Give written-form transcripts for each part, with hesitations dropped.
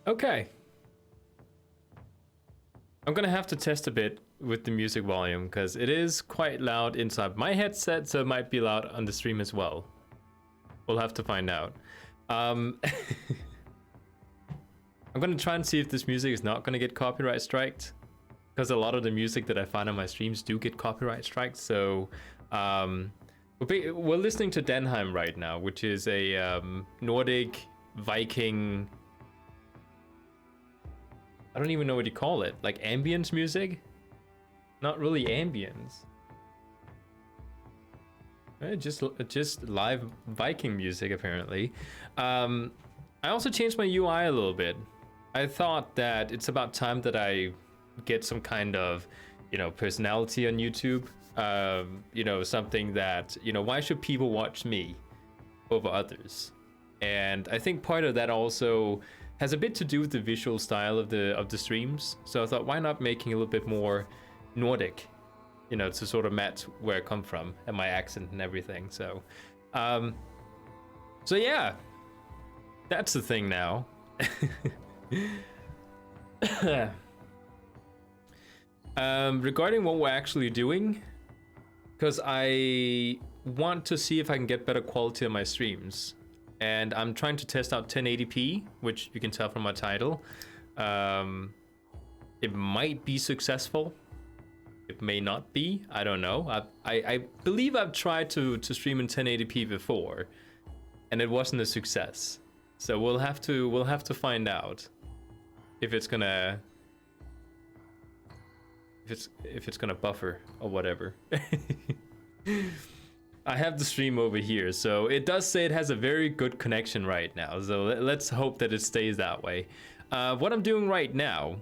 Okay. I'm gonna have to test a bit with the music volume because it is quite loud inside my headset, so it might be loud on the stream as well. We'll have to find out. I'm gonna try and see if this music is not gonna get copyright striked, because a lot of the music that I find on my streams do get copyright striked. So we're listening to Denheim right now, which is a Nordic Viking. I don't even know what you call it. Like ambience music? Not really ambience. Just live Viking music apparently. I also changed my UI a little bit. I thought that it's about time that I get some kind of, personality on YouTube. Something that, why should people watch me over others? And I think part of that also has a bit to do with the visual style of the streams. So I thought, why not making a little bit more Nordic, to sort of match where I come from and my accent and everything. So yeah, that's the thing now. Regarding what we're actually doing, because I want to see if I can get better quality on my streams. And I'm trying to test out 1080p, which you can tell from my title. It might be successful. It may not be. I don't know. I believe I've tried to stream in 1080p before, and it wasn't a success. So we'll have to find out if it's gonna buffer or whatever. I have the stream over here, so it does say it has a very good connection right now. So let's hope that it stays that way. What I'm doing right now,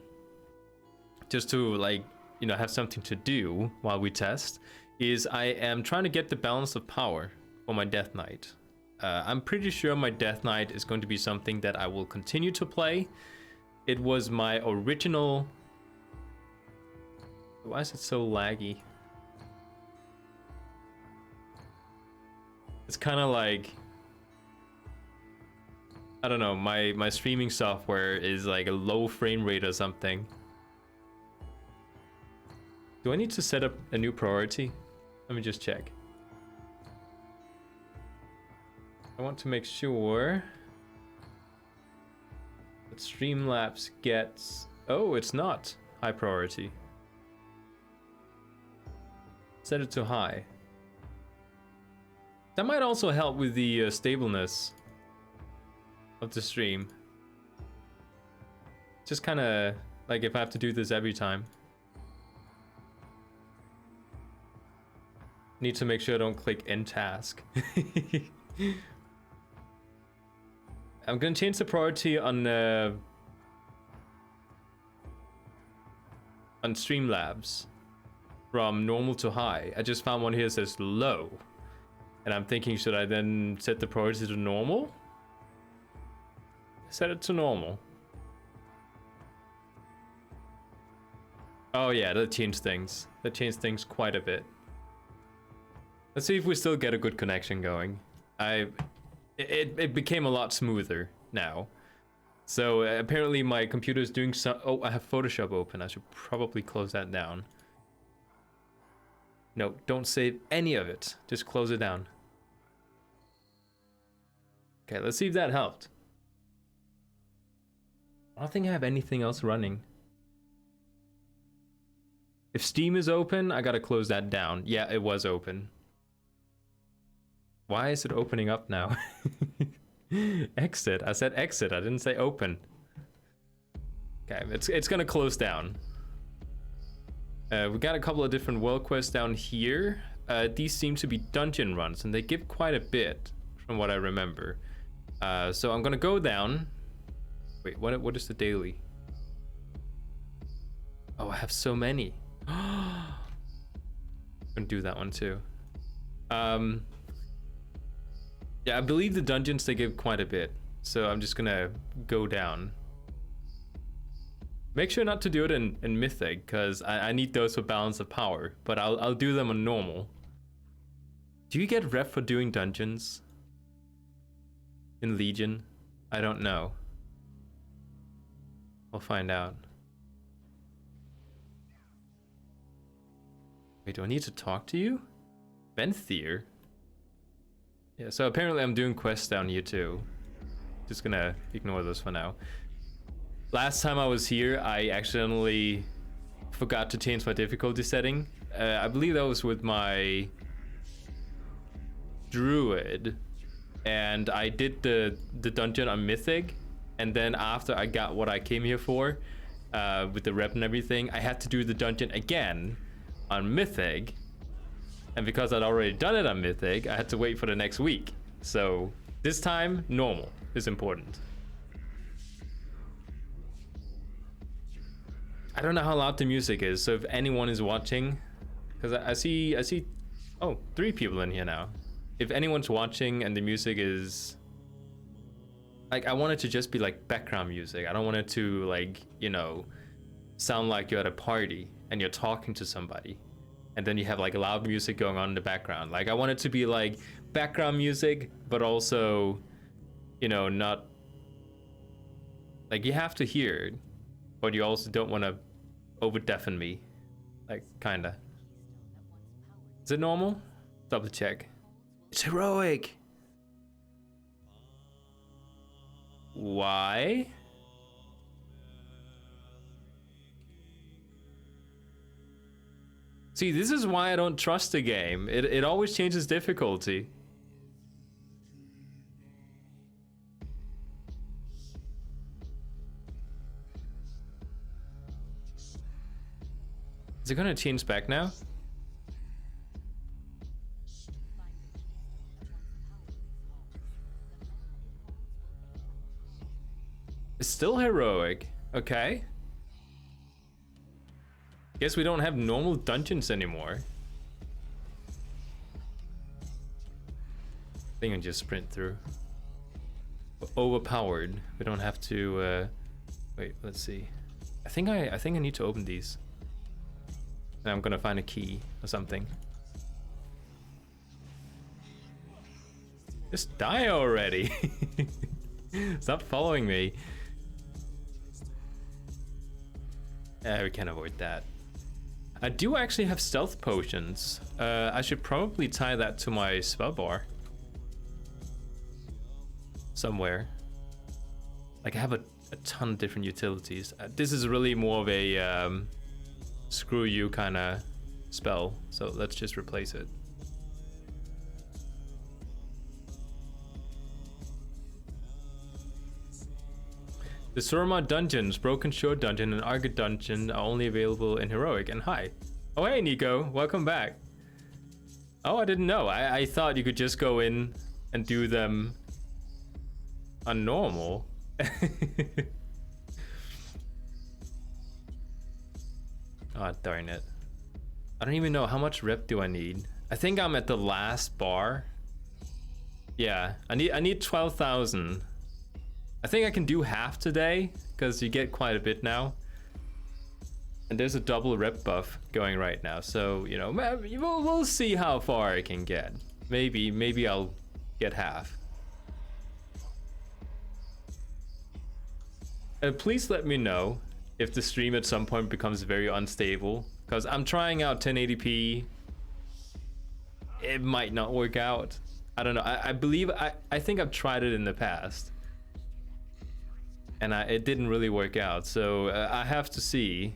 just to have something to do while we test, is I am trying to get the balance of power for my Death Knight. I'm pretty sure my Death Knight is going to be something that I will continue to play. It was my original... Why is it so laggy? It's kind of like, I don't know, my streaming software is like a low frame rate or something. Do I need to set up a new priority? Let me just check. I want to make sure that Streamlabs gets... Oh, it's not high priority. Set it to high. That might also help with the stableness of the stream. Just kind of like if I have to do this every time. Need to make sure I don't click end task. I'm gonna change the priority on Streamlabs from normal to high. I just found one here that says low. And I'm thinking, should I then set the priority to normal? Set it to normal. Oh yeah, that changed things. That changed things quite a bit. Let's see if we still get a good connection going. It became a lot smoother now. So apparently my computer is doing some... Oh, I have Photoshop open. I should probably close that down. No, don't save any of it. Just close it down. Okay, let's see if that helped. I don't think I have anything else running. If Steam is open, I gotta close that down. Yeah, it was open. Why is it opening up now? Exit. I said exit. I didn't say open. Okay, it's gonna close down. We got a couple of different world quests down here. These seem to be dungeon runs, and they give quite a bit from what I remember. So I'm gonna go down. Wait, what is the daily? Oh, I have so many. I'm gonna do that one too. Yeah, I believe the dungeons, they give quite a bit. So I'm just gonna go down. Make sure not to do it in Mythic, because I need those for balance of power. But I'll do them on normal. Do you get ref for doing dungeons in Legion? I don't know. We'll find out. Wait, do I need to talk to you? Benthier? Yeah, so apparently I'm doing quests down here too. Just gonna ignore those for now. Last time I was here, I accidentally forgot to change my difficulty setting. I believe that was with my druid, and I did the dungeon on Mythic, and then after I got what I came here for, with the rep and everything, I had to do the dungeon again on Mythic, and because I'd already done it on Mythic, I had to wait for the next week. So this time, normal is important. I don't know how loud the music is, so if anyone is watching, because I see, oh, 3 people in here now. If anyone's watching and the music is, like, I want it to just be like background music. I don't want it to, like, you know, sound like you're at a party and you're talking to somebody, and then you have like loud music going on in the background. Like, I want it to be like background music, but also, you know, not like you have to hear it, but you also don't want to over deafen me, like, kinda. Is it normal? Double check. It's heroic. Why? See, this is why I don't trust the game. It always changes difficulty. Is it gonna change back now? It's still heroic. Okay. Guess we don't have normal dungeons anymore. I think I just sprint through. Overpowered. We don't have to. Wait. Let's see. I think I need to open these. And I'm gonna find a key or something. Just die already. Stop following me. We can avoid that. I do actually have stealth potions. I should probably tie that to my spell bar. Somewhere. Like, I have a ton of different utilities. This is really more of a screw you kind of spell. So let's just replace it. The Surma dungeons, Broken Shore dungeon and Argot dungeon are only available in heroic. And hi. Oh, hey Nico, welcome back. Oh, I didn't know. I thought you could just go in and do them on normal. Oh, darn it. I don't even know how much rep do I need. I think I'm at the last bar. Yeah, I need 12,000. I think I can do half today, because you get quite a bit now. And there's a double rep buff going right now, so, you know, we'll see how far I can get. Maybe I'll get half. Please let me know if the stream at some point becomes very unstable, because I'm trying out 1080p. It might not work out. I don't know. I think I've tried it in the past, and it didn't really work out. So I have to see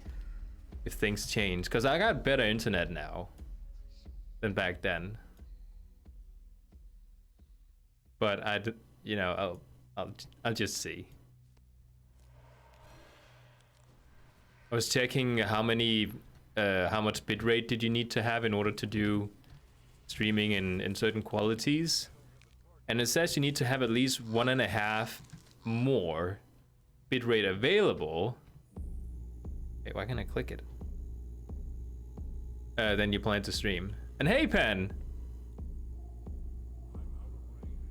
if things change, because I got better internet now than back then. But you know, I'll just see. I was checking how much bitrate did you need to have in order to do streaming in certain qualities, and it says you need to have at least 1.5 more bitrate available. Wait, why can't I click it? Then you plan to stream. And hey, Pen,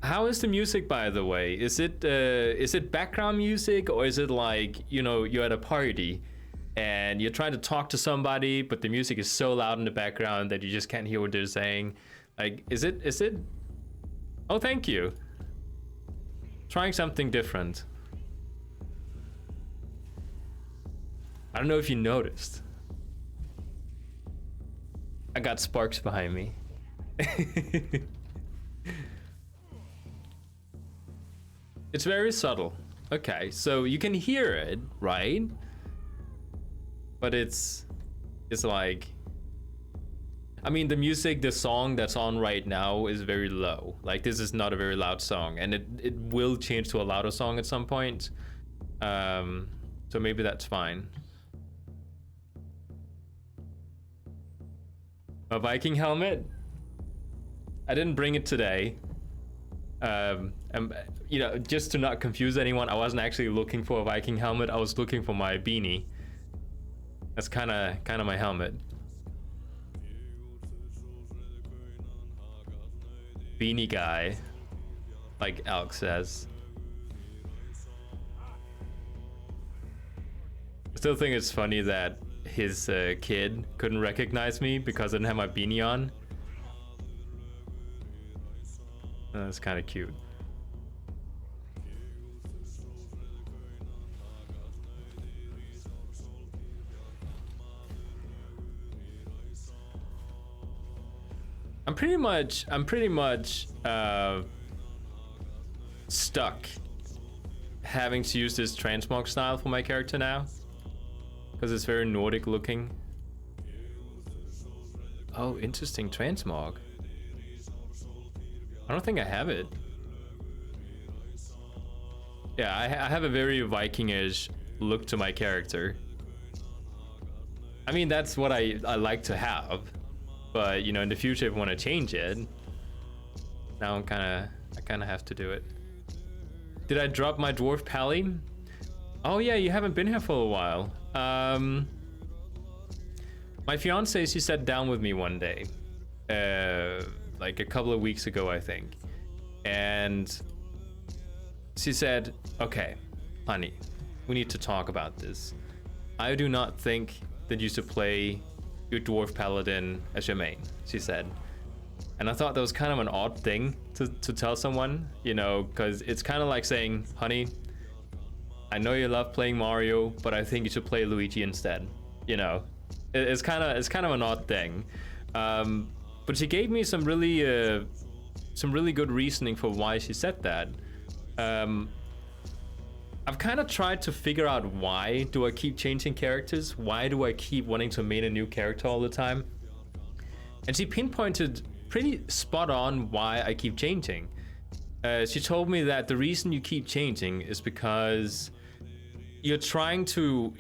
how is the music, by the way? Is it background music, or is it like, you know, you're at a party and you're trying to talk to somebody, but the music is so loud in the background that you just can't hear what they're saying? Like, is it? Oh, thank you. Trying something different. I don't know if you noticed. I got sparks behind me. It's very subtle. Okay, so you can hear it, right? But it's like, I mean, the music, the song that's on right now is very low. Like, this is not a very loud song, and it will change to a louder song at some point. So maybe that's fine. A Viking helmet? I didn't bring it today. And, you know, just to not confuse anyone, I wasn't actually looking for a Viking helmet. I was looking for my beanie. That's kind of my helmet. Beanie guy, like Alk says. I still think it's funny that his kid couldn't recognize me because I didn't have my beanie on. That's kind of cute. I'm pretty much stuck having to use this transmog style for my character now, because it's very Nordic looking. Oh, interesting, transmog. I don't think I have it. Yeah, I have a very Viking-ish look to my character. I mean, that's what I like to have. But, you know, in the future, if I want to change it, now I kind of have to do it. Did I drop my dwarf pally? Oh yeah, you haven't been here for a while. My fiance, she sat down with me one day, like a couple of weeks ago, I think. And she said, okay, honey, we need to talk about this. I do not think that you should play your dwarf paladin as your main, she said. And I thought that was kind of an odd thing to tell someone, you know, because it's kind of like saying, honey, I know you love playing Mario, but I think you should play Luigi instead. You know, it's kind of an odd thing. But she gave me some really good reasoning for why she said that. I've kind of tried to figure out why do I keep changing characters? Why do I keep wanting to main a new character all the time? And she pinpointed pretty spot on why I keep changing. She told me that the reason you keep changing is because you're trying to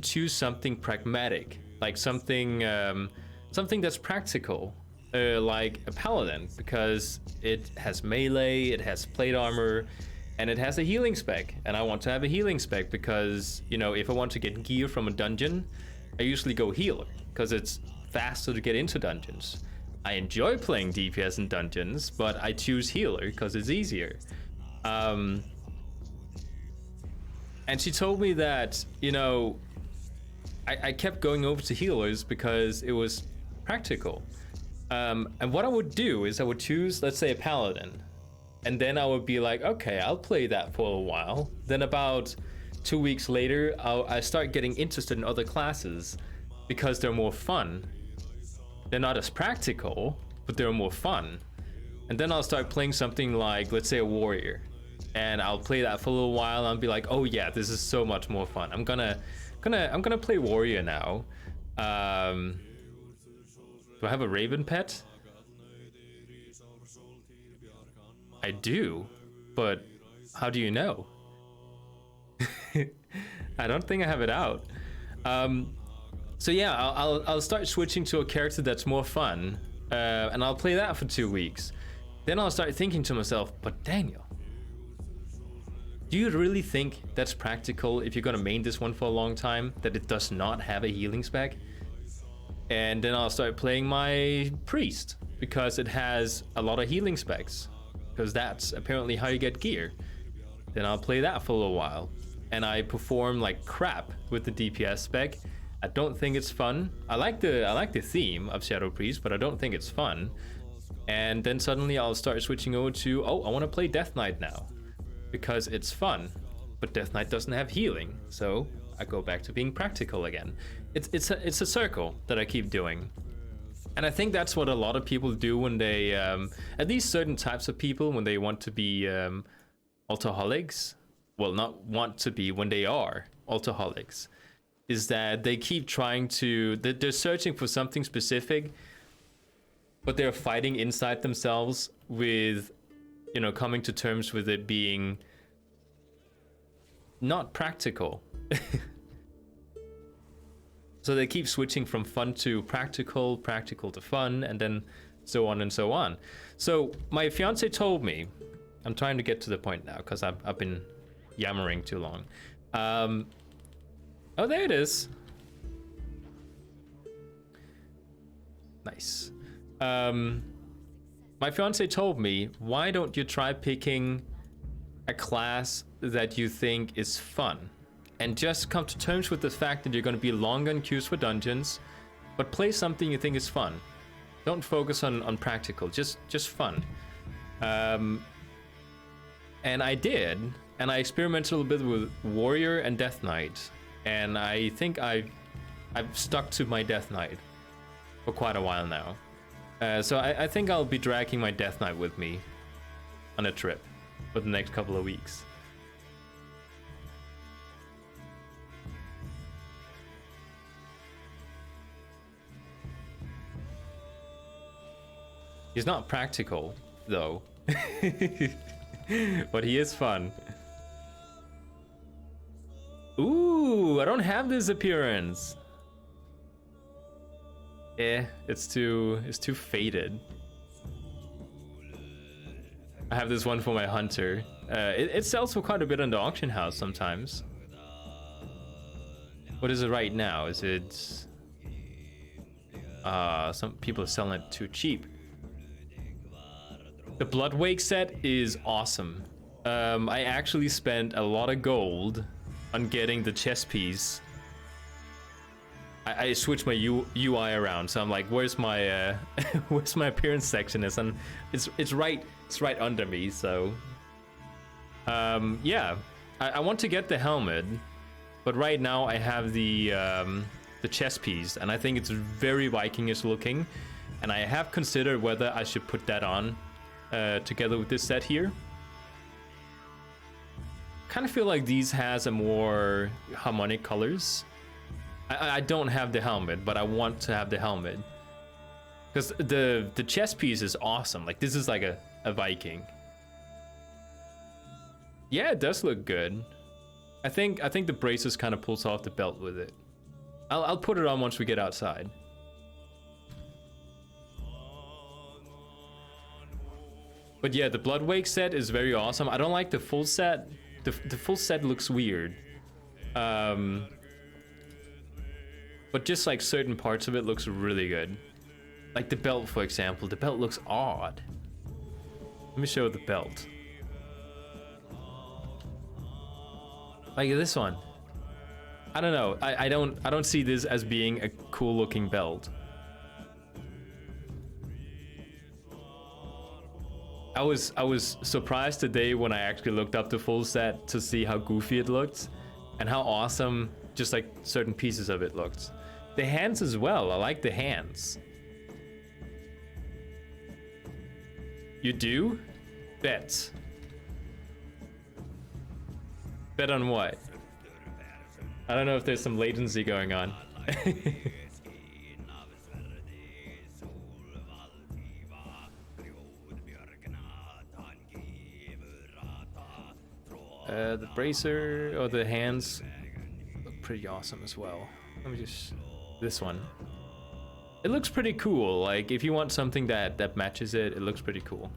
choose something pragmatic, like something that's practical, like a paladin, because it has melee, it has plate armor, and it has a healing spec. And I want to have a healing spec because, you know, if I want to get gear from a dungeon, I usually go healer because it's faster to get into dungeons. I enjoy playing DPS in dungeons, but I choose healer because it's easier. And she told me that, you know, I kept going over to healers because it was practical. And what I would do is I would choose, let's say, a paladin. And then I would be like, okay, I'll play that for a while. Then about 2 weeks later, I start getting interested in other classes because they're more fun. They're not as practical, but they're more fun. And then I'll start playing something like, let's say, a warrior. And I'll play that for a little while and I'll be like, oh yeah, this is so much more fun. I'm gonna play warrior now. Do I have a raven pet? I do, but how do you know? I don't think I have it out. So yeah, I'll start switching to a character that's more fun, and I'll play that for 2 weeks. Then I'll start thinking to myself, but Daniel, do you really think that's practical if you're gonna main this one for a long time, that it does not have a healing spec? And then I'll start playing my priest because it has a lot of healing specs, because that's apparently how you get gear. Then I'll play that for a little while, and I perform like crap with the DPS spec. I don't think it's fun. I like the theme of Shadow Priest, but I don't think it's fun. And then suddenly I'll start switching over to, oh, I want to play Death Knight now because it's fun. But Death Knight doesn't have healing, so I go back to being practical again. It's a circle that I keep doing. And I think that's what a lot of people do when they, at least certain types of people, when they want to be alcoholics, well, not want to be, when they are alcoholics, is that they keep trying to, they're searching for something specific, but they're fighting inside themselves with, you know, coming to terms with it being not practical. So they keep switching from fun to practical, practical to fun, and then so on and so on. So my fiance told me, I'm trying to get to the point now because I've been yammering too long. Oh, there it is. Nice. My fiance told me, why don't you try picking a class that you think is fun? And just come to terms with the fact that you're going to be long on queues for dungeons, but play something you think is fun. Don't focus on practical, just fun. And I did, and I experimented a little bit with Warrior and Death Knight, and I think I've stuck to my Death Knight for quite a while now. So I think I'll be dragging my Death Knight with me on a trip for the next couple of weeks. He's not practical, though. But he is fun. Ooh, I don't have this appearance. It's too faded. I have this one for my hunter. It sells for quite a bit on the auction house sometimes. What is it right now? Is it... some people are selling it too cheap. The Bloodwake set is awesome. I actually spent a lot of gold on getting the chess piece. I switched my UI around, so I'm like, where's my where's my appearance section is, and it's right under me. So yeah, I want to get the helmet, but right now I have the chess piece, and I think it's very Vikingish looking, and I have considered whether I should put that on together with this set here. Kind of feel like these has a more harmonic colors. I don't have the helmet, but I want to have the helmet because the chess piece is awesome. Like, this is like a Viking. Yeah, it does look good. I think the braces kind of pulls off the belt with it. I'll put it on once we get outside. But yeah, the Bloodwake set is very awesome. I don't like the full set. The full set looks weird. But just like certain parts of it looks really good. Like the belt, for example. The belt looks odd. Let me show the belt. Like this one. I don't know. I don't see this as being a cool looking belt. I was surprised today when I actually looked up the full set to see how goofy it looked and how awesome just like certain pieces of it looked. The hands as well. I like the hands. You do? Bet. Bet on what? I don't know if there's some latency going on. The bracer or the hands look pretty awesome as well. Let me just... this one. It looks pretty cool. Like, if you want something that matches it, it looks pretty cool.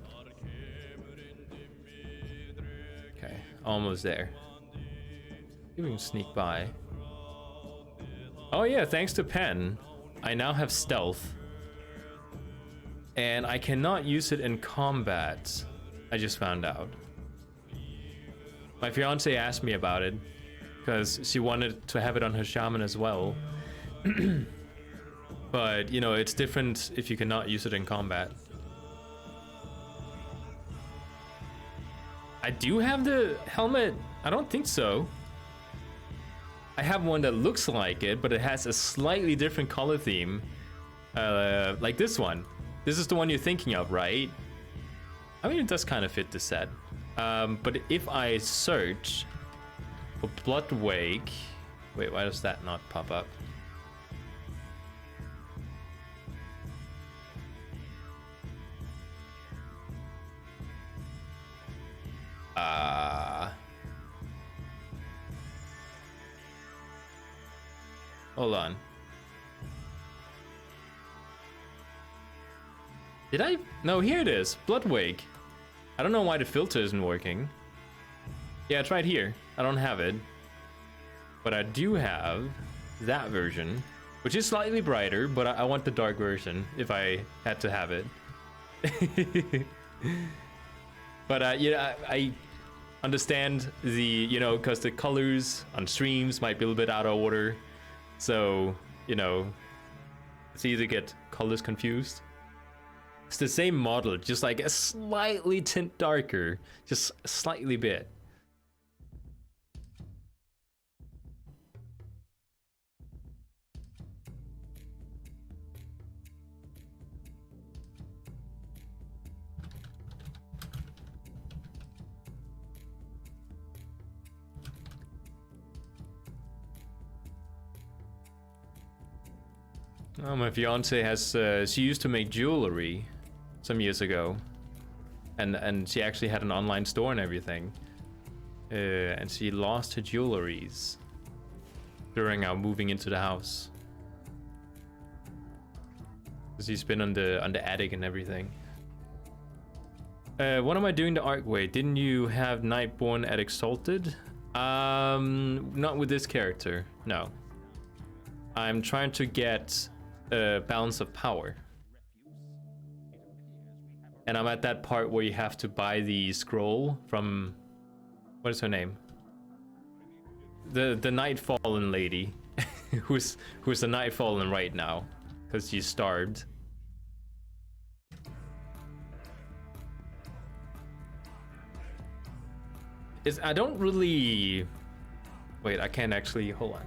Okay, almost there. We can sneak by. Oh yeah, thanks to Pen, I now have stealth. And I cannot use it in combat. I just found out. My fiance asked me about it because she wanted to have it on her shaman as well. But, you know, it's different if you cannot use it in combat. I do have the helmet. I don't think so. I have one that looks like it, but it has a slightly different color theme. Like this one. This is the one you're thinking of, right? I mean, it does kind of fit the set. But if I search for Bloodwake... Wait, why does that not pop up? Hold on. Did I? No, here it is. Bloodwake. I don't know why the filter isn't working. Yeah, it's right here. I don't have it. But I do have that version, which is slightly brighter, but I want the dark version if I had to have it. But yeah, I understand the, you know, because the colors on streams might be a little bit out of order. So, you know, it's easy to get colors confused. It's the same model, just like a slightly tint darker, just a slightly bit. Oh, my fiance has, she used to make jewelry some years ago. And she actually had an online store and everything. And she lost her jewelries during our moving into the house. Because he's been on the attic and everything. What am I doing the arc way? Didn't you have Nightborn at Exalted? Not with this character, no. I'm trying to get balance of power, and I'm at that part where you have to buy the scroll from, what is her name, the Nightfallen lady who's the Nightfallen right now because she's starved. I don't really, wait, I can't actually, hold on.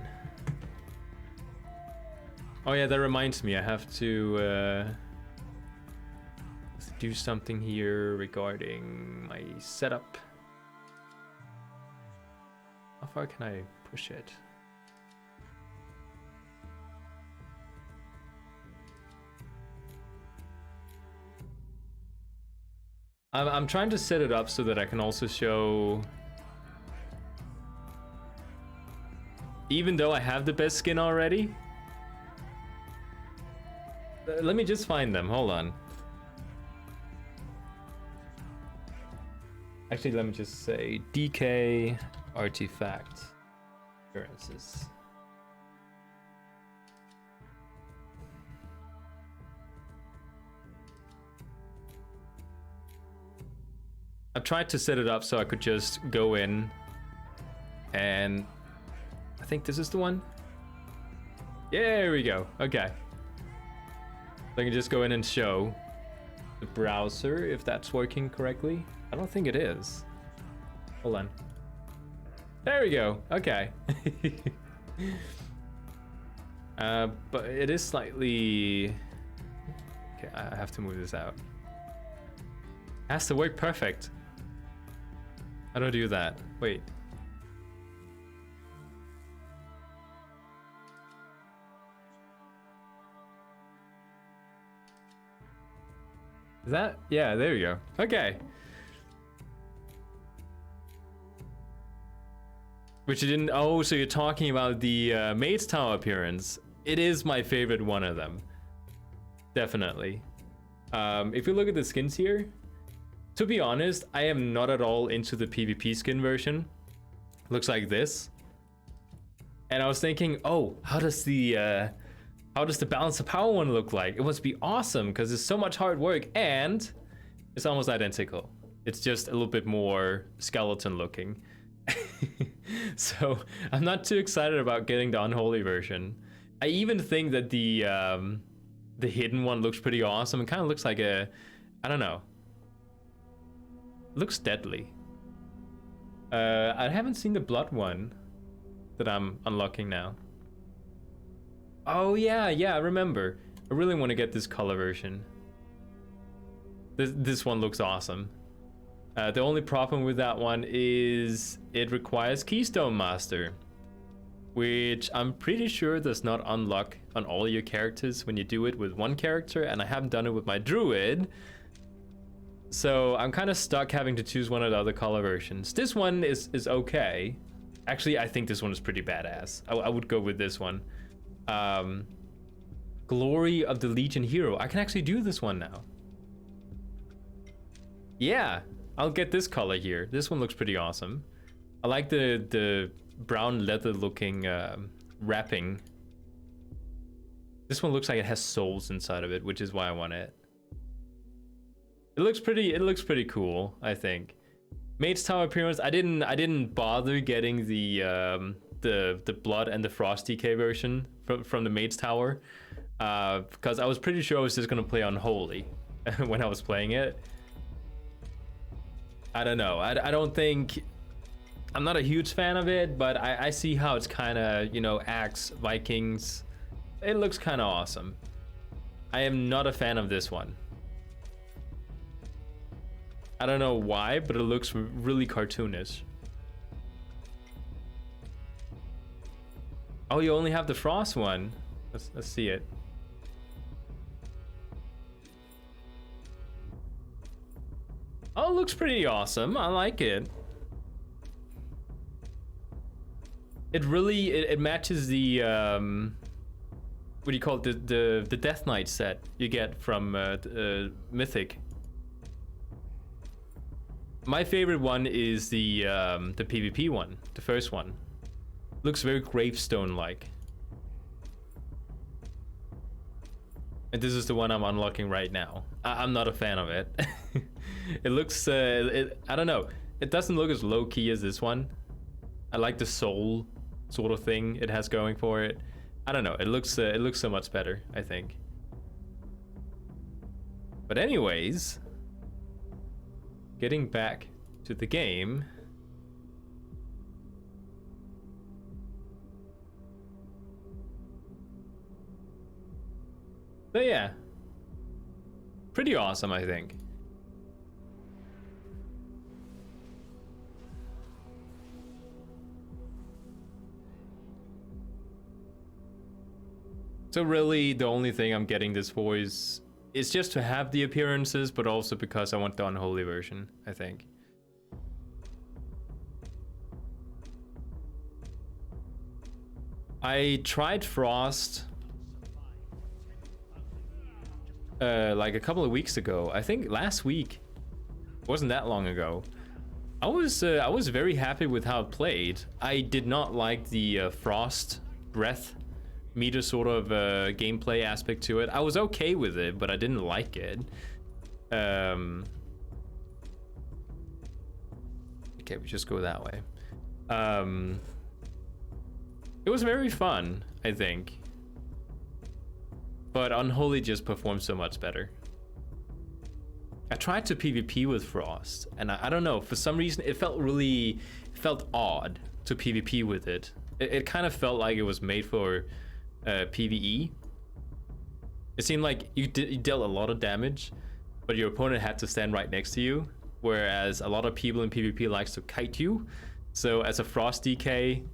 Oh yeah, that reminds me, I have to do something here regarding my setup. How far can I push it? I'm trying to set it up so that I can also show, even though I have the best skin already. Let me just find them, hold on. Actually, let me just say DK artifact appearances. I've tried to set it up so I could just go in and I think this is the one. Yeah, there we go, okay. I can just go in and show the browser if that's working correctly. I don't think it is. Hold on. There we go. Okay. But it is slightly... Okay, I have to move this out. It has to work perfect. How do I do that? Wait. Is that? Yeah, there you go. Okay. Which you didn't... Oh, so you're talking about the Maid's Tower appearance. It is my favorite one of them. Definitely. If you look at the skins here, to be honest, I am not at all into the PvP skin version. Looks like this. And I was thinking, oh, how does the balance of power one look like? It must be awesome because it's so much hard work and it's almost identical. It's just a little bit more skeleton looking. So I'm not too excited about getting the unholy version. I even think that the hidden one looks pretty awesome. It kind of looks like a, I don't know. It looks deadly. I haven't seen the blood one. that I'm unlocking now. Oh yeah, I remember. I really want to get this color version. This one looks awesome. The only problem with that one is it requires Keystone Master, which I'm pretty sure does not unlock on all your characters when you do it with one character, and I haven't done it with my druid. So I'm kind of stuck having to choose one of the other color versions. This one is okay. Actually, I think this one is pretty badass. I would go with this one. Glory of the Legion Hero. I can actually do this one now. Yeah, I'll get this color here. This one looks pretty awesome. I like the brown leather looking wrapping. This one looks like it has souls inside of it, which is why I want it. It looks pretty cool, I think. Maid's Tower appearance. I didn't bother getting the blood and the frost DK version from the Maid's Tower, because I was pretty sure I was just gonna play Unholy when I was playing it. I don't know. I don't think. I'm not a huge fan of it, but I see how it's kind of, you know, Axe Vikings. It looks kind of awesome. I am not a fan of this one. I don't know why, but it looks really cartoonish. Oh, you only have the frost one. Let's see it. Oh, it looks pretty awesome. I like it. It really it matches the what do you call it? The Death Knight set you get from Mythic. My favorite one is the PvP one, the first one. Looks very gravestone-like. And this is the one I'm unlocking right now. I'm not a fan of it. It looks, I don't know. It doesn't look as low-key as this one. I like the soul sort of thing it has going for it. I don't know. It looks so much better, I think. But anyways, getting back to the game. So yeah, pretty awesome, I think. So really, the only thing I'm getting this for is just to have the appearances, but also because I want the Unholy version, I think. I tried Frost like a couple of weeks ago. I think last week. It wasn't that long ago. I was very happy with how it played. I did not like the Frost breath meter sort of gameplay aspect to it. I was okay with it, but I didn't like it. Okay, we just go that way. It was very fun, I think. But Unholy just performed so much better. I tried to PvP with Frost, and I don't know, for some reason it felt odd to PvP with it. It kind of felt like it was made for PvE. It seemed like you dealt a lot of damage, but your opponent had to stand right next to you, whereas a lot of people in PvP likes to kite you. So as a Frost DK,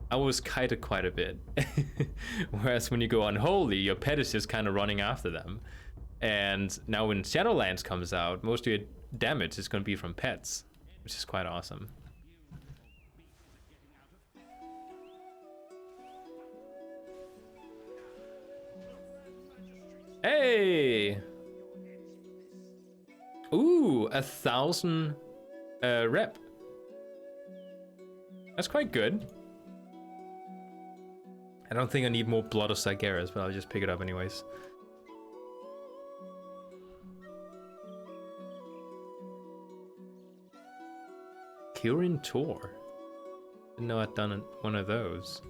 I was kited quite a bit. Whereas when you go Unholy, your pet is just kind of running after them. And now when Shadowlands comes out, most of your damage is going to be from pets, which is quite awesome. Hey! Ooh, 1,000 rep. That's quite good. I don't think I need more Blood of Sargeras, but I'll just pick it up anyways. Kirin Tor. Didn't know I'd done one of those.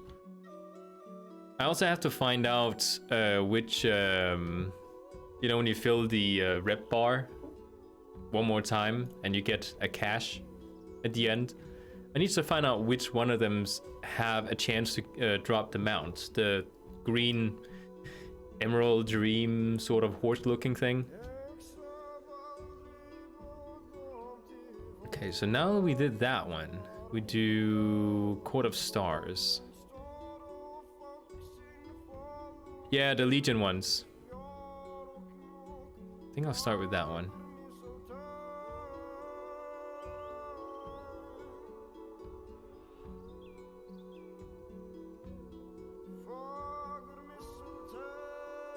I also have to find out which, you know, when you fill the rep bar one more time and you get a cash at the end. I need to find out which one of them have a chance to drop the mount. The green emerald dream sort of horse-looking thing. Okay, so now we did that one. We do Court of Stars. Yeah, the Legion ones. I think I'll start with that one.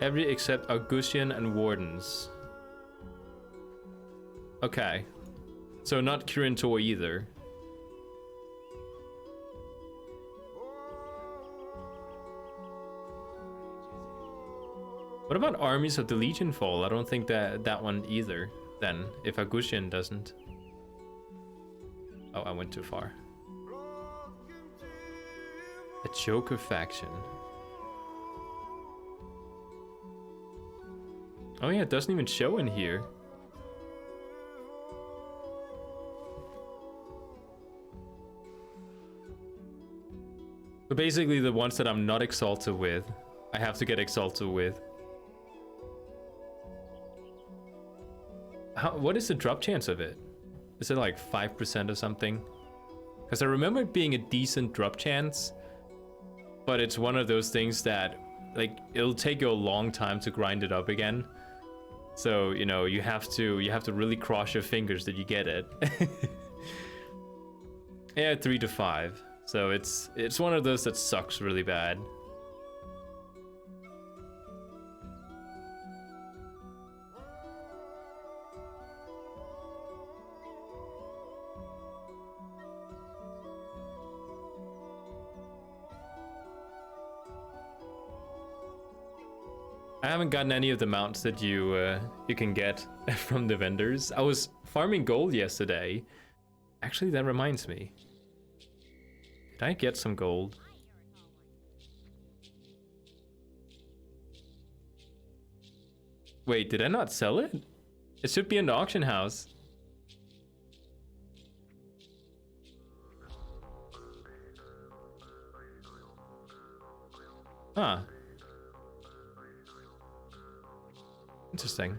Every except Augustian and Wardens. Okay. So not Kirintor either. What about Armies of the Legion Fall? I don't think that one either, then, if Augustian doesn't. Oh, I went too far. A Joker faction. Oh yeah, it doesn't even show in here. So basically the ones that I'm not exalted with, I have to get exalted with. What is the drop chance of it? Is it like 5% or something? Because I remember it being a decent drop chance, but it's one of those things that, like, it'll take you a long time to grind it up again. So, you know, you have to really cross your fingers that you get it. Yeah, 3 to 5. So it's one of those that sucks really bad. I haven't gotten any of the mounts that you can get from the vendors. I was farming gold yesterday. Actually, that reminds me. Did I get some gold? Wait, did I not sell it? It should be in the auction house. Huh. Interesting.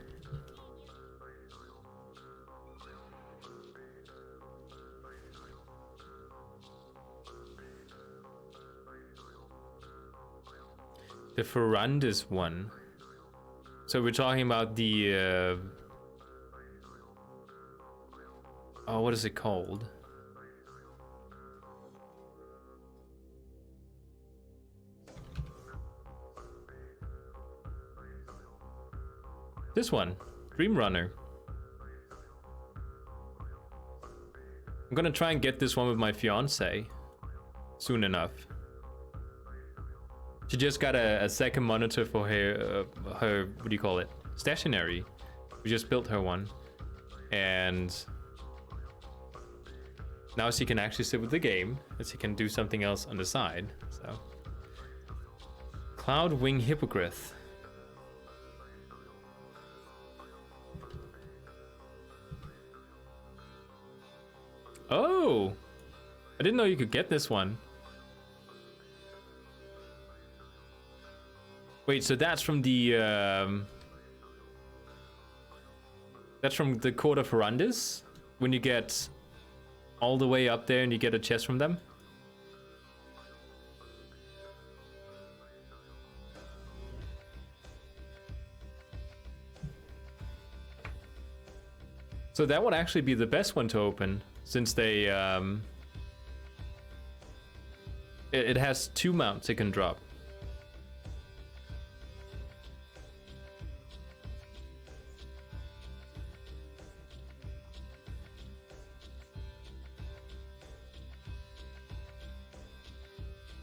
The Ferrandis one. So we're talking about the oh, what is it called? This one, Dream Runner. I'm gonna try and get this one with my fiance soon enough. She just got a second monitor for her, what do you call it? Stationary. We just built her one. And now she can actually sit with the game, and she can do something else on the side, so. Cloud Wing Hippogriff. Oh! I didn't know you could get this one. Wait, so that's from the Court of Ferrandis? When you get all the way up there and you get a chest from them? So that would actually be the best one to open, since they it has 2 mounts it can drop.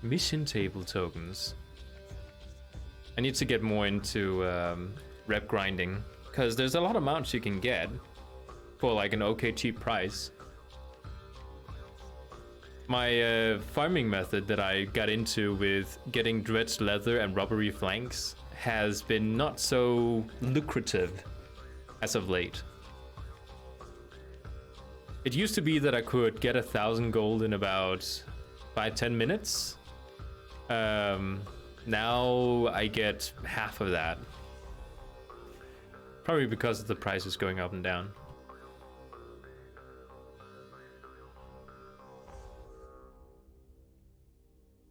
Mission table tokens. I need to get more into rep grinding, because there's a lot of mounts you can get for like an okay cheap price. My farming method that I got into with getting dredged leather and rubbery flanks has been not so lucrative as of late. It used to be that I could get 1,000 gold in about 5-10 minutes. Now I get half of that. Probably because the price is going up and down.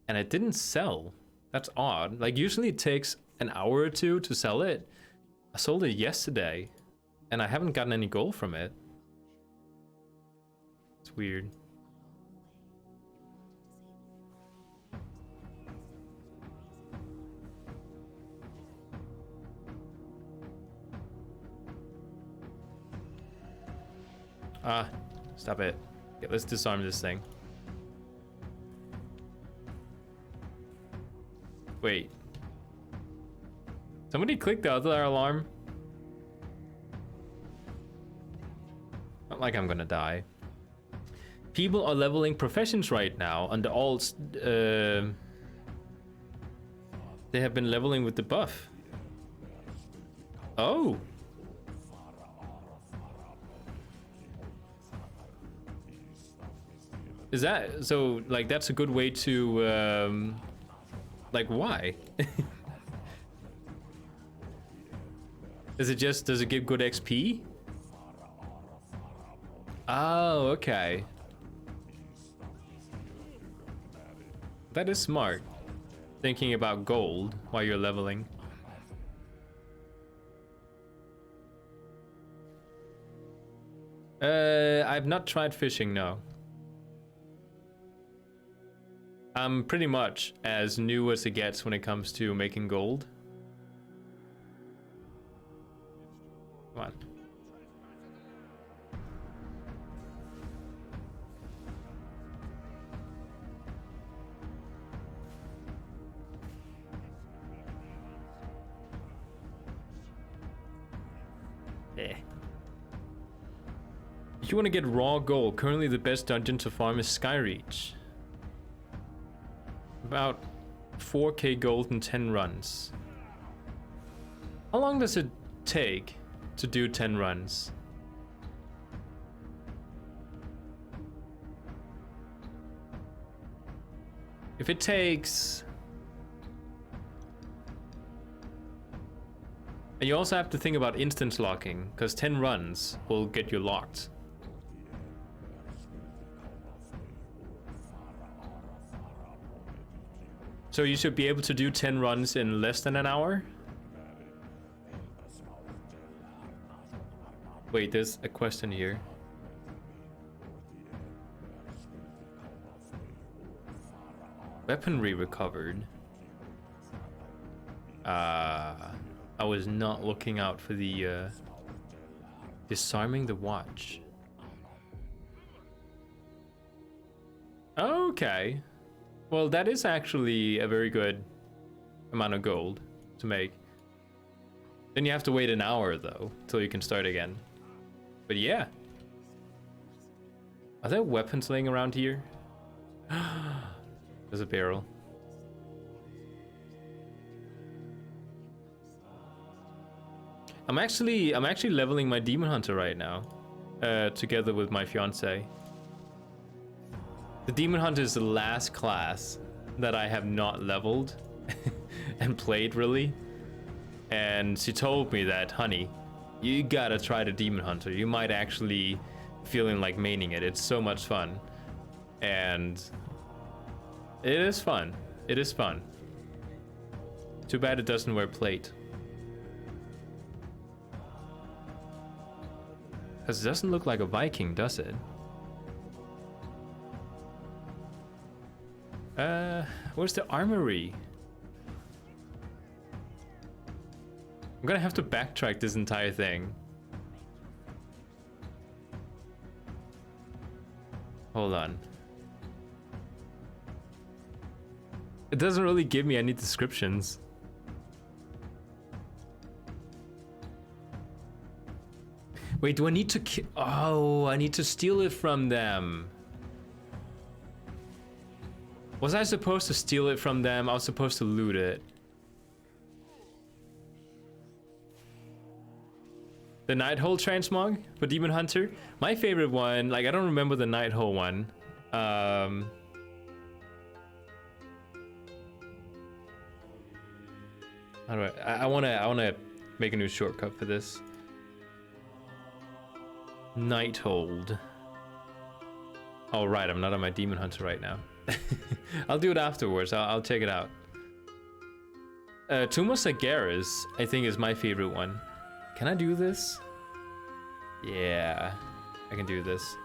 And it didn't sell. That's odd. Like usually it takes an hour or two to sell it. I sold it yesterday and I haven't gotten any gold from it. It's weird. Ah, stop it. Okay, let's disarm this thing. Wait. Somebody click the other alarm. Not like I'm gonna die. People are leveling professions right now under all. They have been leveling with the buff. Oh. Is that so? Like that's a good way to. Like why? Does it give good XP? Oh, okay. That is smart. Thinking about gold while you're leveling. I've not tried fishing, no. I'm pretty much as new as it gets when it comes to making gold. Come on. Eh. If you want to get raw gold, currently the best dungeon to farm is Skyreach. About 4k gold in 10 runs. How long does it take to do 10 runs? If it takes... And you also have to think about instance locking, because 10 runs will get you locked. So you should be able to do 10 runs in less than an hour? Wait, there's a question here. Weaponry recovered. I was not looking out for the disarming the watch. Okay. Well, that is actually a very good amount of gold to make. Then you have to wait an hour though, till you can start again. But yeah. Are there weapons laying around here? There's a barrel. I'm actually leveling my demon hunter right now, together with my fiance. The demon hunter is the last class that I have not leveled and played really. And she told me that, honey, you gotta try the demon hunter. You might actually feeling like maining it. It's so much fun. And it is fun. It is fun. Too bad it doesn't wear plate. Because it doesn't look like a Viking, does it? Where's the armory? I'm gonna have to backtrack this entire thing. Hold on. It doesn't really give me any descriptions. Wait, do I need to oh, I need to steal it from them. Was I supposed to steal it from them? I was supposed to loot it. The Nighthole transmog for Demon Hunter. My favorite one, like I don't remember the Nighthole one. How do I wanna make a new shortcut for this. Nighthold. Oh right, I'm not on my Demon Hunter right now. I'll do it afterwards. I'll check it out. Tumo Sagaris, I think, is my favorite one. Can I do this? Yeah, I can do this.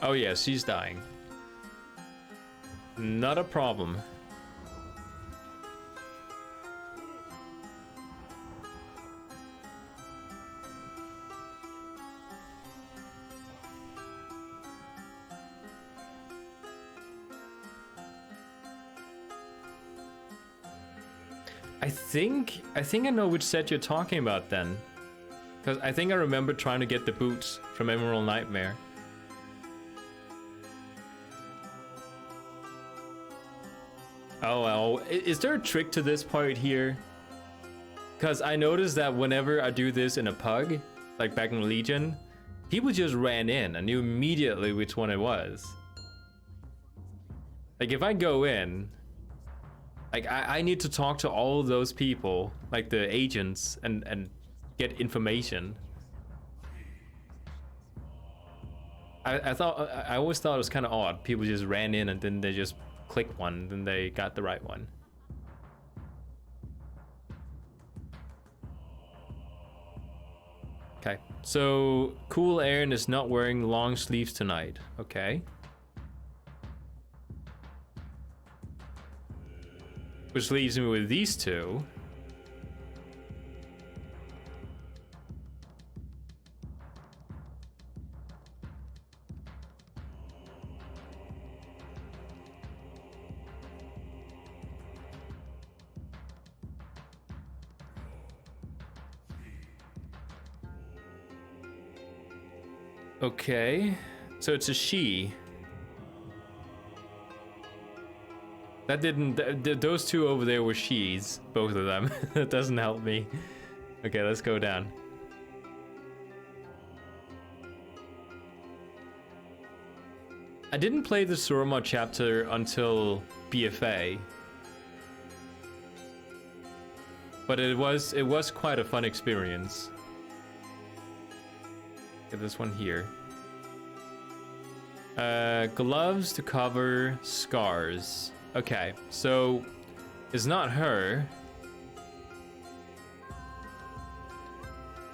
Oh yeah, she's dying. Not a problem. I think I know which set you're talking about then. Because I think I remember trying to get the boots from Emerald Nightmare. Oh well, is there a trick to this part here? Because I noticed that whenever I do this in a pug, like back in Legion, people just ran in. I knew immediately which one it was. Like if I go in, like I need to talk to all those people, like the agents, and get information. I always thought it was kind of odd. People just ran in and then they just clicked one, then they got the right one. Okay, so Cool Aaron is not wearing long sleeves tonight. Okay. Which leaves me with these two. Okay, so it's a she. That didn't, those two over there were she's, both of them. That doesn't help me. Okay, let's go down. I didn't play the Surma chapter until BFA. But it was quite a fun experience. Get this one here. Gloves to cover scars. Okay, so it's not her.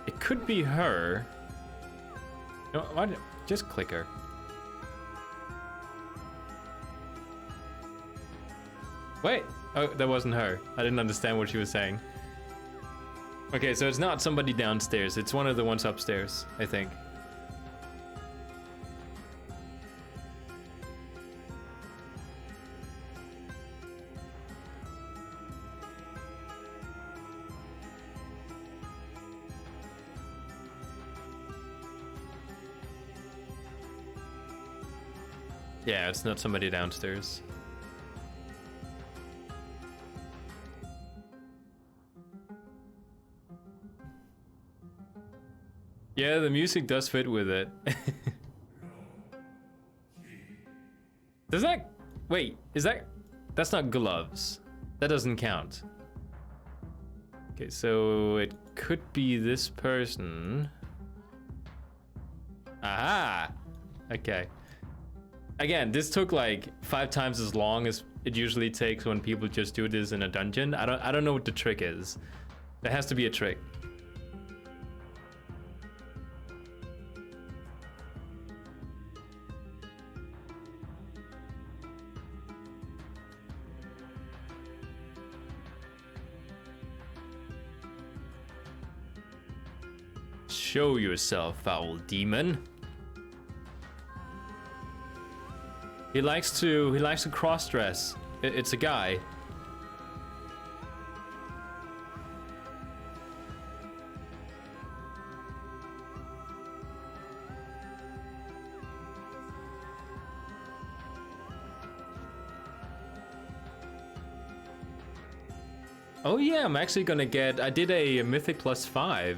It could be her. No, why? Just click her. Wait. Oh, that wasn't her. I didn't understand what she was saying. Okay, so it's not somebody downstairs. It's one of the ones upstairs, I think. Yeah, it's not somebody downstairs. Yeah, the music does fit with it. Does that... Wait, is that... That's not gloves. That doesn't count. Okay, so it could be this person. Aha! Okay. Again, this took like 5 times as long as it usually takes when people just do this in a dungeon. I don't know what the trick is. There has to be a trick. Show yourself, foul demon. He likes to cross-dress. It's a guy. Oh yeah, I'm actually gonna get, I did a Mythic +5,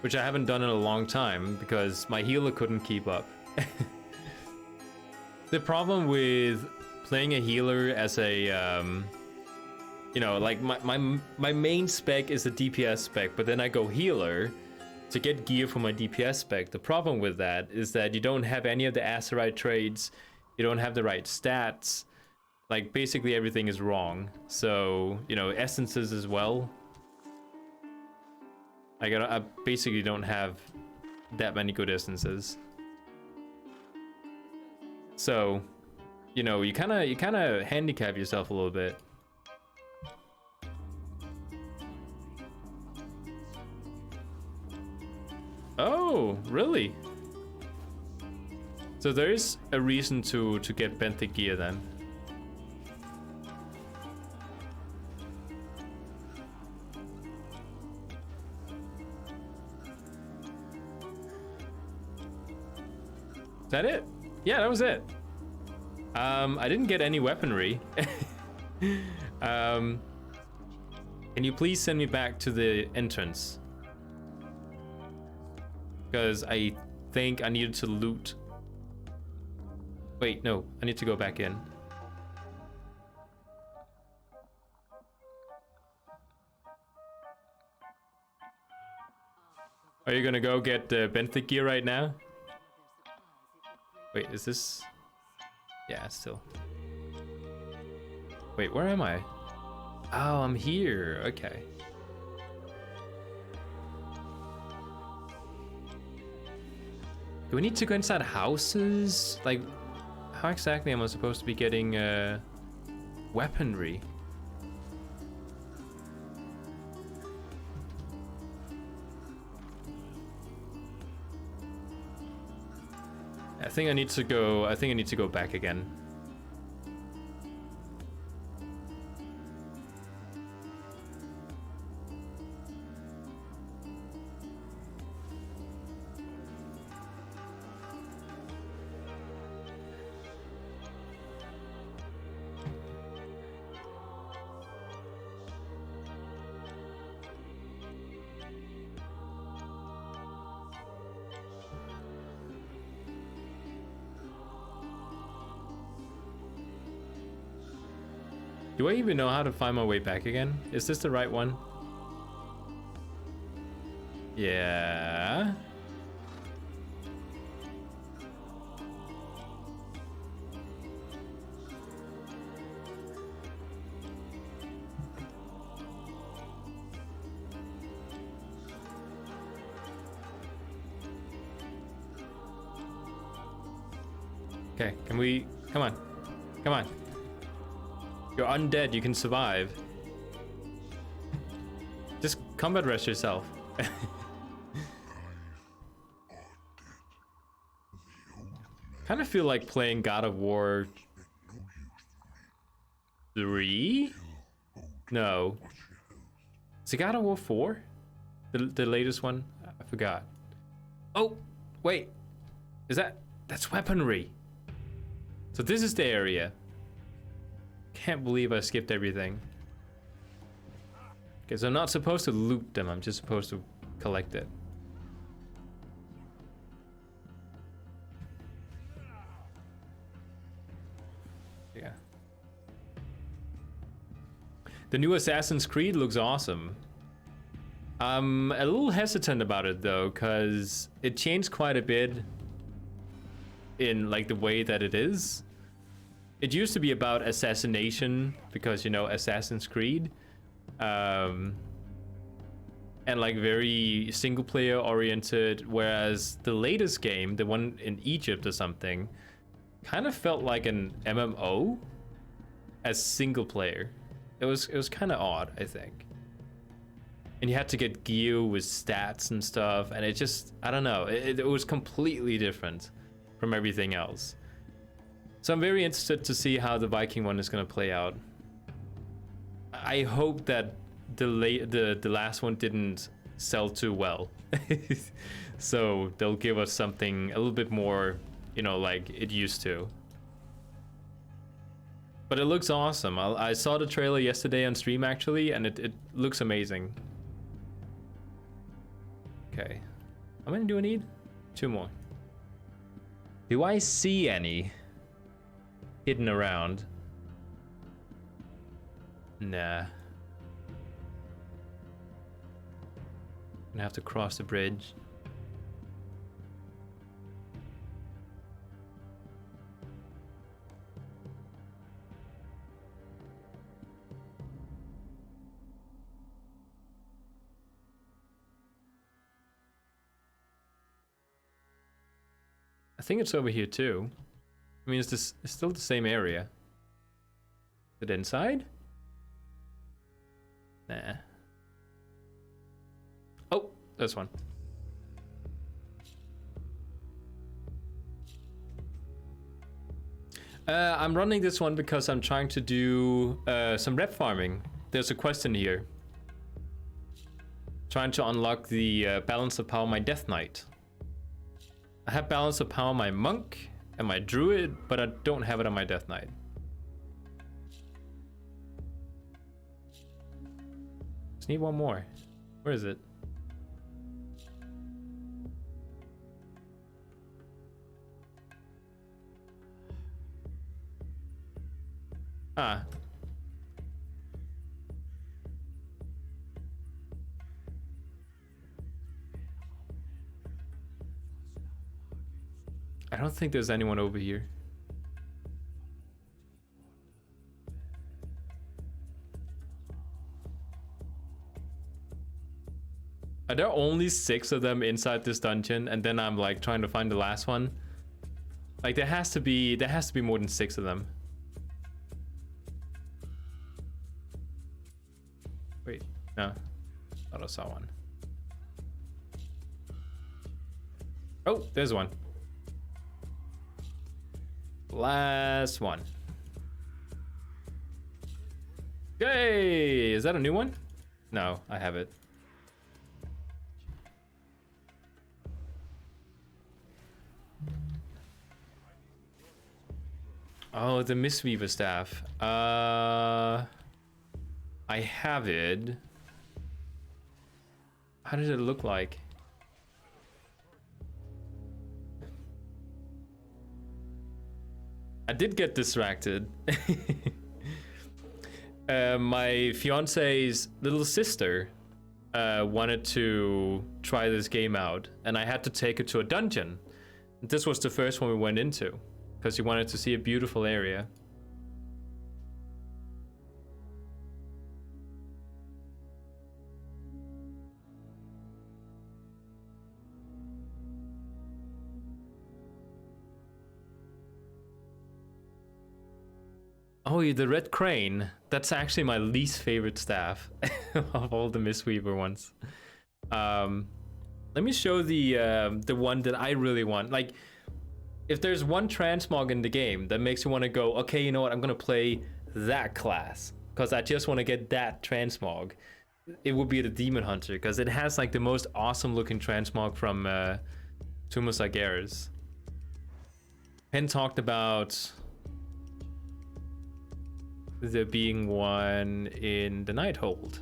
which I haven't done in a long time because my healer couldn't keep up. The problem with playing a healer as a, you know, like my main spec is the DPS spec, but then I go healer to get gear for my DPS spec. The problem with that is that you don't have any of the Azerite traits, you don't have the right stats, like basically everything is wrong. So, you know, essences as well. I basically don't have that many good essences. So, you know, you kind of handicap yourself a little bit. Oh, really? So there is a reason to get benthic gear then. Is that it? Yeah, that was it. I didn't get any weaponry. Can you please send me back to the entrance? Because I think I needed to loot. Wait, no, I need to go back in. Are you gonna go get the benthic gear right now? Wait, is this? Yeah, still. Wait, where am I? Oh, I'm here. Okay. Do we need to go inside houses? Like, how exactly am I supposed to be getting weaponry? I think I need to go back again. Do I even know how to find my way back again? Is this the right one? Yeah. Okay, can we... Come on. Come on. You're undead, you can survive. Just combat rest yourself. Kind of feel like playing God of War 3? No. Is it God of War 4? The latest one? I forgot. Oh, wait. Is that... That's weaponry. So this is the area. Can't believe I skipped everything. Okay, so I'm not supposed to loot them, I'm just supposed to collect it. Yeah. The new Assassin's Creed looks awesome. I'm a little hesitant about it though, because it changed quite a bit in like the way that it is. It used to be about assassination because, you know, Assassin's Creed, and like very single player oriented, whereas the latest game, the one in Egypt or something, kind of felt like an MMO as single player. It was kind of odd, I think. And you had to get gear with stats and stuff, and it just, I don't know, it was completely different from everything else. So I'm very interested to see how the Viking one is going to play out. I hope that the last one didn't sell too well. So they'll give us something a little bit more, you know, like it used to. But it looks awesome. I saw the trailer yesterday on stream actually, and it looks amazing. Okay. How many do I need? 2 more. Do I see any hidden around? Nah. Gonna have to cross the bridge. I think it's over here too. I mean, it's still the same area. Is it inside? Nah. Oh, this one. I'm running this one because I'm trying to do some rep farming. There's a question here. Trying to unlock the balance of power my Death Knight. I have balance of power my monk and my druid, but I don't have it on my Death Knight. Just need one more. Where is it? Ah. I don't think there's anyone over here. Are there only 6 of them inside this dungeon, and then I'm like trying to find the last one? Like there has to be more than 6 of them. Wait, no. Thought I saw one. Oh, there's one. Last one. Yay! Is that a new one? No, I have it. Oh, the Mistweaver staff. I have it. How does it look like? I did get distracted. My fiance's little sister wanted to try this game out, and I had to take her to a dungeon. This was the first one we went into, because she wanted to see a beautiful area. Oh, the red crane. That's actually my least favorite staff of all the Mistweaver ones. Let me show the one that I really want. Like, if there's one transmog in the game that makes you want to go, okay, you know what? I'm gonna play that class because I just want to get that transmog. It would be the Demon Hunter because it has like the most awesome looking transmog from Tomb of Sargeras. Penn talked about there being one in the Nighthold.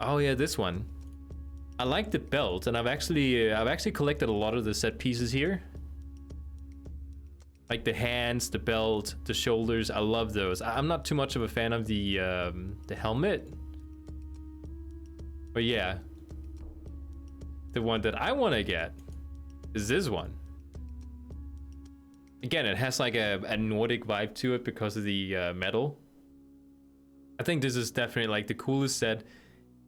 Oh yeah, this one. I like the belt, and I've actually collected a lot of the set pieces here. Like the hands, the belt, the shoulders. I love those. I'm not too much of a fan of the helmet, but yeah, the one that I want to get is this one. Again, it has like a Nordic vibe to it because of the metal. I think this is definitely like the coolest set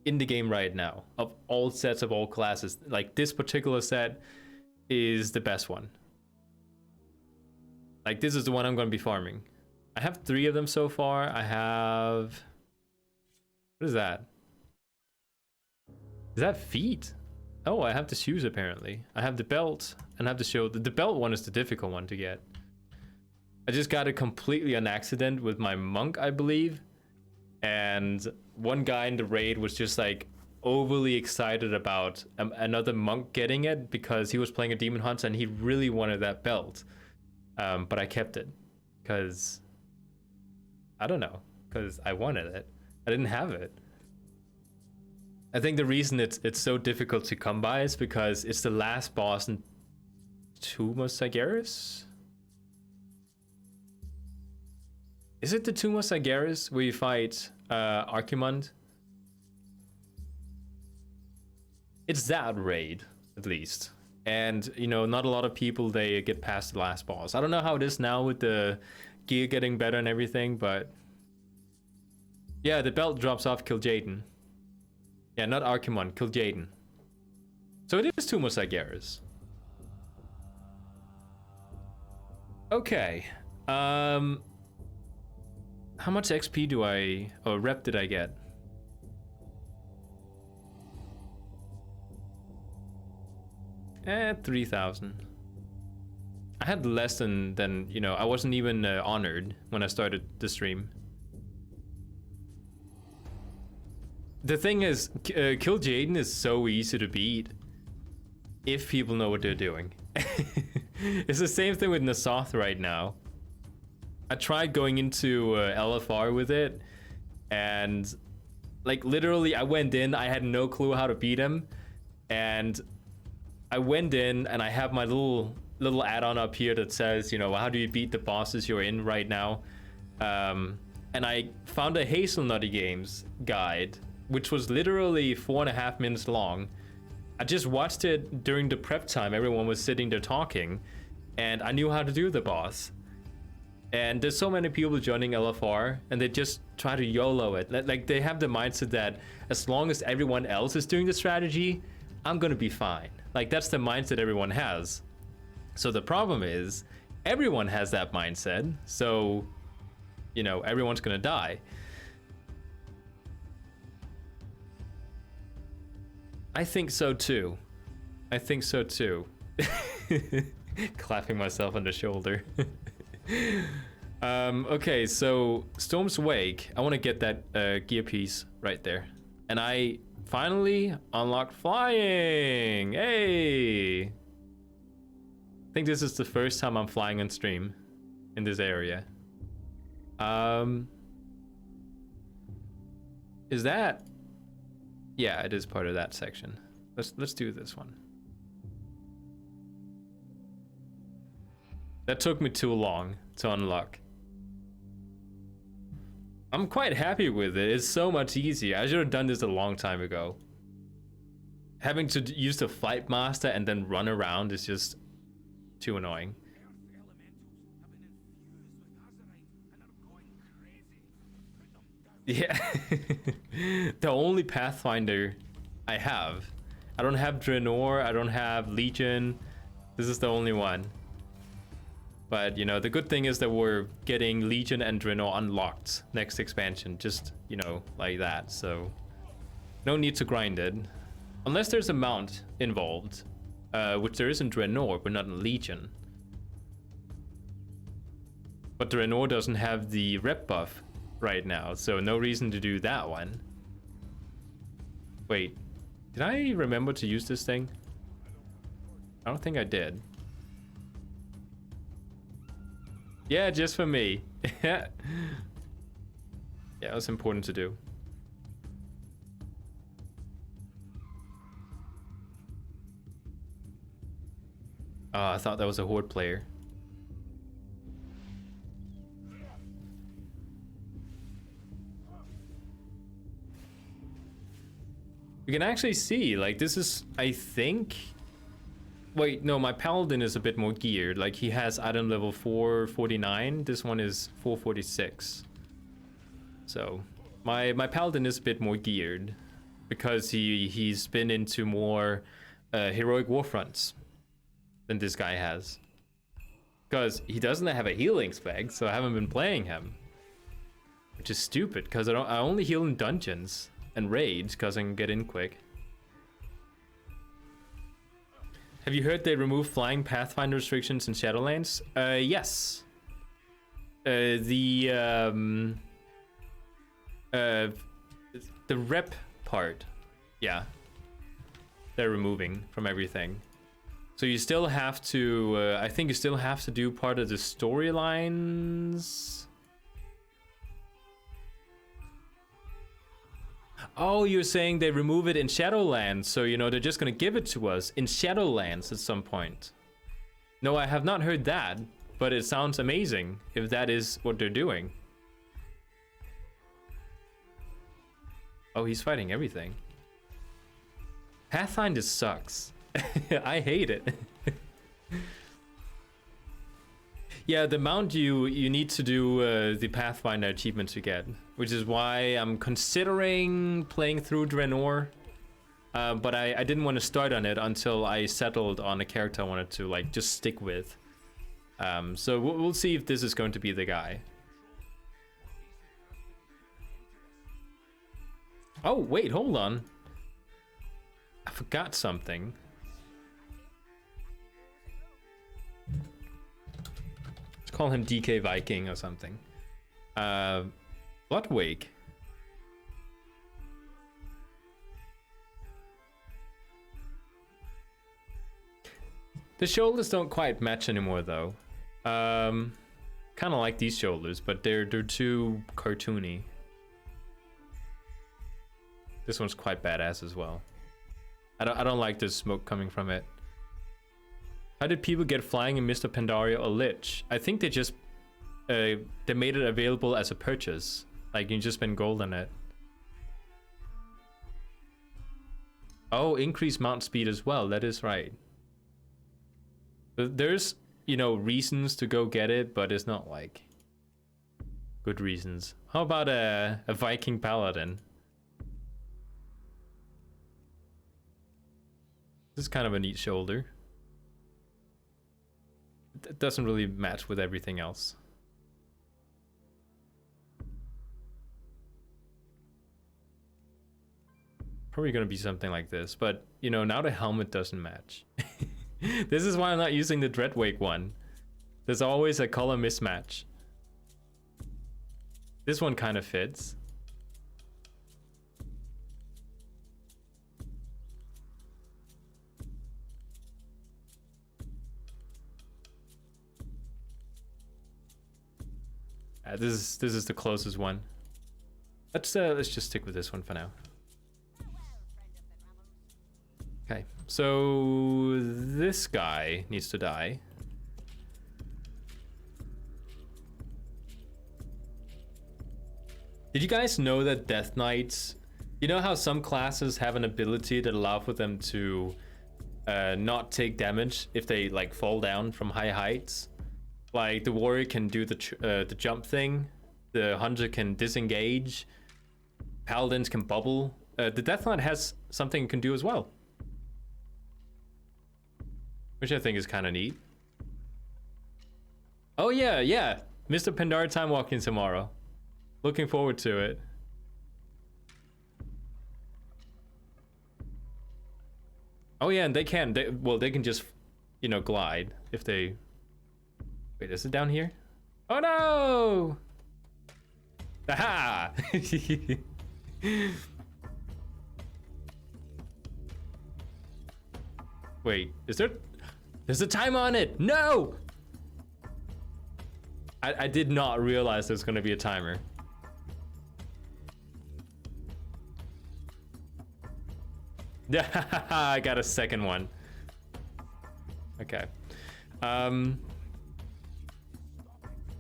in the game right now. Of all sets of all classes, like this particular set is the best one. Like this is the one I'm going to be farming. I have 3 of them so far. I have... What is that? Is that feet? Oh, I have the shoes apparently. I have the belt and I have the shield. The belt one is the difficult one to get. I just got it completely on accident with my monk, I believe. And one guy in the raid was just like overly excited about another monk getting it because he was playing a Demon Hunter and he really wanted that belt. but I kept it because I don't know, because I wanted it. I didn't have it. I think the reason it's so difficult to come by is because it's the last boss in Tomb of Sagaris. Is it the Tomb of Sagaris where you fight Archimond? It's that raid, at least. And, you know, not a lot of people, they get past the last boss. I don't know how it is now with the gear getting better and everything, but... yeah, the belt drops off Kill Jaden. Yeah, not Archimond, Kill Jaden. So it is Tomb of Sagaris. Okay. How much XP do I... or rep did I get? Eh, 3,000. I had less than you know, I wasn't even honored when I started the stream. The thing is, Kill Jaden is so easy to beat if people know what they're doing. It's the same thing with Nasoth right now. I tried going into LFR with it, and like literally I went in, I had no clue how to beat him, and I went in and I have my little add-on up here that says, you know, how do you beat the bosses you're in right now? And I found a Hazelnutty Games guide, which was literally 4.5 minutes long. I just watched it during the prep time. Everyone was sitting there talking, and I knew how to do the boss. And there's so many people joining LFR, and they just try to YOLO it. Like they have the mindset that as long as everyone else is doing the strategy, I'm gonna be fine. Like that's the mindset everyone has. So the problem is, everyone has that mindset. So, you know, everyone's gonna die. I think so too. I think so too. Clapping myself on the shoulder. Okay, so Storm's Wake. I want to get that gear piece right there. And I finally unlocked flying. Hey! I think this is the first time I'm flying on stream in this area. Is that... yeah, it is part of that section. Let's do this one. That took me too long to unlock. I'm quite happy with it. It's so much easier. I should have done this a long time ago. Having to use the Flight Master and then run around is just too annoying. Yeah. The only Pathfinder I have. I don't have Draenor, I don't have Legion. This is the only one. But, you know, the good thing is that we're getting Legion and Draenor unlocked next expansion. Just, you know, like that. So, no need to grind it. Unless there's a mount involved. Which there is in Draenor, but not in Legion. But Draenor doesn't have the rep buff right now, so no reason to do that one. Wait, did I remember to use this thing? I don't think I did. Yeah, just for me. Yeah, it was important to do. Oh, I thought that was a Horde player. You can actually see, like, this is, I think... wait, no, my Paladin is a bit more geared. Like, he has item level 449. This one is 446. So, my Paladin is a bit more geared. Because he's been into more heroic war fronts than this guy has. Because he doesn't have a healing spec, so I haven't been playing him. Which is stupid, because I only heal in dungeons and raids, because I can get in quick. Have you heard they removed flying Pathfinder restrictions in Shadowlands? Yes. The rep part, yeah. They're removing from everything. So you still have to, I think you still have to do part of the storylines. Oh, you're saying they remove it in Shadowlands, so you know they're just gonna give it to us in Shadowlands at some point. No, I have not heard that, but it sounds amazing if that is what they're doing. Oh, he's fighting everything. Pathfinder sucks. I hate it. Yeah, the mount you need to do the Pathfinder achievement to get, which is why I'm considering playing through Draenor. But I didn't want to start on it until I settled on a character I wanted to like just stick with. So we'll see if this is going to be the guy. Oh wait, hold on. I forgot something. Let's call him DK Viking or something. Bloodwake. The shoulders don't quite match anymore though. Kind of like these shoulders, but they're too cartoony. This one's quite badass as well. I don't like the smoke coming from it. How did people get flying in Mr. Pandaria or Lich? I think they just they made it available as a purchase. Like you just spend gold on it. Oh, increase mount speed as well. That is right. There's, you know, reasons to go get it, but it's not like good reasons. How about a Viking Paladin? This is kind of a neat shoulder. It doesn't really match with everything else. Probably gonna be something like this, but you know, now the helmet doesn't match. This is why I'm not using the Dreadwake one. There's always a color mismatch. This one kind of fits. This is the closest one. Let's just stick with this one for now. Okay, so this guy needs to die. Did you guys know that Death Knights, you know how some classes have an ability that allow for them to not take damage if they like fall down from high heights? Like the warrior can do the jump thing, the hunter can disengage, paladins can bubble. The Death Knight has something it can do as well, which I think is kind of neat. Oh yeah, Mr. Pandar time walking tomorrow. Looking forward to it. Oh yeah, and they can just, you know, glide if they. Wait, is it down here? Oh no! Aha! Wait, there's a time on it! No! I did not realize there's gonna be a timer. I got a second one. Okay.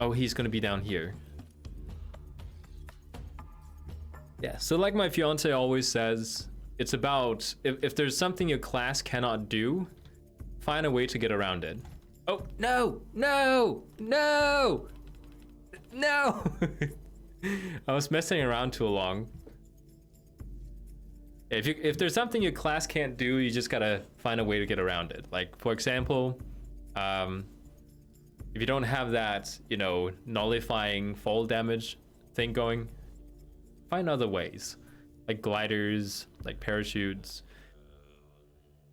Oh, he's gonna be down here. Yeah, so like my fiance always says, it's about if there's something your class cannot do, find a way to get around it. Oh, no! I was messing around too long. If there's something your class can't do, you just gotta find a way to get around it. Like, for example, if you don't have that, you know, nullifying fall damage thing going, find other ways. Like gliders, like parachutes.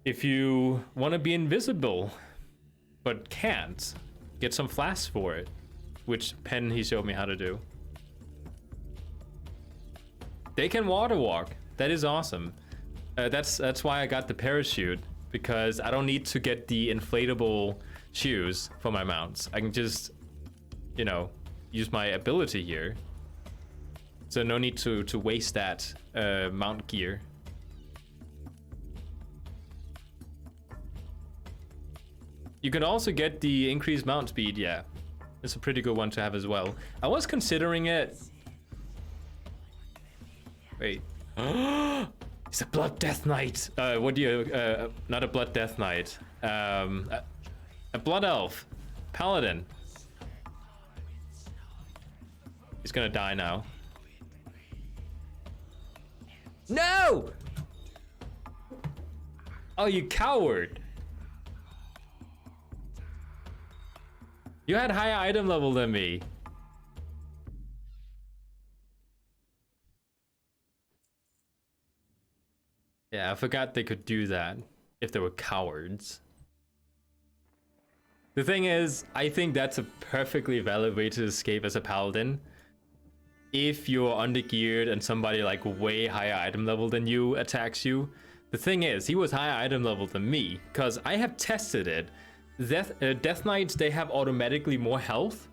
If you want to be invisible, but can't, get some flasks for it. Which Penn, he showed me how to do. They can water walk. That is awesome. That's why I got the parachute. because I don't need to get the inflatable shoes for my mounts. I can just, you know, use my ability here. So no need to waste that mount gear. You can also get the increased mount speed, yeah. It's a pretty good one to have as well. I was considering it. Wait. It's a Blood Death Knight. What do you, not a Blood Death Knight. A Blood Elf. Paladin. He's gonna die now. No! Oh, you coward. You had higher item level than me. Yeah, I forgot they could do that if they were cowards. The thing is, I think that's a perfectly valid way to escape as a paladin. If you're undergeared and somebody like way higher item level than you attacks you. The thing is, he was higher item level than me, because I have tested it. Death Knights, they have automatically more health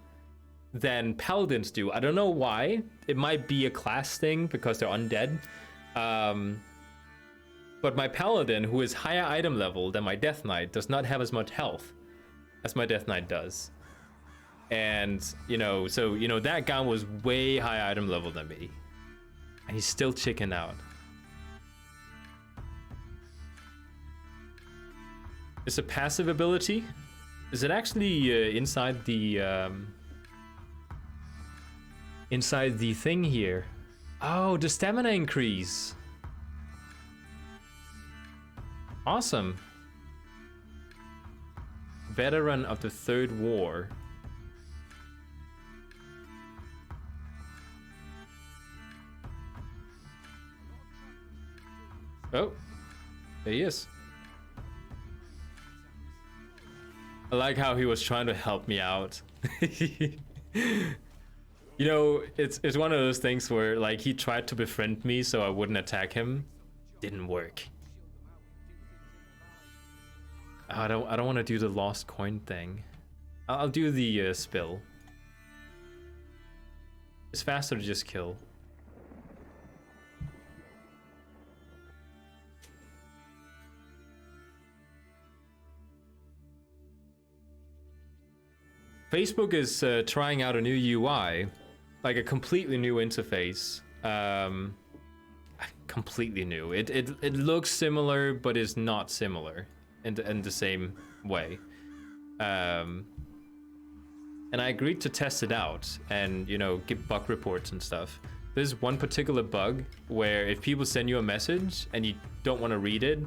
than Paladins do. I don't know why. It might be a class thing because they're undead. But my Paladin, who is higher item level than my Death Knight, does not have as much health as my Death Knight does. And, you know, so, you know, that guy was way higher item level than me. And he's still chicken out. It's a passive ability. Is it actually inside the thing here? Oh, the stamina increase. Awesome. Veteran of the Third War. Oh, there he is. I like how he was trying to help me out. You know, it's one of those things where like he tried to befriend me so I wouldn't attack him. Didn't work. Oh, I don't want to do the lost coin thing. I'll do the spill. It's faster to just kill. Facebook is trying out a new UI, like a completely new interface. Completely new. It looks similar, but is not similar in the same way. And I agreed to test it out and, you know, give bug reports and stuff. There's one particular bug where if people send you a message and you don't want to read it,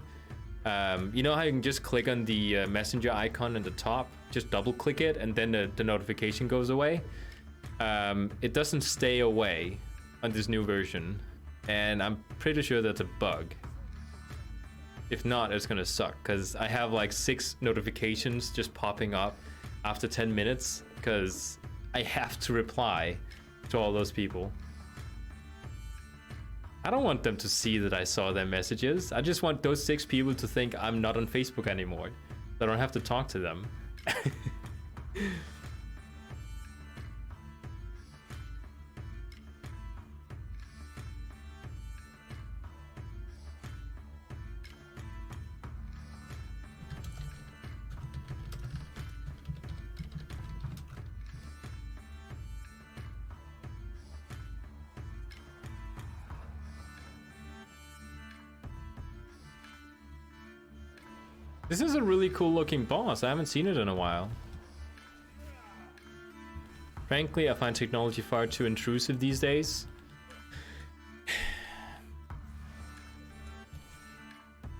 you know how you can just click on the messenger icon at the top, just double click it, and then the notification goes away. It doesn't stay away on this new version, and I'm pretty sure that's a bug. If not, it's gonna suck, because I have like 6 notifications just popping up after 10 minutes, because I have to reply to all those people. I don't want them to see that I saw their messages. I just want those 6 people to think I'm not on Facebook anymore. I don't have to talk to them. This is a really cool looking boss. I haven't seen it in a while. Frankly, I find technology far too intrusive these days.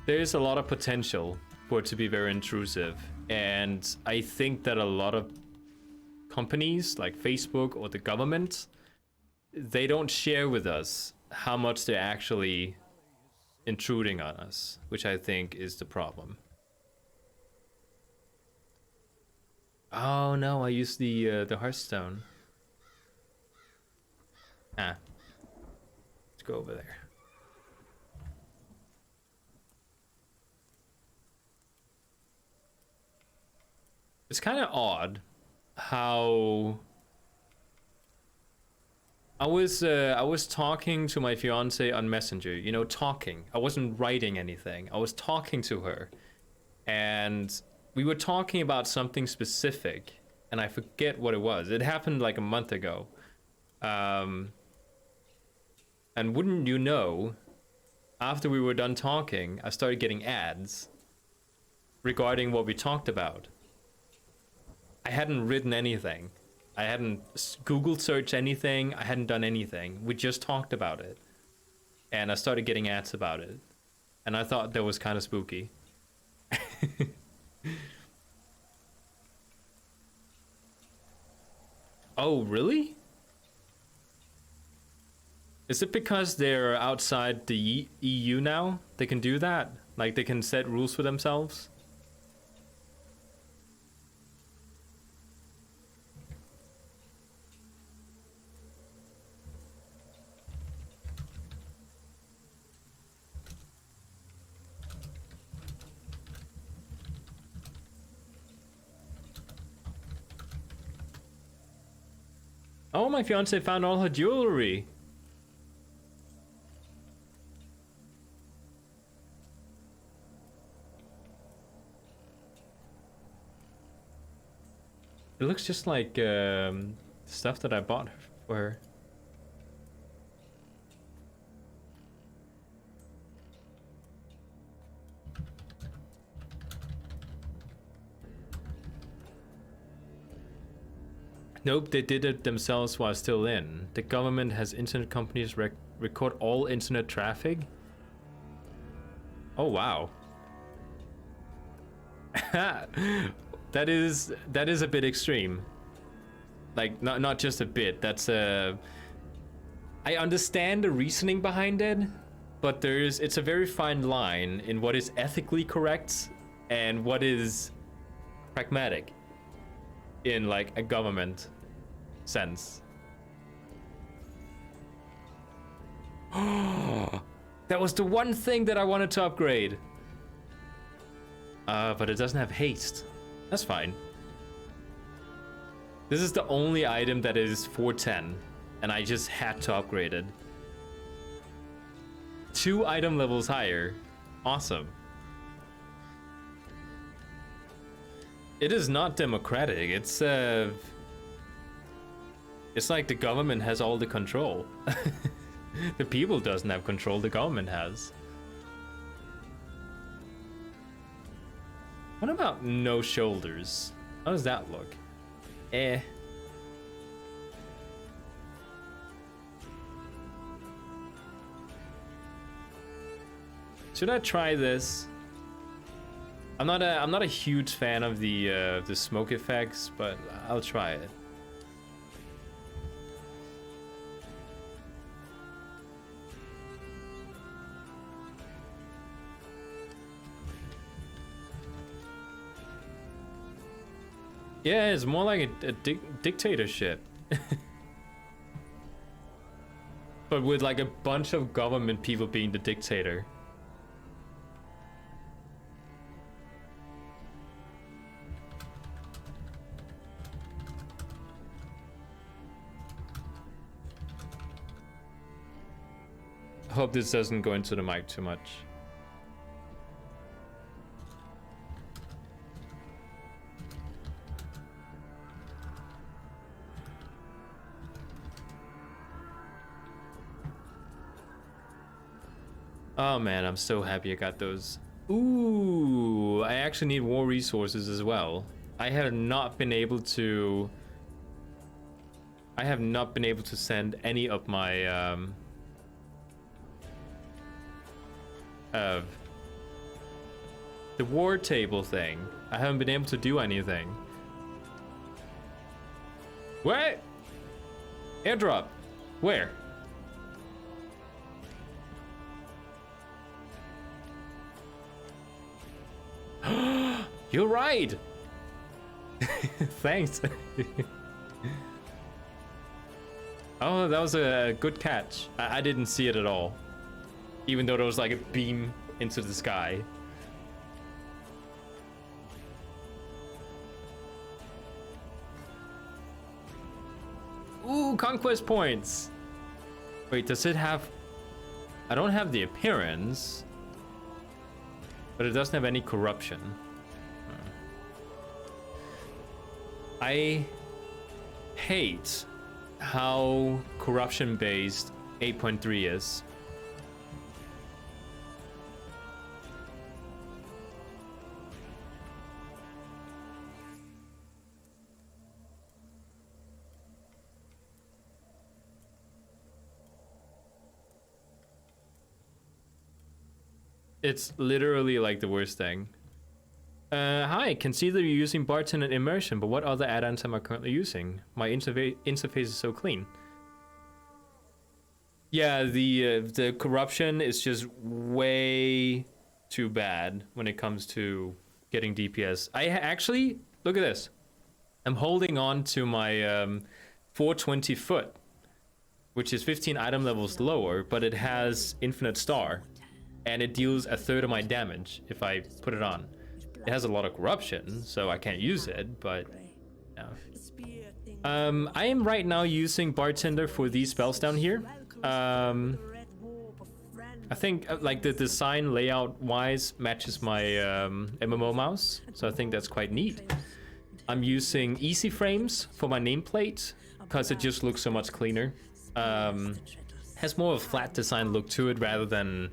There's a lot of potential for it to be very intrusive, and I think that a lot of companies like Facebook or the government, they don't share with us how much they're actually intruding on us, which I think is the problem. Oh no, I used the Hearthstone. Ah. Let's go over there. It's kind of odd how I was talking to my fiance on Messenger, you know, talking. I wasn't writing anything. I was talking to her, and we were talking about something specific, and I forget what it was. It happened like a month ago. And wouldn't you know, after we were done talking, I started getting ads regarding what we talked about. I hadn't written anything. I hadn't Google searched anything. I hadn't done anything. We just talked about it. And I started getting ads about it. And I thought that was kind of spooky. Oh, really? Is it because they're outside the EU now? They can do that? Like they can set rules for themselves? Oh, my fiance found all her jewelry. It looks just like stuff that I bought for her. Nope, they did it themselves while still in. The government has internet companies record all internet traffic. Oh wow. That is a bit extreme. Like not just a bit. That's a. I understand the reasoning behind it, but it's a very fine line in what is ethically correct and what is pragmatic in like a government sense. That was the one thing that I wanted to upgrade. But it doesn't have haste. That's fine. This is the only item that is 410, and I just had to upgrade it. 2 item levels higher. Awesome. It is not democratic. It's like the government has all the control. The people doesn't have control, the government has. What about no shoulders? How does that look? Eh. Should I try this? I'm not a huge fan of the smoke effects, but I'll try it. Yeah, it's more like a dictatorship. But with like a bunch of government people being the dictator. I hope this doesn't go into the mic too much. Oh man, I'm so happy I got those. Ooh, I actually need war resources as well. I have not been able to send any of my the war table thing. I haven't been able to do anything. What? Airdrop. Where? You're right. Thanks. Oh, that was a good catch. I didn't see it at all. Even though there was like a beam into the sky. conquest points. Wait, does it have... I don't have the appearance, but it doesn't have any corruption. I hate how corruption based 8.3 is. It's literally like the worst thing. Hi, can see that you're using Bartender and Immersion, but what other add-ons am I currently using? My interface is so clean. Yeah, the corruption is just way too bad when it comes to getting DPS. I actually, look at this. I'm holding on to my 420 foot, which is 15 item levels lower, but it has infinite star, and it deals a third of my damage if I put it on. It has a lot of corruption, so I can't use it, but yeah. I am right now using Bartender for these spells down here. I think like the design layout wise matches my MMO mouse, so I think that's quite neat. I'm using easy frames for my nameplate because it just looks so much cleaner. Has more of a flat design look to it rather than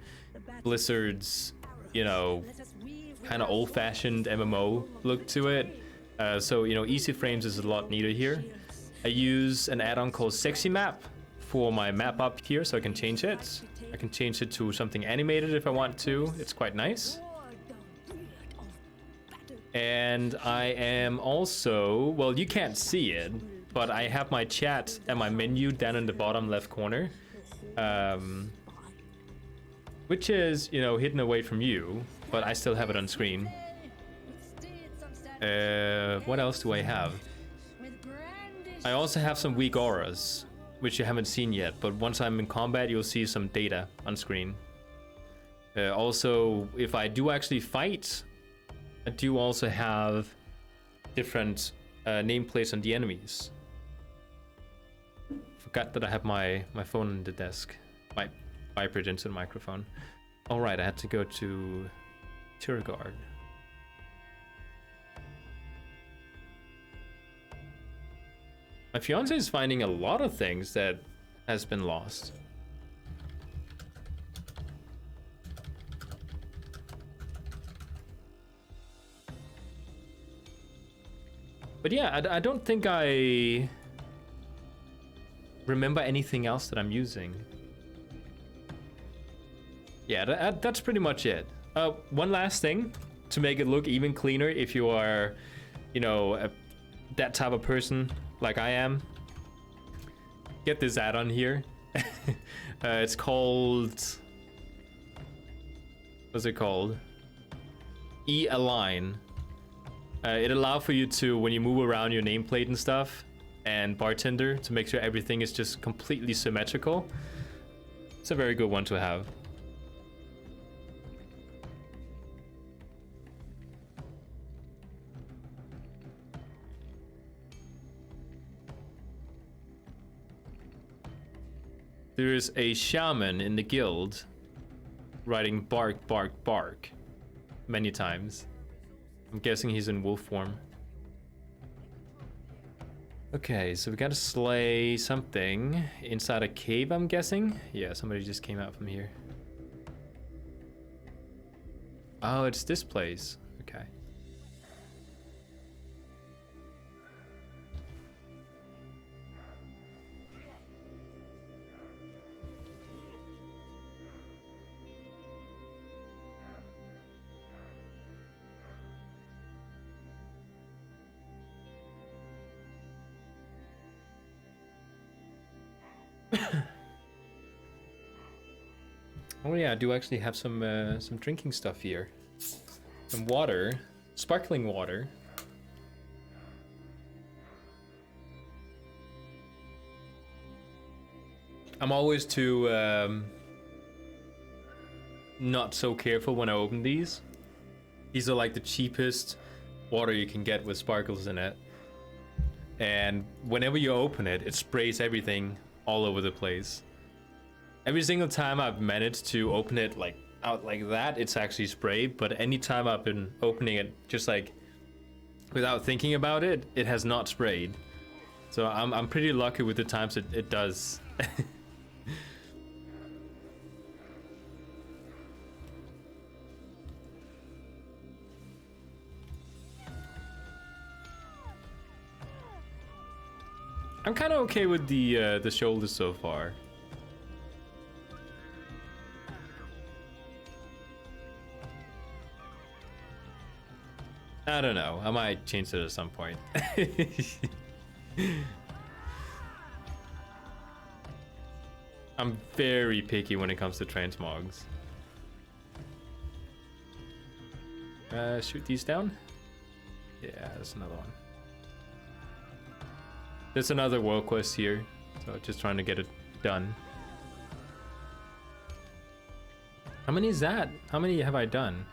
Blizzard's, you know, kind of old-fashioned MMO look to it. So, you know, easy frames is a lot neater here. I use an add-on called Sexy Map for my map up here, so I can change it. I can change it to something animated if I want to. It's quite nice. And I am also, well, you can't see it, but I have my chat and my menu down in the bottom left corner, which is, you know, hidden away from you, but I still have it on screen. What else do I have? I also have some weak auras, which you haven't seen yet, but once I'm in combat, you'll see some data on screen. Also, if I do actually fight, I do also have different nameplates on the enemies. Forgot that I have my phone on the desk. Might vibrate into the microphone. All right, I had to go to Tyrgard. My fiance is finding a lot of things that has been lost. But yeah, I don't think I remember anything else that I'm using. Yeah, that's pretty much it. One last thing to make it look even cleaner if you are, you know, that type of person like I am. Get this add-on here. It's called... What's it called? E-Align. It allows for you to, when you move around your nameplate and stuff, and Bartender, to make sure everything is just completely symmetrical. It's a very good one to have. There is a shaman in the guild writing bark, bark, bark many times. I'm guessing he's in wolf form. Okay, so we gotta slay something inside a cave, I'm guessing. Yeah, somebody just came out from here. Oh, it's this place. Okay. Oh yeah, I do actually have some drinking stuff here. Some water, sparkling water. I'm always too not so careful when I open these. These are like the cheapest water you can get with sparkles in it. and whenever you open it, it sprays everything all over the place. Every single time I've managed to open it like out like that, it's actually sprayed, but anytime I've been opening it just like without thinking about it, it has not sprayed. So I'm pretty lucky with the times it does. I'm kind of okay with the shoulders so far. I don't know. I might change it at some point. I'm very picky when it comes to transmogs. Shoot these down? Yeah, there's another one. There's another world quest here, so just trying to get it done. How many is that? How many have I done?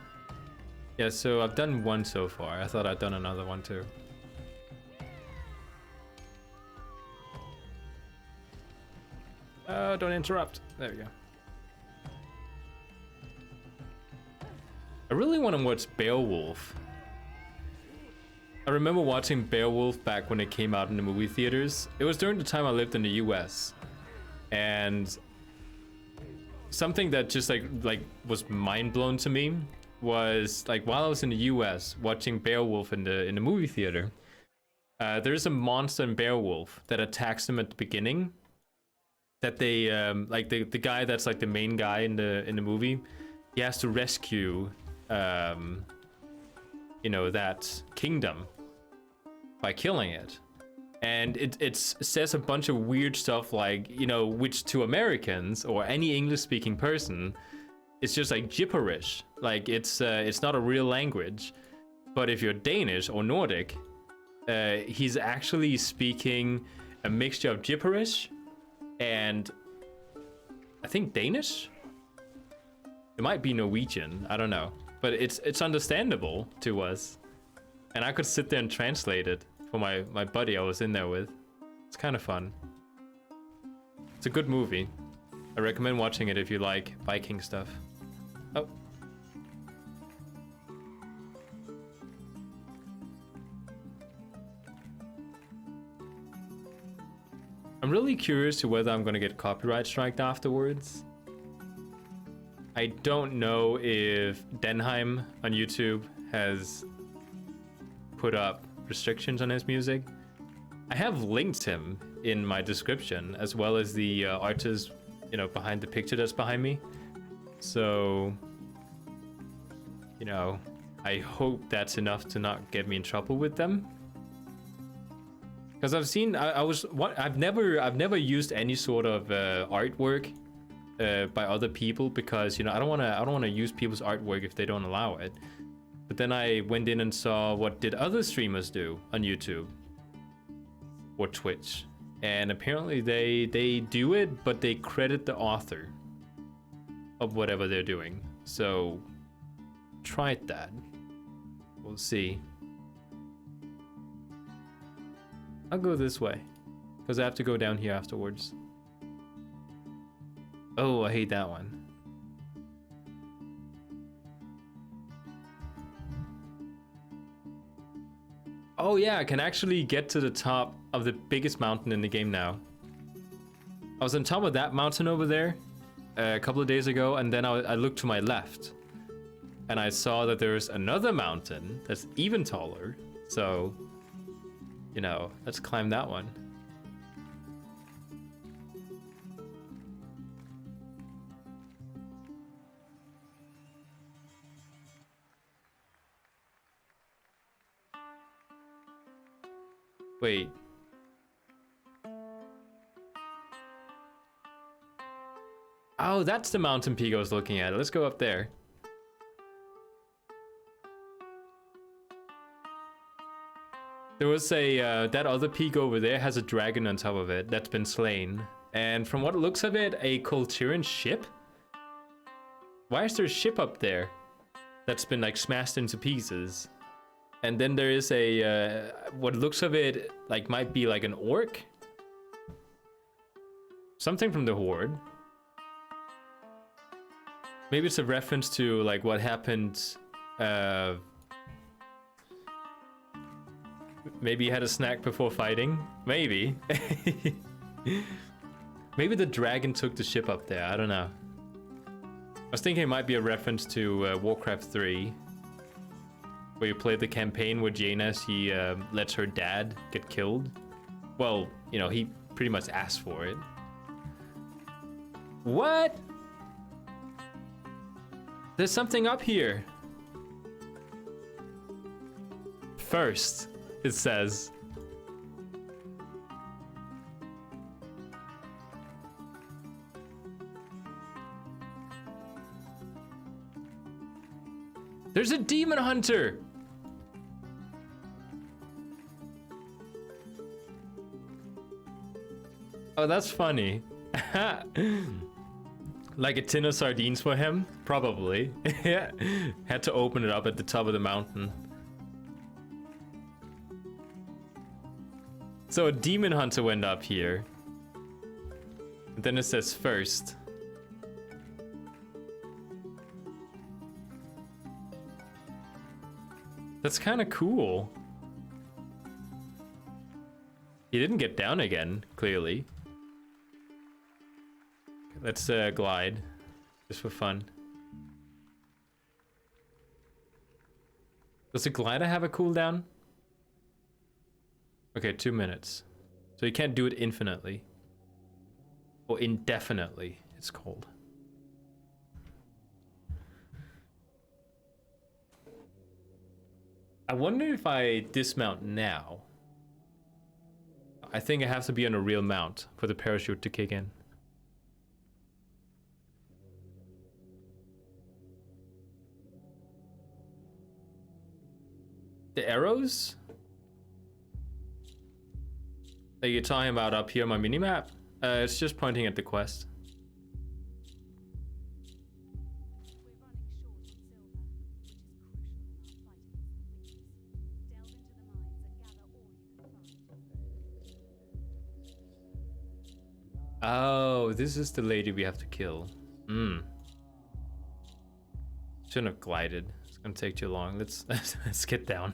Yeah, so I've done one so far. I thought I'd done another one too. Don't interrupt. There we go. I really want to watch Beowulf. I remember watching Beowulf back when it came out in the movie theaters. It was during the time I lived in the US. And something that just like was mind blown to me was like while I was in the US watching Beowulf in the movie theater, there's a monster in Beowulf that attacks them at the beginning. That they like the guy that's like the main guy in the movie, he has to rescue you know, that kingdom by killing it. And it says a bunch of weird stuff like, you know, which to Americans or any English speaking person, it's just like gibberish. Like it's not a real language. But if you're Danish or Nordic, he's actually speaking a mixture of gibberish and I think Danish? It might be Norwegian, I don't know. But it's understandable to us. And I could sit there and translate it for my buddy I was in there with. It's kind of fun. It's a good movie. I recommend watching it if you like Viking stuff. Oh. I'm really curious to whether I'm going to get copyright striked afterwards. I don't know if Denheim on YouTube has put up restrictions on his music. I have linked him in my description as well as the artist, you know, behind the picture that's behind me. So, you know, I hope that's enough to not get me in trouble with them. Because I've seen, I've never used any sort of artwork by other people because, you know, I don't want to use people's artwork if they don't allow it. But then I went in and saw what did other streamers do on YouTube or Twitch, and apparently they do it, but they credit the author of whatever they're doing. So try that. We'll see. I'll go this way because I have to go down here afterwards. Oh, I hate that one. Oh yeah, I can actually get to the top of the biggest mountain in the game now. I was on top of that mountain over there a couple of days ago, and then I looked to my left and I saw that there's another mountain that's even taller. So, you know, let's climb that one. Wait. Oh, that's the mountain peak I was looking at. Let's go up there. There was a, that other peak over there has a dragon on top of it that's been slain. And from what it looks of it, a Coltiran ship? Why is there a ship up there that's been like smashed into pieces? And then there is a, what looks of it like might be like an orc. Something from the Horde. Maybe it's a reference to like what happened. Maybe he had a snack before fighting. Maybe. Maybe the dragon took the ship up there. I don't know. I was thinking it might be a reference to Warcraft 3. Where you play the campaign where Jaina, she lets her dad get killed. Well, you know, he pretty much asked for it. What? There's something up here. First, it says. There's a demon hunter. Oh, that's funny. Like a tin of sardines for him? Probably. Yeah. Had to open it up at the top of the mountain. So a demon hunter went up here. And then it says first. That's kind of cool. He didn't get down again, clearly. Let's glide, just for fun. Does the glider have a cooldown? Okay, 2 minutes. So you can't do it infinitely. Or indefinitely, it's called. I wonder if I dismount now. I think I have to be on a real mount for the parachute to kick in. The arrows? Are you talking about up here on my minimap? It's just pointing at the quest. Oh, this is the lady we have to kill. Shouldn't have glided. It's gonna take too long. Let's let's get down.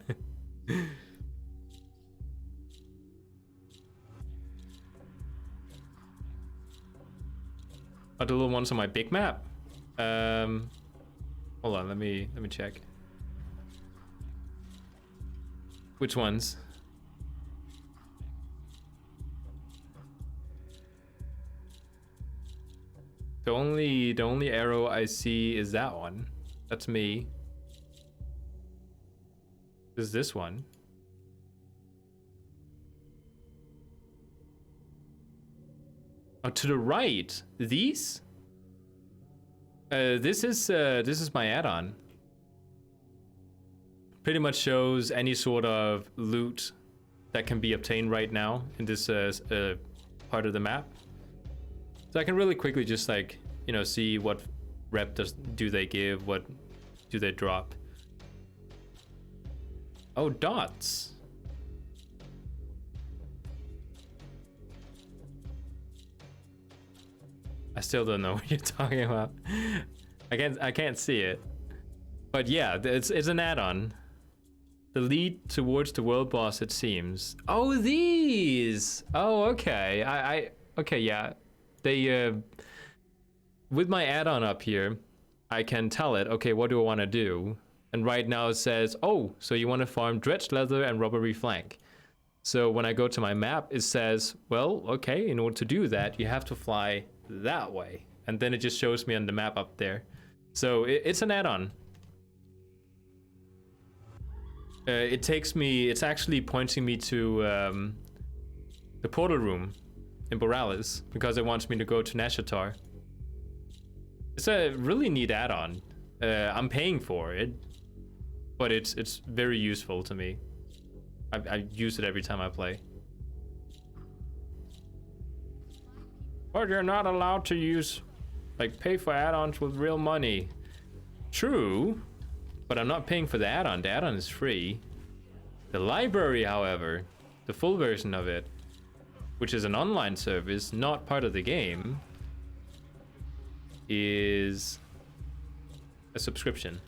Oh, the little ones on my big map. Hold on, let me check. Which ones? The only arrow I see is that one. That's me. Is this one? Oh, to the right. These? This is my add-on. Pretty much shows any sort of loot that can be obtained right now in this part of the map. So I can really quickly just like, you know, see what rep do they give, what do they drop. Oh, dots. I still don't know what you're talking about. I can't see it. But yeah, it's an add-on. The lead towards the world boss, it seems. Oh, these. Oh, okay. Okay, yeah. They with my add-on up here, I can tell it, okay, what do I want to do? And right now it says, oh, so you want to farm dredged leather and rubbery flank. So when I go to my map, it says, well, okay, in order to do that, you have to fly that way. And then it just shows me on the map up there. So it's an add-on. It takes me, it's actually pointing me to the portal room in Borealis, because it wants me to go to Nashatar. It's a really neat add-on. I'm paying for it, but it's very useful to me. I use it every time I play. But you're not allowed to use, like, pay for add-ons with real money. True, but I'm not paying for the add-on. The add-on is free. The library, however, the full version of it, which is an online service, not part of the game, is a subscription.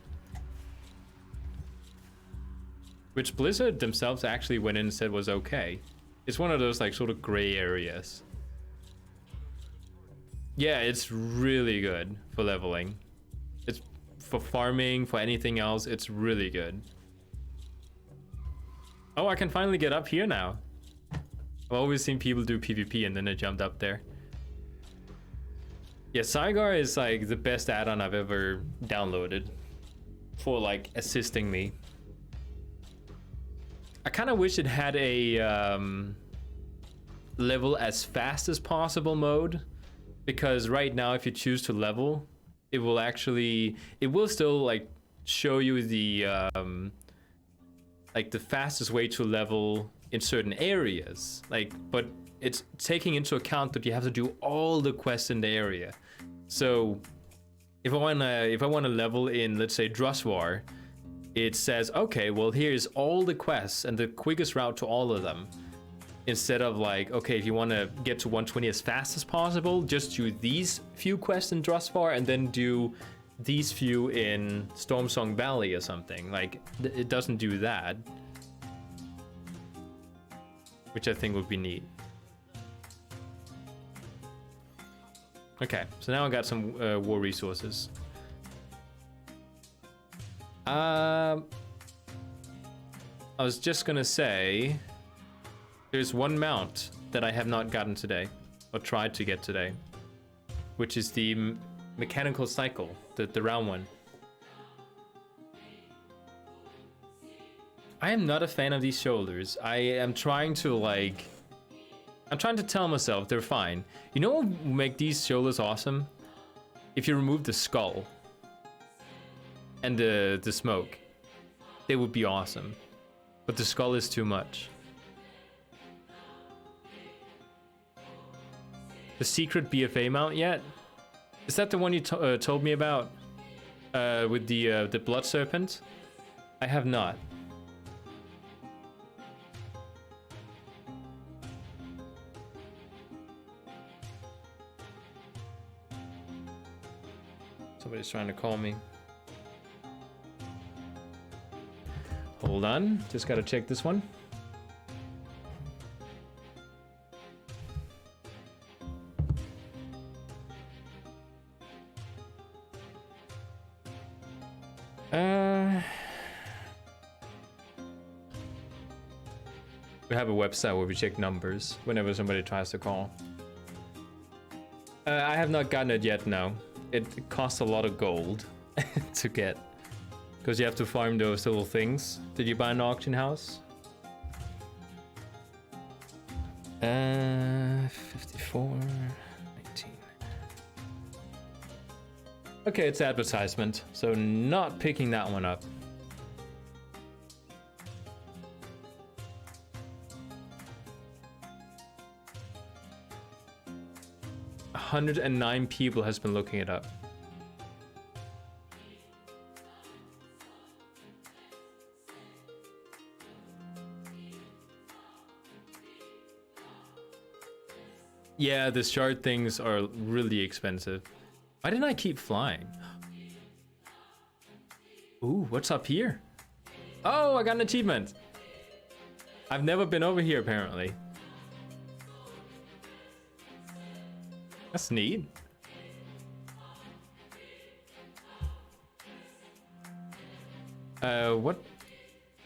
Which Blizzard themselves actually went in and said was okay. It's one of those like sort of gray areas. Yeah, it's really good for leveling. It's for farming, for anything else, it's really good. Oh, I can finally get up here now. I've always seen people do PvP and then they jumped up there. Yeah, Zygar is like the best add-on I've ever downloaded for like assisting me. I kind of wish it had a level as fast as possible mode, because right now if you choose to level, it will still like show you the like the fastest way to level in certain areas, like, but it's taking into account that you have to do all the quests in the area. So if I wanna level in, let's say, Drusvar, it says, okay, well, here's all the quests and the quickest route to all of them. Instead of like, okay, if you want to get to 120 as fast as possible, just do these few quests in Drusvar and then do these few in Stormsong Valley or something. Like, it doesn't do that. Which I think would be neat. Okay, so now I got some war resources. I was just gonna say, there's one mount that I have not gotten today, or tried to get today, which is the mechanical cycle, the round one. I am not a fan of these shoulders. I'm trying to tell myself they're fine. You know what would make these shoulders awesome? If you remove the skull and the smoke, they would be awesome. But the skull is too much. The secret BFA mount yet? Is that the one you told me about with the blood serpent? I have not. Somebody's trying to call me. Hold on, just gotta check this one. We have a website where we check numbers whenever somebody tries to call. I have not gotten it yet, no. It costs a lot of gold to get, because you have to farm those little things. Did you buy an auction house? 54, 19. Okay, it's advertisement, so not picking that one up. $109 people has been looking it up. Yeah, the shard things are really expensive. Why didn't I keep flying? Ooh, what's up here? Oh, I got an achievement. I've never been over here, apparently. That's neat. What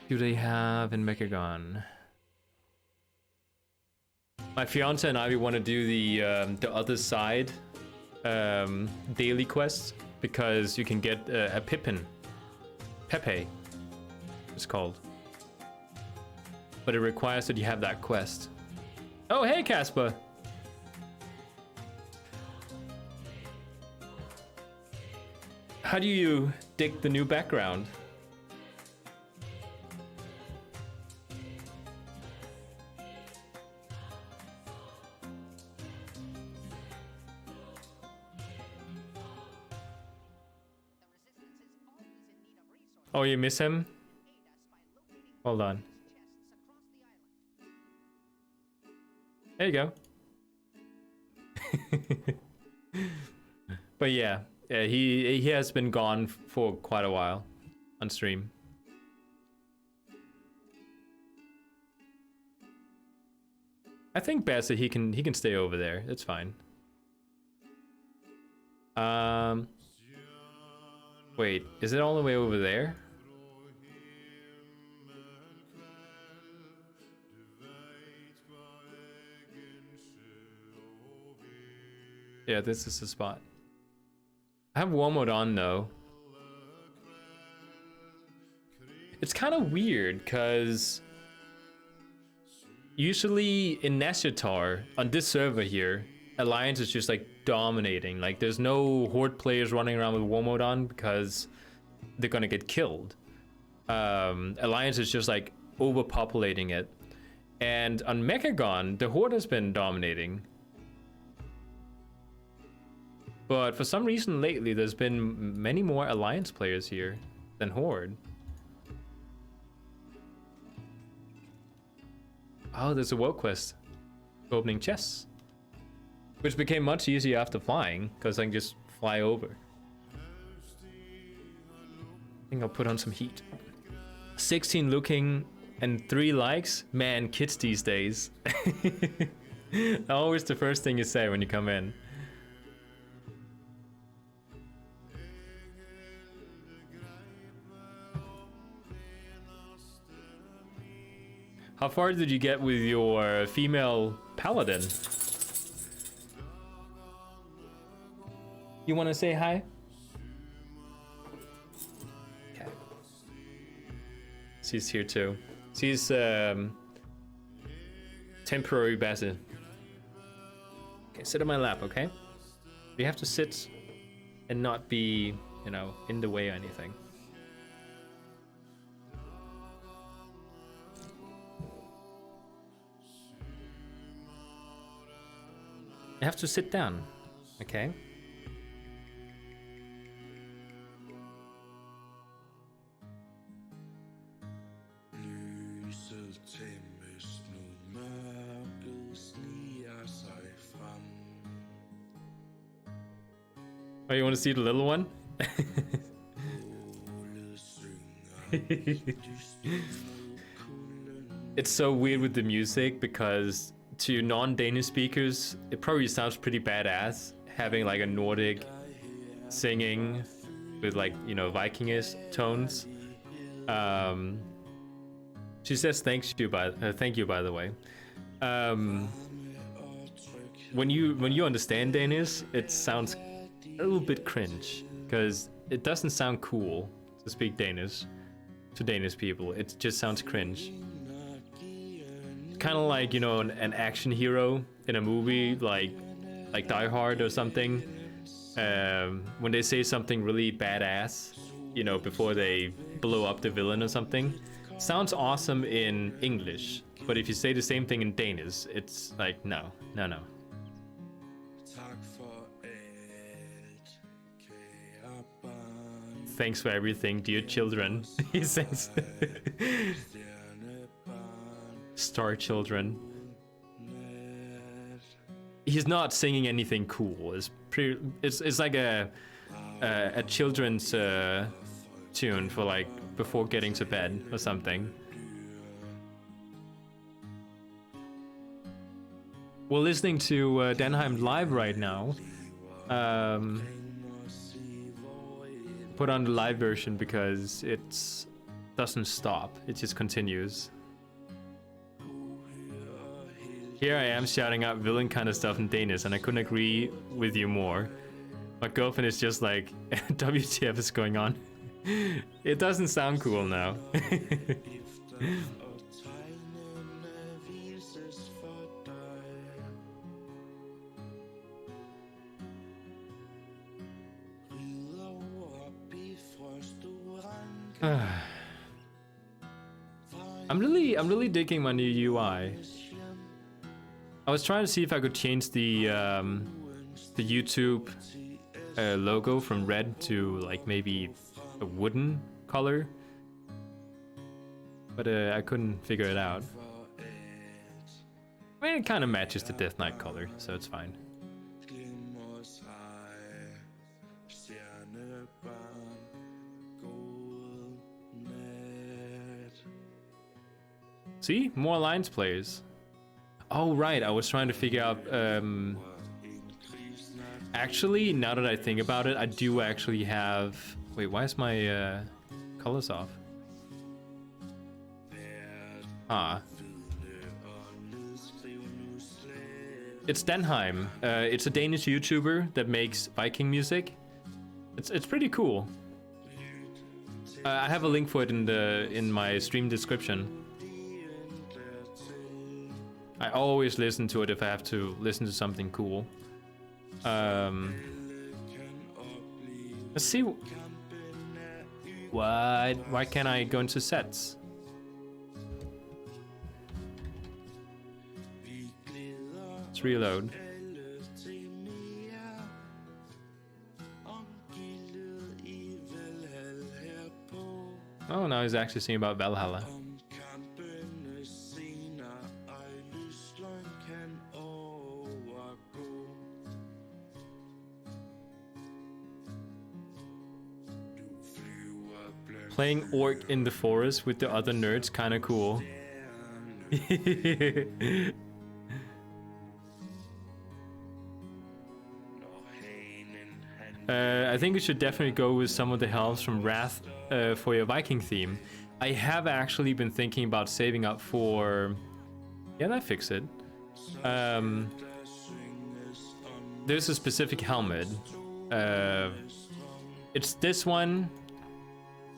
do they have in Mechagon? My fiance and I, we want to do the other side daily quests, because you can get a Pepe, it's called. But it requires that you have that quest. Oh, hey, Casper. How do you dig the new background? Oh, you miss him? Hold on. There you go. But yeah, he has been gone for quite a while on stream. I think best that he can stay over there. It's fine. Wait, is it all the way over there? Yeah, this is the spot. I have one mode on though. It's kind of weird because usually in Nashatar on this server here, Alliance is just like dominating. Like there's no Horde players running around with war mode on because they're gonna get killed. Alliance is just like overpopulating it. And on Mechagon, the Horde has been dominating. But for some reason lately, there's been many more Alliance players here than Horde. Oh, there's a world quest. Opening chests. Which became much easier after flying, because I can just fly over. I think I'll put on some heat. 16 looking and 3 likes? Man, kids these days. Always the first thing you say when you come in. How far did you get with your female paladin? You want to say hi? Okay. She's here too. She's temporary basil. Okay, sit on my lap, okay? You have to sit and not be, you know, in the way or anything. You have to sit down, okay? Oh, you want to see the little one? It's so weird with the music because to non-Danish speakers, it probably sounds pretty badass having like a Nordic singing with like, you know, Vikingish tones. She says thank you by the way. When you understand Danish, it sounds a little bit cringe because it doesn't sound cool to speak Danish to Danish people. It just sounds cringe. Kind of like, you know, an action hero in a movie like Die Hard or something. When they say something really badass, you know, before they blow up the villain or something, sounds awesome in English. But if you say the same thing in Danish, it's like no. Thanks for everything, dear children. He says. Star children. He's not singing anything cool. It's like a children's tune for like before getting to bed or something. We're listening to Denheim live right now. Put on the live version because it doesn't stop. It just continues. Here I am shouting out villain kind of stuff in Danish, and I couldn't agree with you more. My girlfriend is just like, WTF is going on? It doesn't sound cool now. I'm really digging my new UI. I was trying to see if I could change the YouTube logo from red to like maybe a wooden color, but I couldn't figure it out. I mean, it kind of matches the Death Knight color, so it's fine. See? More Alliance players. Oh, right. I was trying to figure out... Actually, now that I think about it, I do actually have... Wait, why is my colors off? Ah. It's Denheim. It's a Danish YouTuber that makes Viking music. It's pretty cool. I have a link for it in my stream description. I always listen to it if I have to listen to something cool. Let's see. What? Why can't I go into sets? Let's reload. Oh, now he's actually singing about Valhalla. Playing orc in the forest with the other nerds, kinda cool. I think you should definitely go with some of the helms from Wrath for your Viking theme. I have actually been thinking about saving up for... Yeah, that fixed it. There's a specific helmet. It's this one,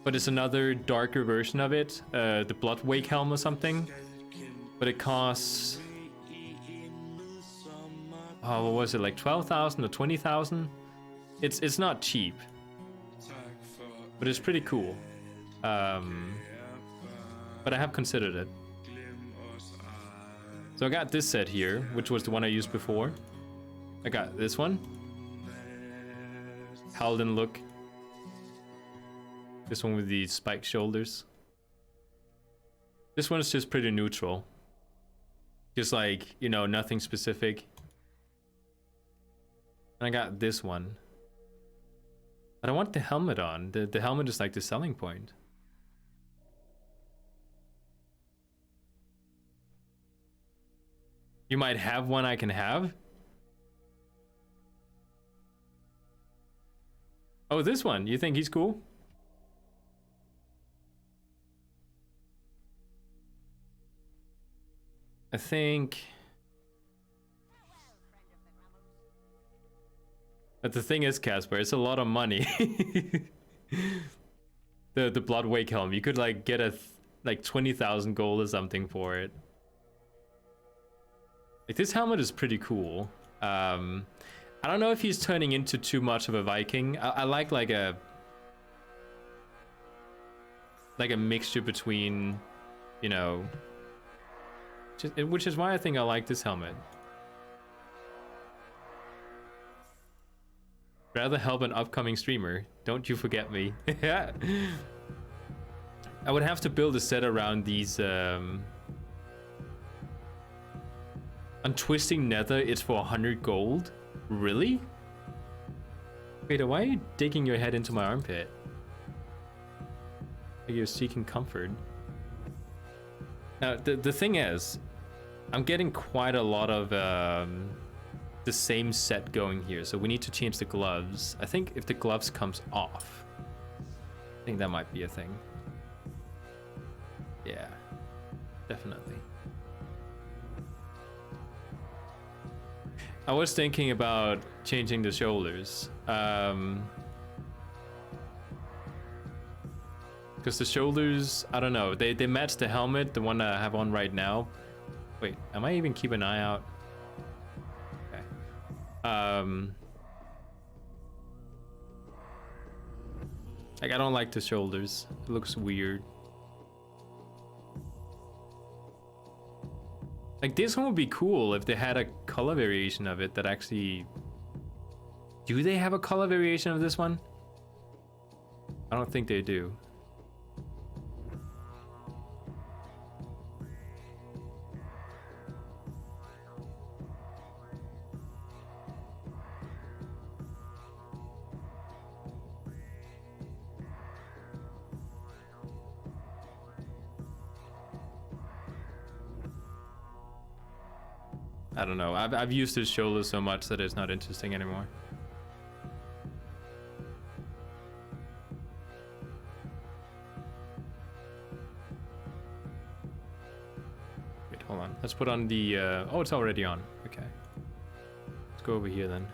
but it's another darker version of it. The Blood Wake helm or something. But it costs... Oh, what was it, like 12,000 or 20,000? It's not cheap, but it's pretty cool. But I have considered it. So I got this set here, which was the one I used before. I got this one. Paladin look. This one with the spiked shoulders. This one is just pretty neutral. Just like, you know, nothing specific. And I got this one. But I want the helmet on. The helmet is like the selling point. You might have one I can have? Oh, this one. You think he's cool? I think... But the thing is, Casper, it's a lot of money. the Blood Wake helm, you could like get like 20,000 gold or something for it. Like this helmet is pretty cool. I don't know if he's turning into too much of a Viking. I like a mixture between, you know, which is why I think I like this helmet. Rather help an upcoming streamer. Don't you forget me. I would have to build a set around these. On Twisting Nether, it's for 100 gold. Really? Wait, why are you digging your head into my armpit? Like you're seeking comfort. Now, the thing is, I'm getting quite a lot of the same set going here, so we need to change the gloves. I think if the gloves comes off, I think that might be a thing. Yeah, definitely. I was thinking about changing the shoulders, because the shoulders, I don't know, they match the helmet, the one that I have on right now. Wait, I might even keep an eye out. Like I don't like the shoulders. It looks weird. Like this one would be cool if they had a color variation of it that actually... Do they have a color variation of this one? I don't think they do. I don't know. I've used his shoulder so much that it's not interesting anymore. Wait, hold on. Let's put on the... oh, it's already on. Okay. Let's go over here then.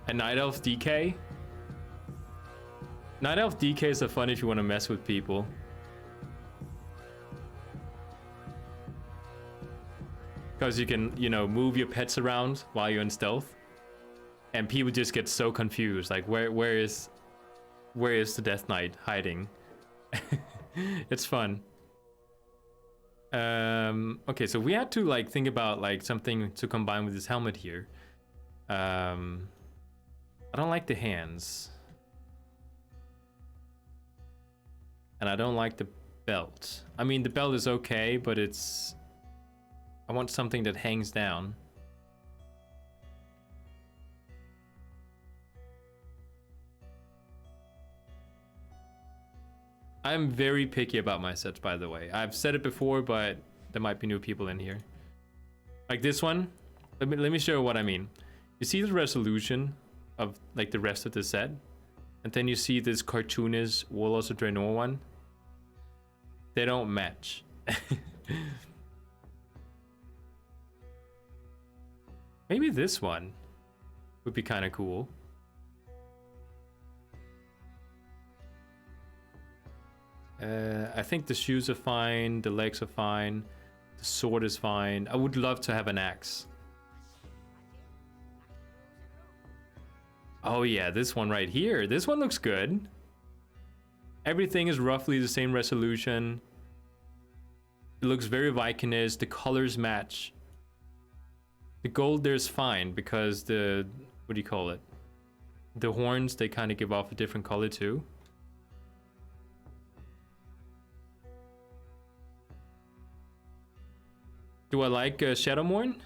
A Night Elf DK? Night Elf DKs are fun if you want to mess with people. Because you can, you know, move your pets around while you're in stealth. And people just get so confused. Like, where is the Death Knight hiding? It's fun. Okay, so we had to, like, think about, like, something to combine with this helmet here. I don't like the hands. And I don't like the belt. I mean, the belt is okay, but it's... I want something that hangs down. I'm very picky about my sets, by the way. I've said it before, but there might be new people in here. Like this one. Let me show you what I mean. You see the resolution of like the rest of the set? And then you see this cartoonish Warlords of Draenor one. They don't match. Maybe this one would be kind of cool. I think the shoes are fine, the legs are fine, the sword is fine. I would love to have an axe. Oh yeah, this one right here. This one looks good. Everything is roughly the same resolution. It looks very Vikingish. The colors match. The gold there's fine because the... what do you call it? The horns, they kind of give off a different color too. Do I like Shadowmourne?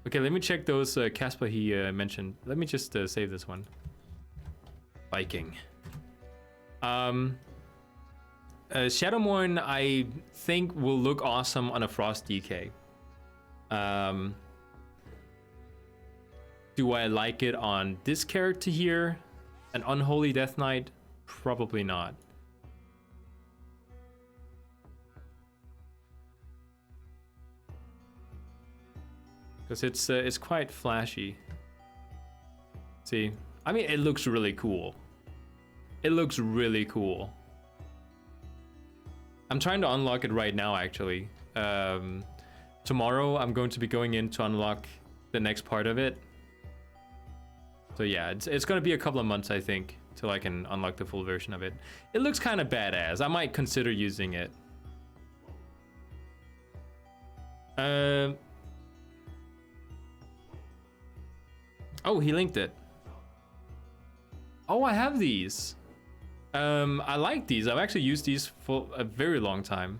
Okay, let me check those Casper he mentioned. Let me just save this one. Viking. Shadowmourne, I think will look awesome on a Frost DK. Do I like it on this character here? An Unholy Death Knight? Probably not. Because it's quite flashy. See, I mean, it looks really cool. It looks really cool. I'm trying to unlock it right now, actually. Tomorrow, I'm going to be going in to unlock the next part of it. So yeah, it's going to be a couple of months, I think, till I can unlock the full version of it. It looks kind of badass. I might consider using it. Oh, he linked it. Oh, I have these. I like these. I've actually used these for a very long time.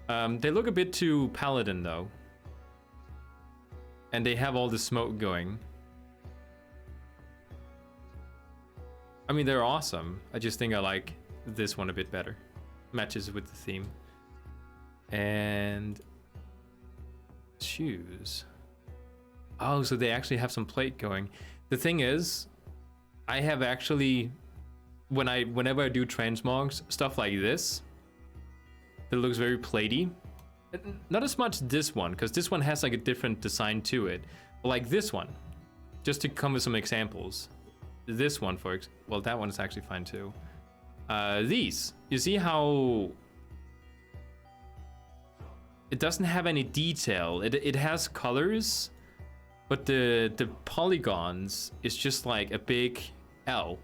They look a bit too Paladin though. And they have all the smoke going. I mean, they're awesome. I just think I like this one a bit better. Matches with the theme. And shoes. Oh, so they actually have some plate going. The thing is, I have actually, whenever I do transmogs, stuff like this, that looks very platey. Not as much this one, because this one has like a different design to it. But like this one, just to come with some examples. This one, well, that one is actually fine too. These, you see how it doesn't have any detail. It has colors. But the polygons is just like a big L.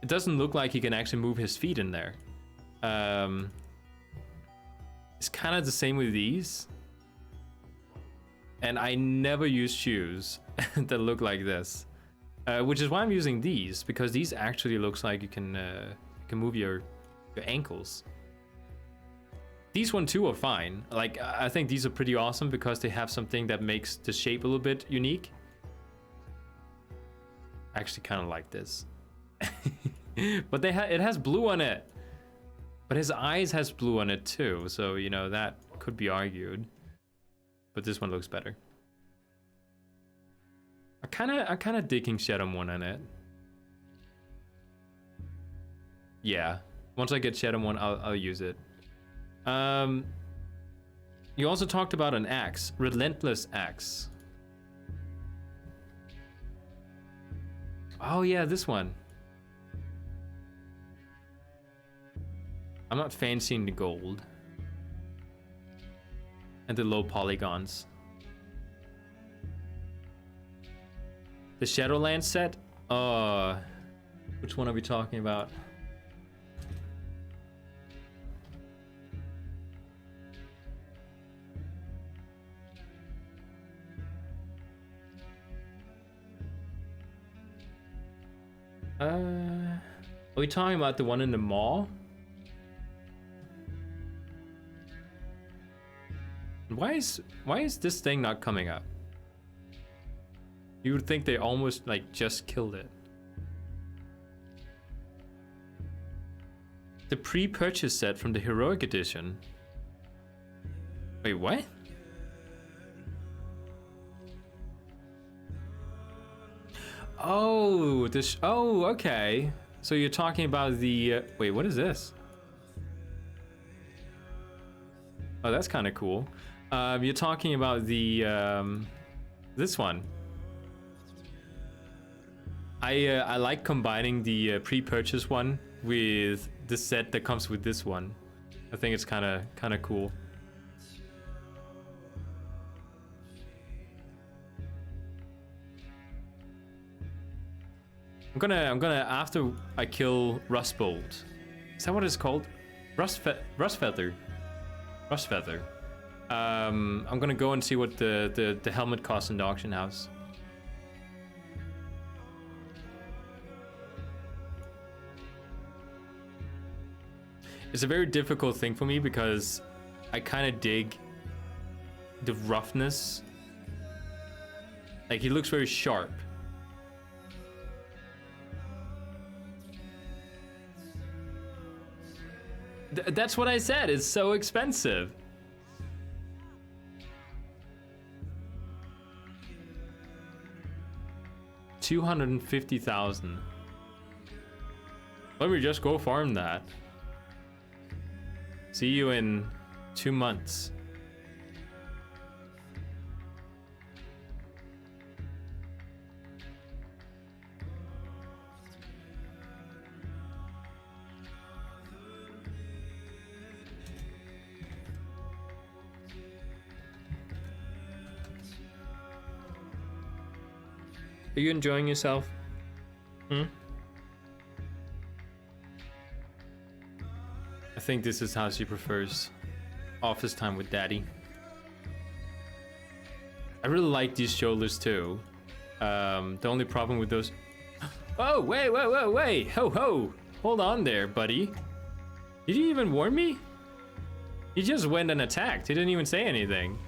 It doesn't look like he can actually move his feet in there. It's kind of the same with these. And I never use shoes that look like this. Which is why I'm using these, because these actually looks like you can move your ankles. These one too are fine. Like, I think these are pretty awesome because they have something that makes the shape a little bit unique. I actually kind of like this. But it has blue on it. But his eyes has blue on it too, so you know that could be argued. But this one looks better. I kind of digging Shadow One on it. Yeah, once I get Shadow One, I'll use it. You also talked about an axe, Relentless Axe. Oh yeah, this one. I'm not fancying the gold and the low polygons. The Shadowlands set? Which one are we talking about? Are we talking about the one in the mall? Why is this thing not coming up? You would think they almost like just killed it. The pre-purchase set from the Heroic Edition. Wait, what? Oh, this. Oh, okay. So you're talking about the. Wait, what is this? Oh, that's kind of cool. You're talking about the this one. I like combining the pre-purchase one with the set that comes with this one. I think it's kind of cool. I'm gonna after I kill Rustbolt. Is that what it's called? Rustfeather. Rustfeather. I'm gonna go and see what the helmet costs in the auction house. It's a very difficult thing for me because I kind of dig the roughness. Like, he looks very sharp. That's what I said, it's so expensive. $250,000. Let me just go farm that. See you in 2 months. Are you enjoying yourself? Hmm? I think this is how she prefers office time with daddy. I really like these shoulders too. The only problem with those... Oh, wait, ho, ho. Hold on there, buddy. Did you even warn me? He just went and attacked. He didn't even say anything.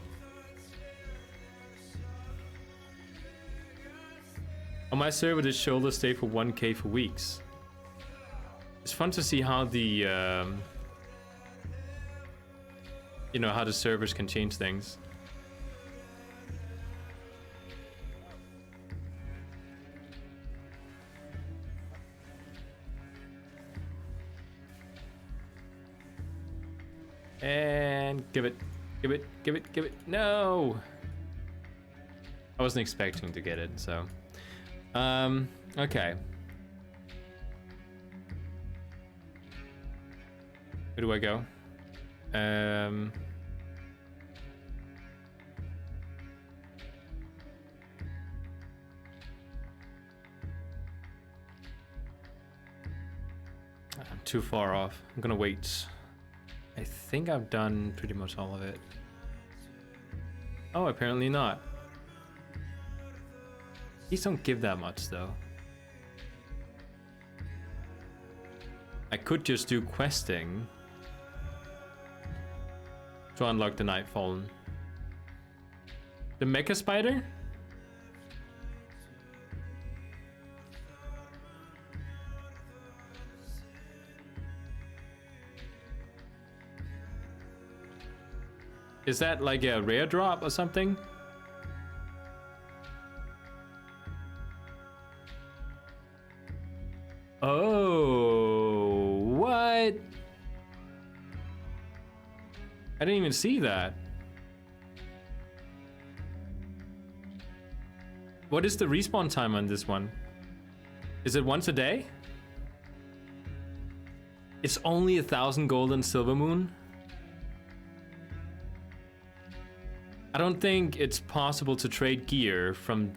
On my server, the shoulders stay for 1k for weeks. It's fun to see how the... you know, how the servers can change things. And give it. No! I wasn't expecting to get it, so... okay. Where do I go? I'm too far off. I'm gonna wait. I think I've done pretty much all of it. Oh, apparently not. These don't give that much though. I could just do questing to unlock the Nightfallen. The Mecha Spider? Is that like a rare drop or something? Oh, what? I didn't even see that. What is the respawn time on this one? Is it once a day? It's only 1,000 gold and silver moon? I don't think it's possible to trade gear from...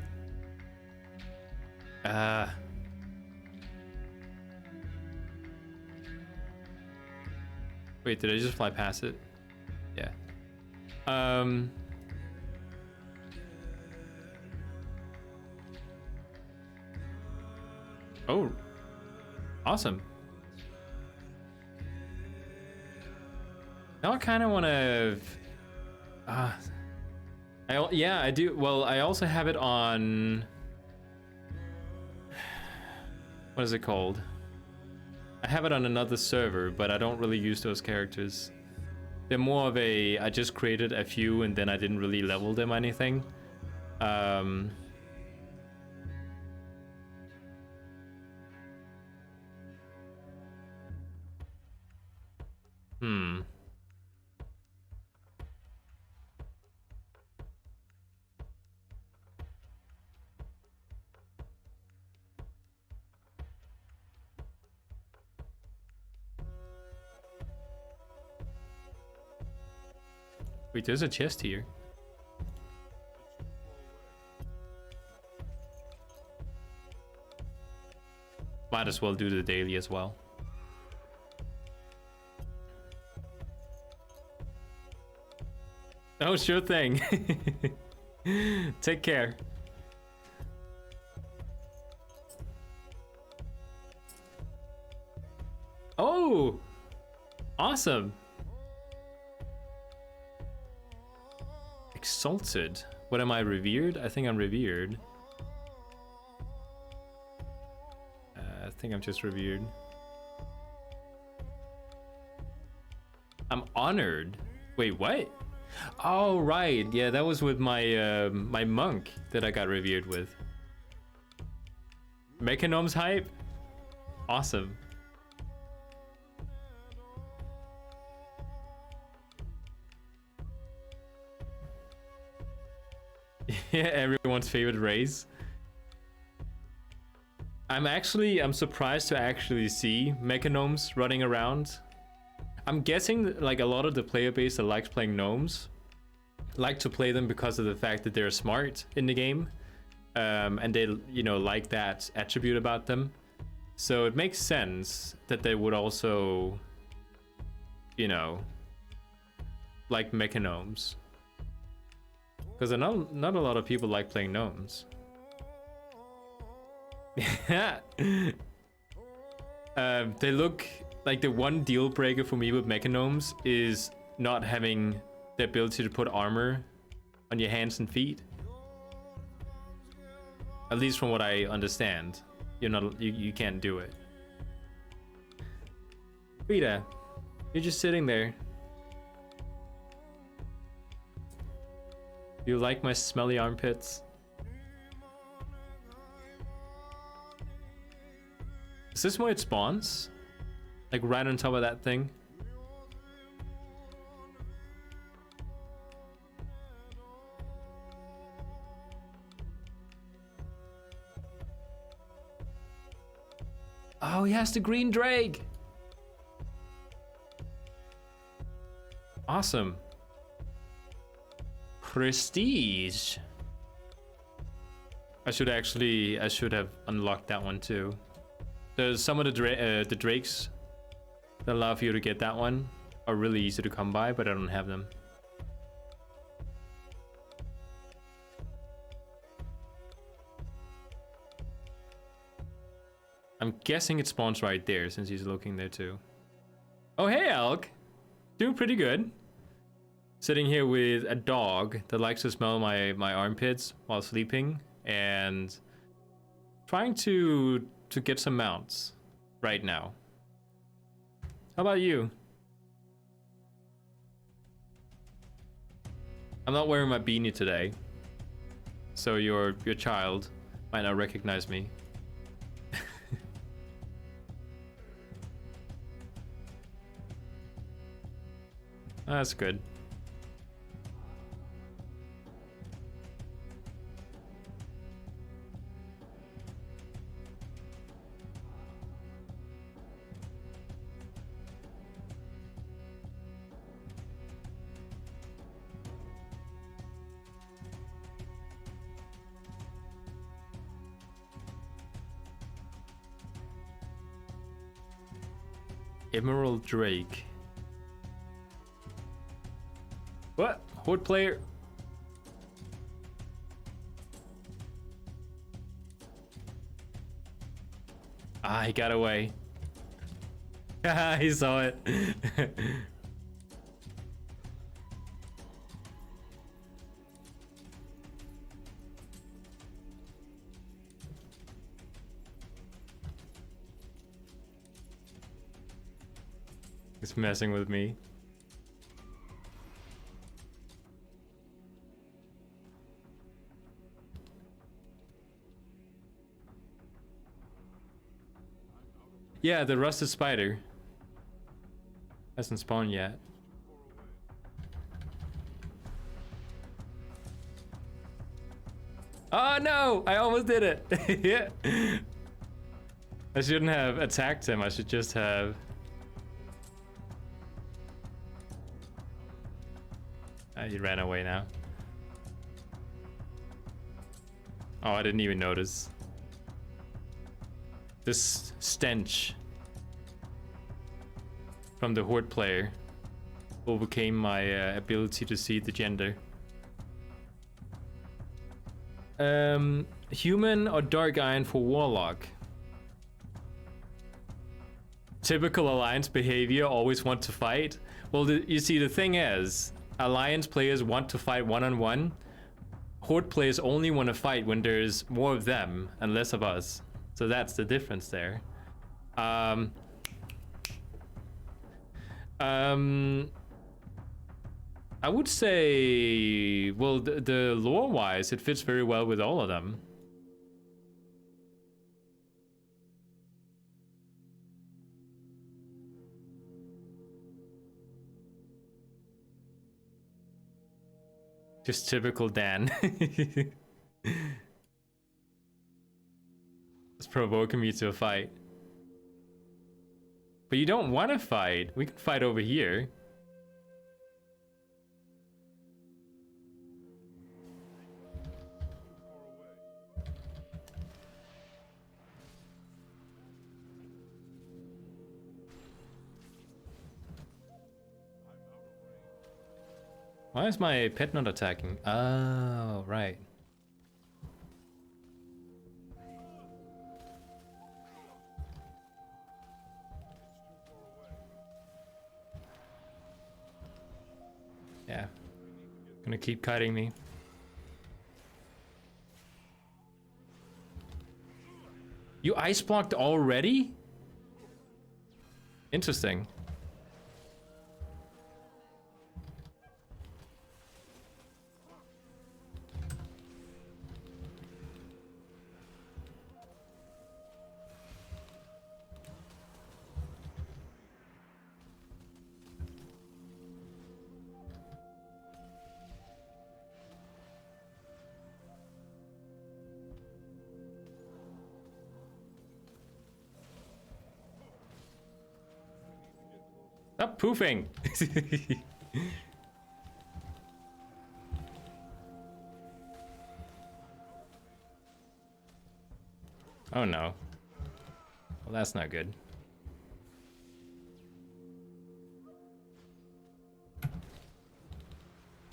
Wait, did I just fly past it? Yeah. Oh, awesome. Now I kind of want to... yeah, I do. Well, I also have it on... What is it called? I have it on another server, but I don't really use those characters. They're more of a... I just created a few and then I didn't really level them or anything. Wait, there's a chest here. Might as well do the daily as well. Oh, sure thing. Take care. Oh, awesome. Exalted. What am I, revered? I think I'm revered. I think I'm just revered. I'm honored. Wait, what? Oh, right. Yeah, that was with my my monk that I got revered with. Mechanome's hype? Awesome. Yeah, everyone's favorite race. I'm surprised to actually see mechanomes running around. I'm guessing like a lot of the player base that likes playing gnomes like to play them because of the fact that they're smart in the game, and they, you know, like that attribute about them. So it makes sense that they would also, you know, like mechanomes. Because not a lot of people like playing gnomes. They look like the one deal breaker for me with mechanomes is not having the ability to put armor on your hands and feet. At least from what I understand, you can't do it. Rita, you're just sitting there. You like my smelly armpits? Is this where it spawns? Like right on top of that thing? Oh, he has the green drake! Awesome. Prestige. I should have unlocked that one too. There's some of the drakes that allow for you to get that one are really easy to come by, but I don't have them. I'm guessing it spawns right there since he's looking there too. Oh, hey, Elk. Doing pretty good. Sitting here with a dog that likes to smell my armpits while sleeping and trying to get some mounts right now. How about you? I'm not wearing my beanie today, so your child might not recognize me. That's good. Emerald Drake. What? Horde player? Ah, he got away. Haha, he saw it. He's messing with me. Yeah, the rusted spider hasn't spawned yet. Oh no! I almost did it! Yeah. I shouldn't have attacked him, I should just have... he ran away now. Oh, I didn't even notice. This stench from the Horde player overcame my ability to see the gender. Human or Dark Iron for Warlock? Typical Alliance behavior, always want to fight. Well, you see, the thing is, Alliance players want to fight one-on-one. Horde players only want to fight when there's more of them and less of us. So that's the difference there. I would say, well, the lore-wise, it fits very well with all of them. Just typical Dan. It's provoking me to a fight. But you don't want to fight. We can fight over here. Why is my pet not attacking? Oh, right. Yeah. Gonna keep kiting me. You ice blocked already? Interesting. Stop poofing! Oh no. Well, that's not good.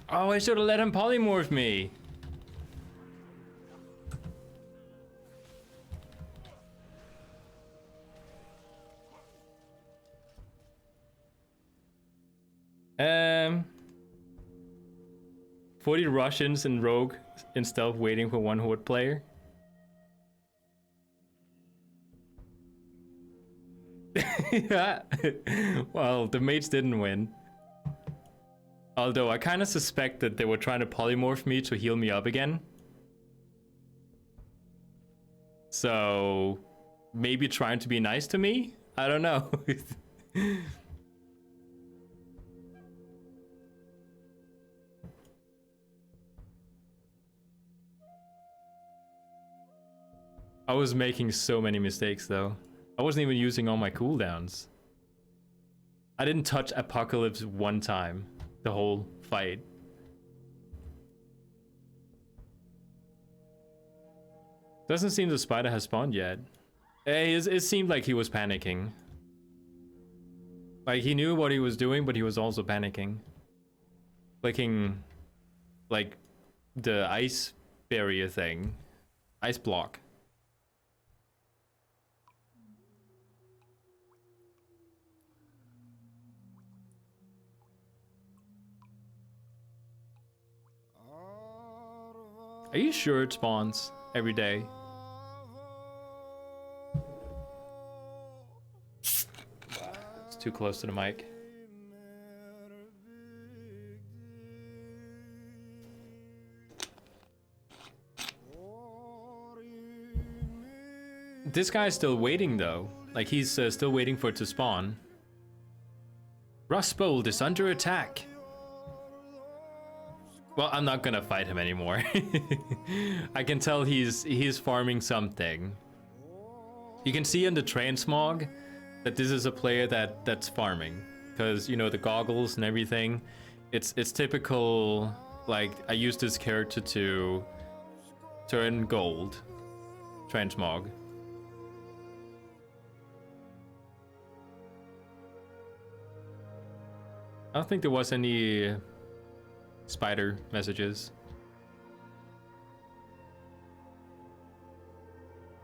Oh, I should have let him polymorph me. Um, 40 Russians in Rogue in stealth waiting for one Horde player. Yeah. Well, the mates didn't win. Although I kind of suspect that they were trying to polymorph me to heal me up again. So maybe trying to be nice to me? I don't know. I was making so many mistakes though. I wasn't even using all my cooldowns. I didn't touch Apocalypse one time the whole fight. Doesn't seem the spider has spawned yet. It seemed like he was panicking. Like he knew what he was doing, but he was also panicking. Clicking like the ice barrier thing. Ice block. Are you sure it spawns every day? It's too close to the mic. This guy's still waiting though. Like he's still waiting for it to spawn. Rustbold is under attack. Well, I'm not gonna fight him anymore. I can tell he's farming something. You can see in the transmog that this is a player that's farming, because you know the goggles and everything. It's typical. Like I used this character to turn gold. Transmog. I don't think there was any spider messages.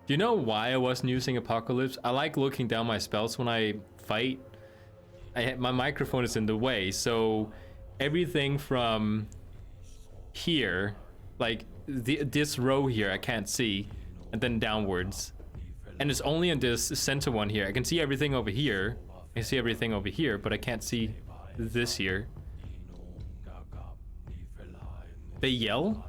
Do you know why I wasn't using Apocalypse? I like looking down my spells when I fight. My microphone is in the way, so everything from here, like this row here, I can't see, and then downwards. And it's only in this center one here. I can see everything over here. I see everything over here, but I can't see this here. They yell?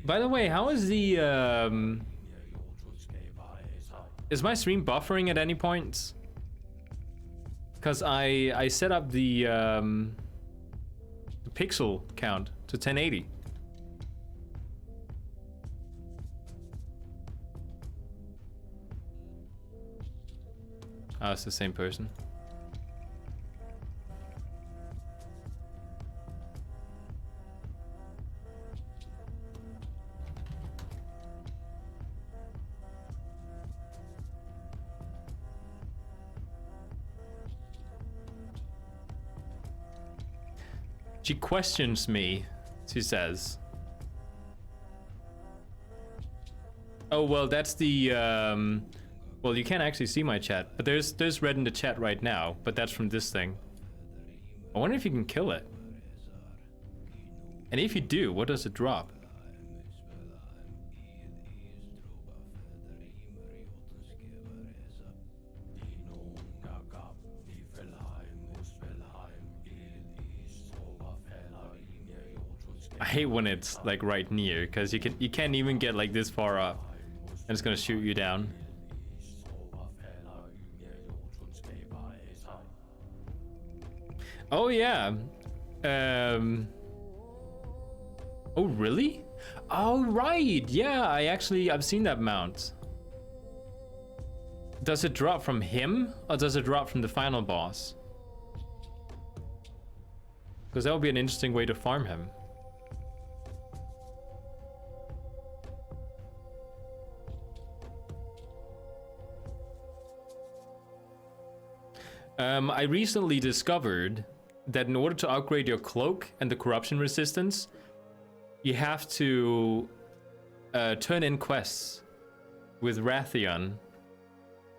By the way, how is the is my stream buffering at any point? Because I set up the pixel count to 1080. Oh, it's the same person. She questions me, she says. Oh, well, that's the, well, you can't actually see my chat, but there's red in the chat right now, but that's from this thing. I wonder if you can kill it. And if you do, what does it drop? I hate when it's like right near, because you can't even get like this far up, and it's gonna shoot you down. Oh yeah. Oh really? Oh right. Yeah, I've seen that mount. Does it drop from him or does it drop from the final boss? Because that would be an interesting way to farm him. I recently discovered that in order to upgrade your cloak and the corruption resistance, you have to turn in quests with Rathion.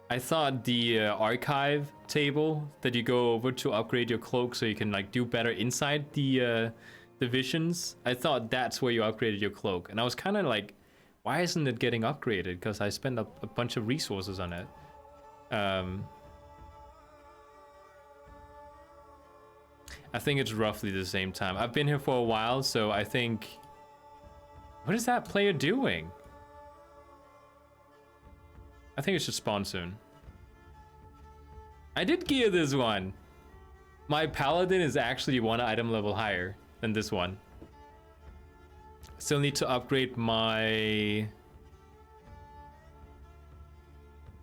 I thought the archive table that you go over to upgrade your cloak so you can like do better inside the visions, I thought that's where you upgraded your cloak. And I was kind of like Why isn't it getting upgraded? Because I spent a bunch of resources on it. I think it's roughly the same time. I've been here for a while, so I think... What is that player doing? I think it should spawn soon. I did gear this one. My Paladin is actually 1 item level higher than this one. Still need to upgrade my...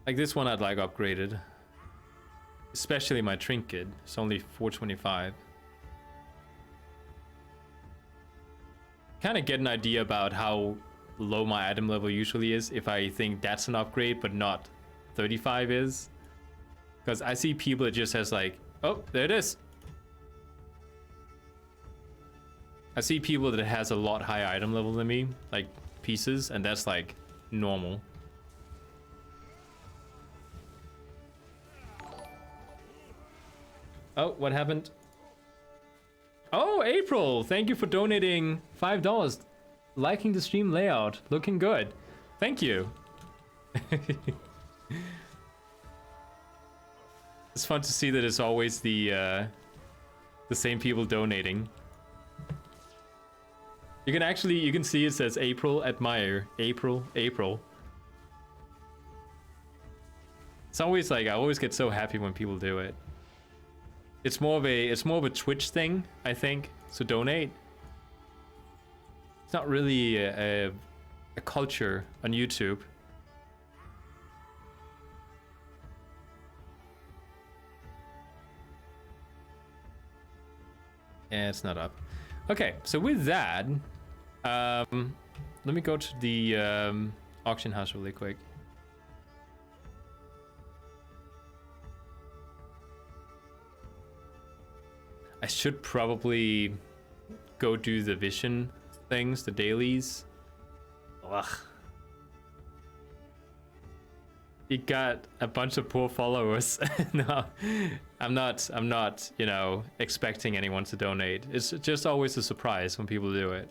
Like this one I'd like upgraded. Especially my trinket. It's only 425. Kind of get an idea about how low my item level usually is if I think that's an upgrade but not 35 is. Because I see people that just has like, oh, there it is. I see people that has a lot higher item level than me, like pieces, and that's like normal. Oh, what happened? Oh, April, thank you for donating $5. Liking the stream layout, looking good. Thank you. It's fun to see that it's always the same people donating. You can see it says April admire. April. It's always like, I always get so happy when people do it. It's more of a Twitch thing, I think. So donate. It's not really a culture on YouTube. Yeah, it's not up. Okay, so with that, let me go to the auction house really quick. I should probably go do the vision things, the dailies. Ugh. You got a bunch of poor followers. No, I'm not, you know, expecting anyone to donate. It's just always a surprise when people do it.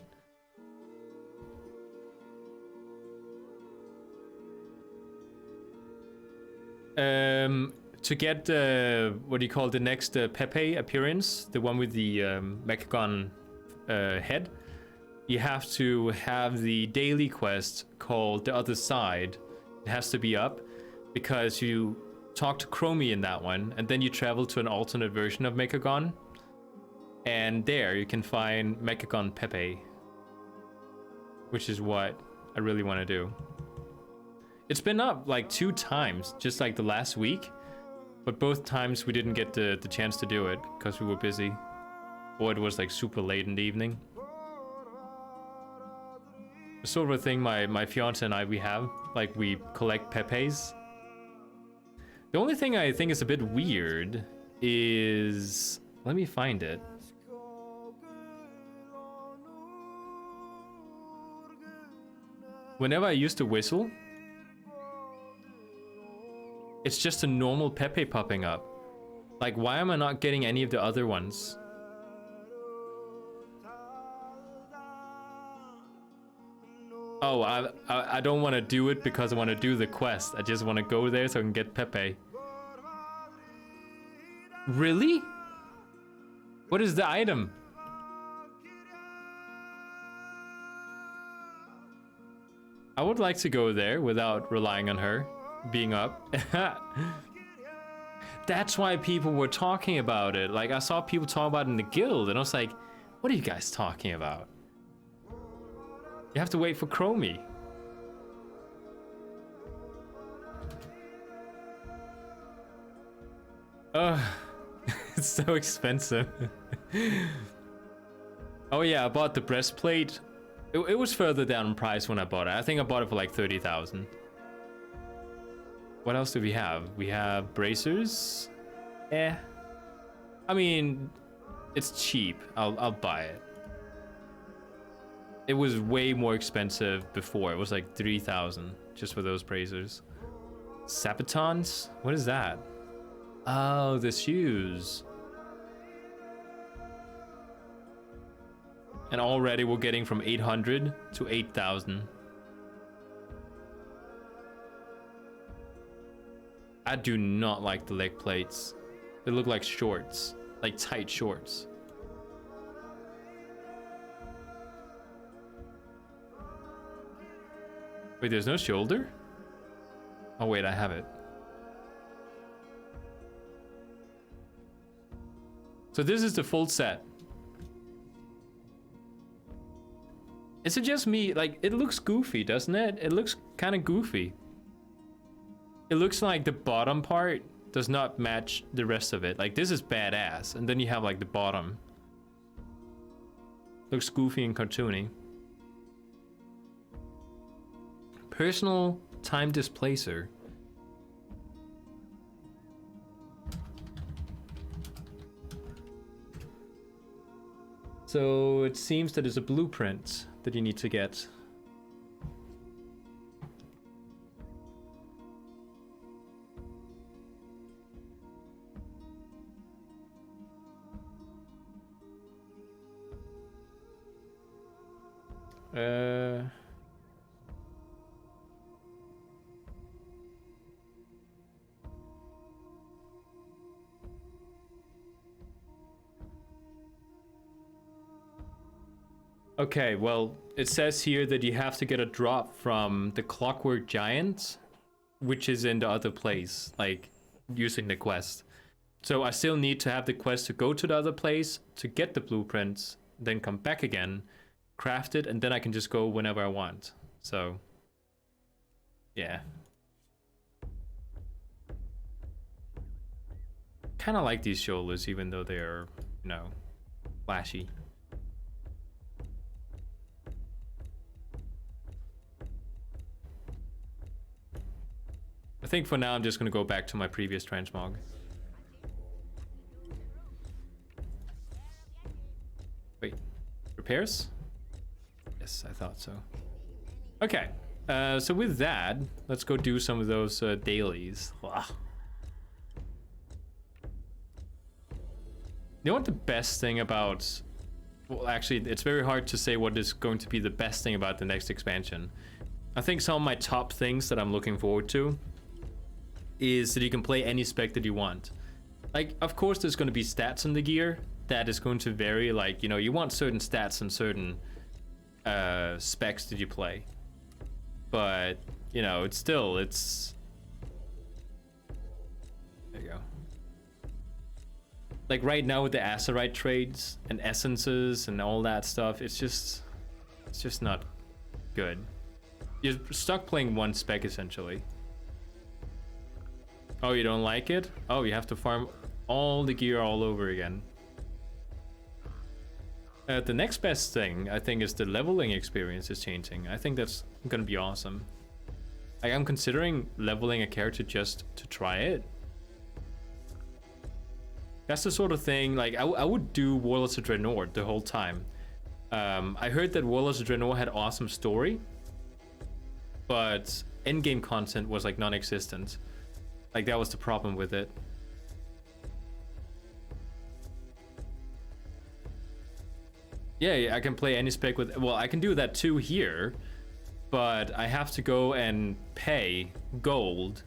To get what do you call the next Pepe appearance, the one with the Mechagon head, you have to have the daily quest called The Other Side. It has to be up because you talk to Chromie in that one, and then you travel to an alternate version of Mechagon, and there you can find Mechagon Pepe, which is what I really want to do. It's been up like 2 times, just like the last week, but both times we didn't get the chance to do it because we were busy, or it was like super late in the evening. Sort of a thing my fiance and I, we have, like we collect Pepes. The only thing I think is a bit weird is, let me find it. Whenever I use the whistle, it's just a normal Pepe popping up. Like, why am I not getting any of the other ones? Oh, I don't want to do it because I want to do the quest. I just want to go there so I can get Pepe. Really? What is the item? I would like to go there without relying on her being up. That's why people were talking about it. Like, I saw people talk about it in the guild, and I was like, what are you guys talking about? You have to wait for Chromie. Ugh. It's so expensive. Oh yeah, I bought the breastplate. It was further down in price when I bought it. I think I bought it for like 30,000. What else do we have? We have bracers. I mean, it's cheap. I'll buy it. It was way more expensive before. It was like 3,000 just for those bracers. Sapatons? What is that? Oh, the shoes. And already we're getting from 800 to 8,000. I do not like the leg plates. They look like shorts, like tight shorts. Wait, there's no shoulder? Oh wait, I have it. So this is the full set. Is it just me? Like, it looks goofy, doesn't it? It looks kind of goofy. It looks like the bottom part does not match the rest of it. Like, this is badass. And then you have like the bottom. Looks goofy and cartoony. Personal time displacer. So it seems that there's a blueprint that you need to get. Okay, well, it says here that you have to get a drop from the Clockwork Giant, which is in the other place, like, using the quest. So I still need to have the quest to go to the other place, to get the blueprints, then come back again, craft it, and then I can just go whenever I want. So, yeah. Kind of like these shoulders, even though they're, you know, flashy. I think for now I'm just gonna go back to my previous transmog. Wait, repairs? Yes, I thought so. Okay, so with that, let's go do some of those dailies. Ugh. You know what the best thing about... Well, actually, it's very hard to say what is going to be the best thing about the next expansion. I think some of my top things that I'm looking forward to is that you can play any spec that you want. Like, of course, there's going to be stats in the gear that is going to vary. Like, you know, you want certain stats and certain specs that you play. But, you know, it's still, it's... There you go. Like, right now with the Azerite trades and essences and all that stuff, it's just not good. You're stuck playing one spec, essentially. Oh, you don't like it? Oh, you have to farm all the gear all over again. The next best thing, I think, is the leveling experience is changing. I think that's gonna be awesome. Like, I'm considering leveling a character just to try it. That's the sort of thing, like, I would do Warlords of Draenor the whole time. I heard that Warlords of Draenor had awesome story, but endgame content was, like, non-existent. Like, that was the problem with it. Yeah, I can play any spec with... Well, I can do that too here, but I have to go and pay gold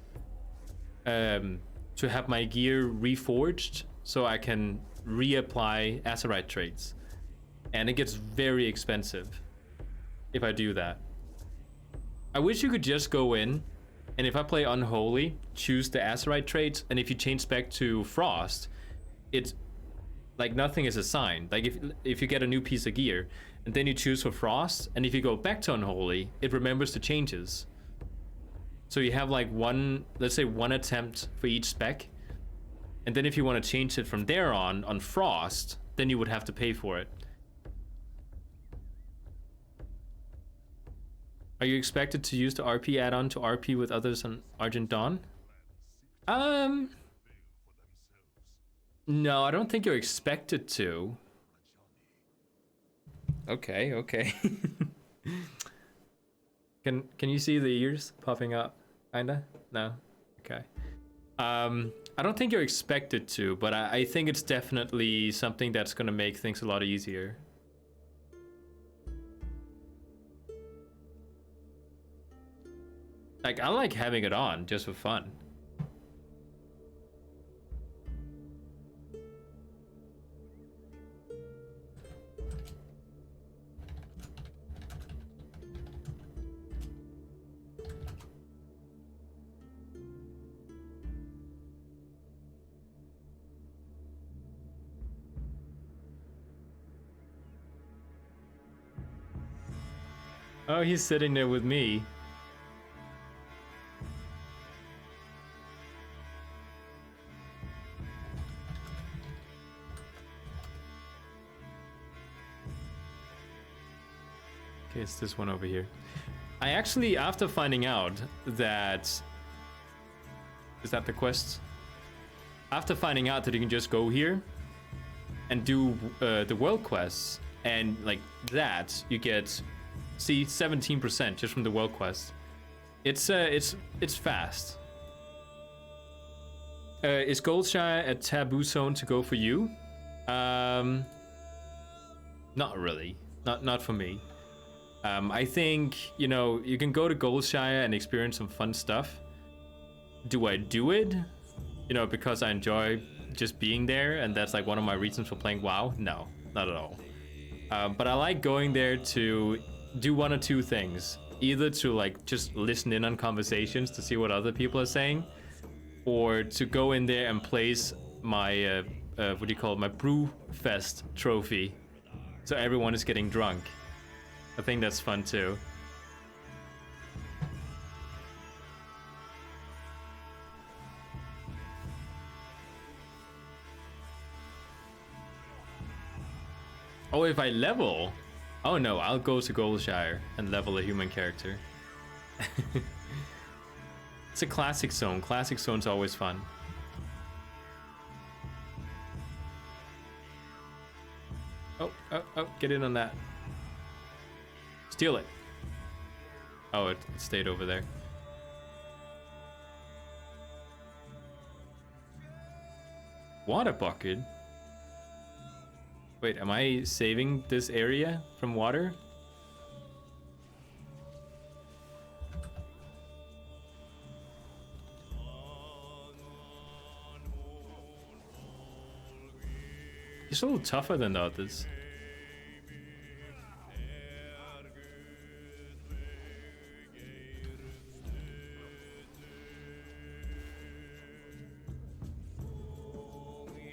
to have my gear reforged so I can reapply Azerite traits. And it gets very expensive if I do that. I wish you could just go in, and if I play Unholy, choose the Azerite traits, and if you change spec to Frost, it's like nothing is assigned. Like, if you get a new piece of gear, and then you choose for Frost, and if you go back to Unholy, it remembers the changes. So you have like one, let's say one attempt for each spec, and then if you want to change it from there on Frost, then you would have to pay for it. Are you expected to use the RP add-on to RP with others on Argent Dawn? No, I don't think you're expected to. Okay. Can you see the ears popping up? Kinda? No? Okay. I don't think you're expected to, but I think it's definitely something that's gonna make things a lot easier. Like, I like having it on just for fun. Oh, he's sitting there with me. Okay, it's this one over here. I actually, after finding out that... Is that the quest? After finding out that you can just go here and do the world quests, and like that, you get, see, 17% just from the world quest. It's fast. Is Goldshire a taboo zone to go for you? Not really. Not for me. I think, you know, you can go to Goldshire and experience some fun stuff. Do I do it? You know, because I enjoy just being there, and that's like one of my reasons for playing WoW? No, not at all. But I like going there to do one or two things. Either to like just listen in on conversations to see what other people are saying, or to go in there and place my, what do you call it, my Brew Fest trophy. So everyone is getting drunk. I think that's fun too. Oh, if I level? Oh no, I'll go to Goldshire and level a human character. It's a classic zone. Classic zone's always fun. Oh, get in on that. Steal it. Oh, it stayed over there. Water bucket? Wait, am I saving this area from water? He's a little tougher than the others.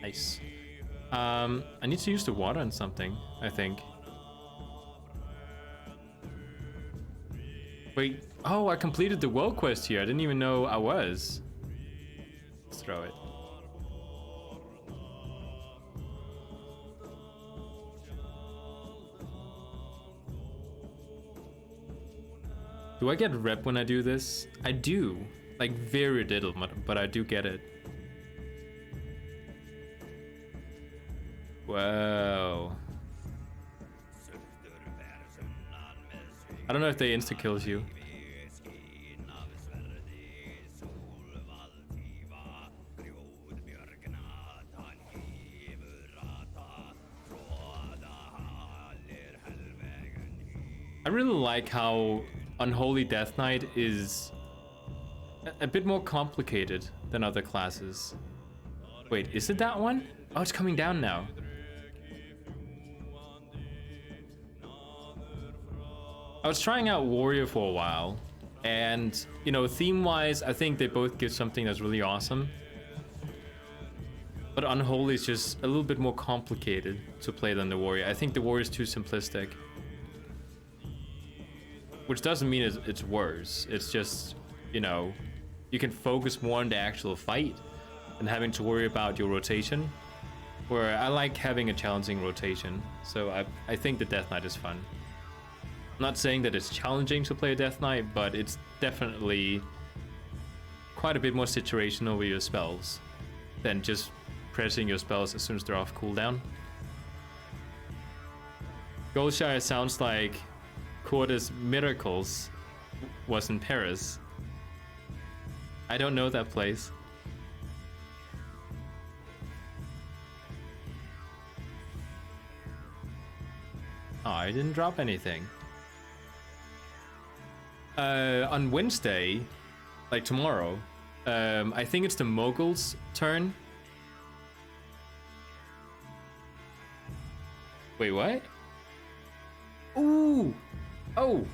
Nice. I need to use the water on something, I think. Wait, oh, I completed the world quest here. I didn't even know I was. Let's throw it. Do I get rep when I do this? I do. Like very little, but I do get it. Wow. I don't know if they insta-kills you. I really like how Unholy Death Knight is a bit more complicated than other classes. Wait, is it that one? Oh, it's coming down now. I was trying out Warrior for a while, and, you know, theme-wise, I think they both give something that's really awesome. But Unholy is just a little bit more complicated to play than the Warrior. I think the Warrior is too simplistic. Which doesn't mean it's worse. It's just, you know, you can focus more on the actual fight than having to worry about your rotation. Where I like having a challenging rotation, so I think the Death Knight is fun. I'm not saying that it's challenging to play a Death Knight, but it's definitely quite a bit more situational with your spells than just pressing your spells as soon as they're off cooldown. Goldshire sounds like Quartus Miracles was in Paris. I don't know that place. Oh, I didn't drop anything. On Wednesday, like tomorrow, I think it's the Mogul's turn. Wait, what? Ooh! Oh!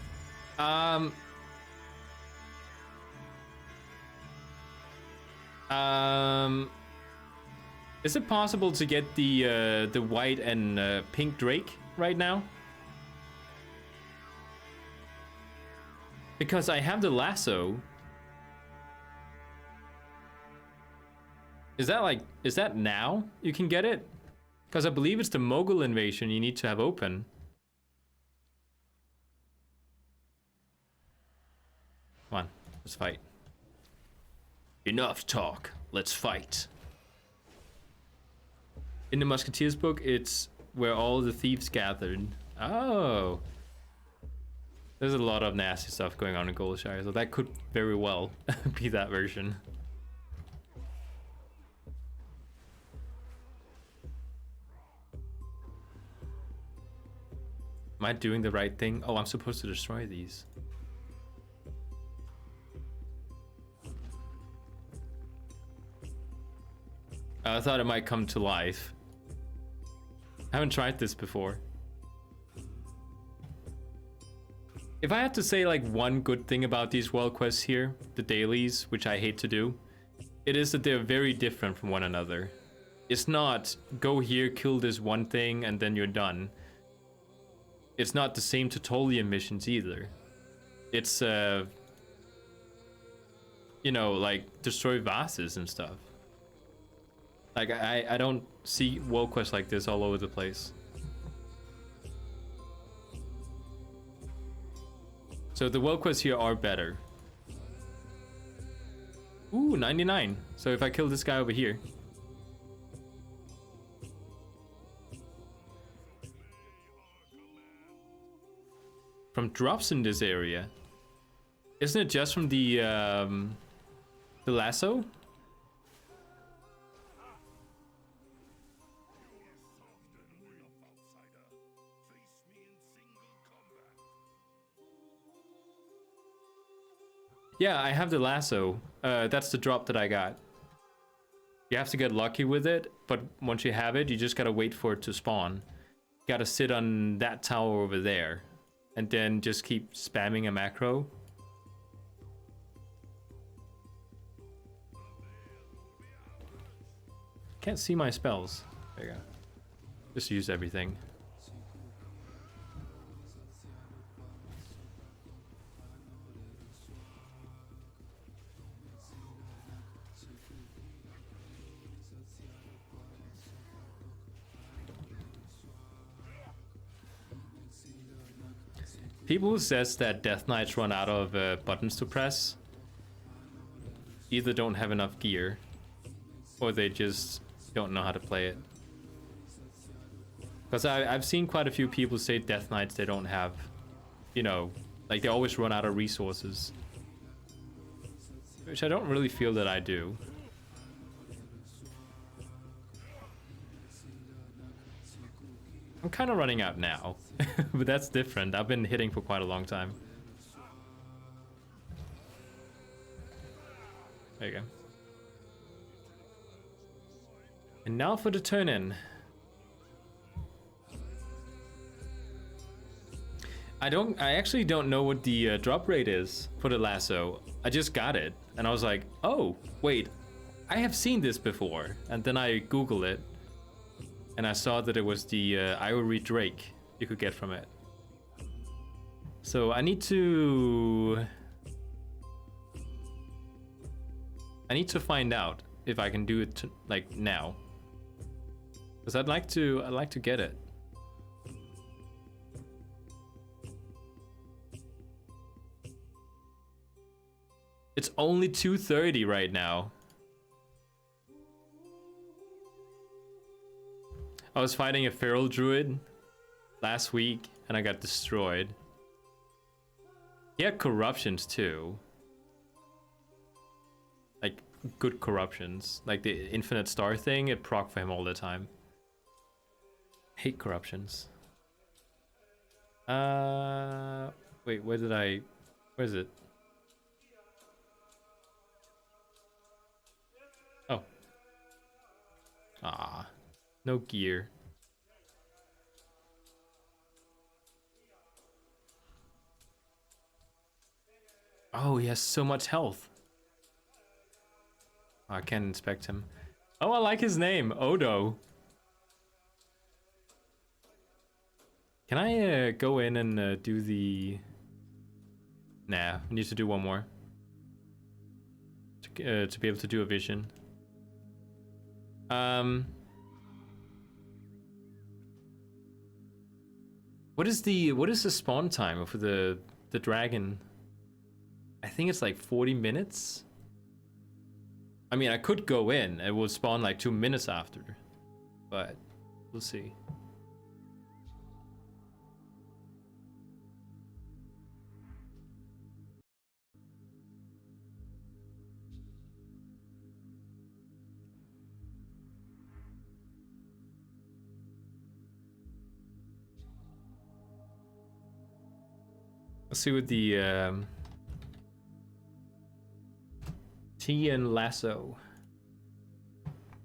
Is it possible to get the white and pink Drake right now? Because I have the lasso. Is that now you can get it? Because I believe it's the Mogul invasion you need to have open. Come on, let's fight. Enough talk, let's fight. In the Musketeers book, it's where all the thieves gathered. Oh. There's a lot of nasty stuff going on in Goldshire, so that could very well be that version. Am I doing the right thing? Oh, I'm supposed to destroy these. I thought it might come to life. I haven't tried this before. If I had to say like one good thing about these world quests here, the dailies, which I hate to do, it is that they're very different from one another. It's not go here, kill this one thing, and then you're done. It's not the same Tertullian missions either. It's, you know, like destroy vases and stuff. Like, I don't see world quests like this all over the place. So the world quests here are better. Ooh, 99. So if I kill this guy over here. From drops in this area. Isn't it just from the lasso? Yeah, I have the lasso. That's the drop that I got. You have to get lucky with it, but once you have it, you just gotta wait for it to spawn. You gotta sit on that tower over there, and then just keep spamming a macro. Can't see my spells. There you go. Just use everything. People who says that Death Knights run out of buttons to press either don't have enough gear or they just don't know how to play it. Because I've seen quite a few people say Death Knights they don't have, you know, like they always run out of resources. Which I don't really feel that I do. I'm kind of running out now, but that's different. I've been hitting for quite a long time. There you go. And now for the turn in. I actually don't know what the drop rate is for the lasso. I just got it and I was like, oh, wait, I have seen this before. And then I Googled it. And I saw that it was the Ivory Drake you could get from it. So I need to find out if I can do it like now. Because I'd like to get it. It's only 230 right now. I was fighting a feral druid last week and I got destroyed. He had corruptions too. Like good corruptions. Like the infinite star thing, it proc for him all the time. Hate corruptions. Wait, where is it? Oh. Ah. No gear. Oh, he has so much health. Oh, I can't inspect him. Oh, I like his name, Odo. Can I go in and do the Nah, we need to do one more to be able to do a vision. What is the spawn time for the dragon? I think it's like 40 minutes. I mean, I could go in. It will spawn like 2 minutes after, but we'll see. Let's see what the T and lasso.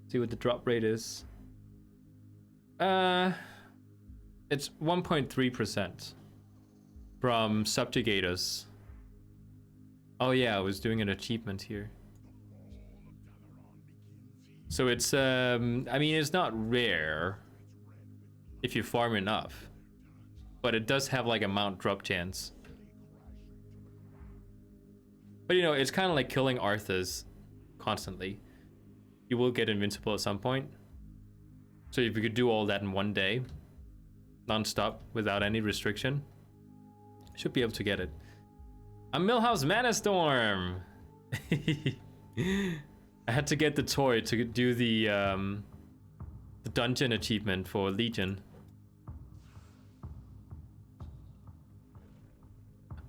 See what the drop rate is. It's 1.3% from subjugators. Oh yeah, I was doing an achievement here. So it's I mean, it's not rare if you farm enough, but it does have like a mount drop chance. But you know, it's kind of like killing Arthas constantly. You will get invincible at some point. So if you could do all that in one day, non-stop, without any restriction, should be able to get it. I'm Millhouse Manastorm! I had to get the toy to do the dungeon achievement for Legion.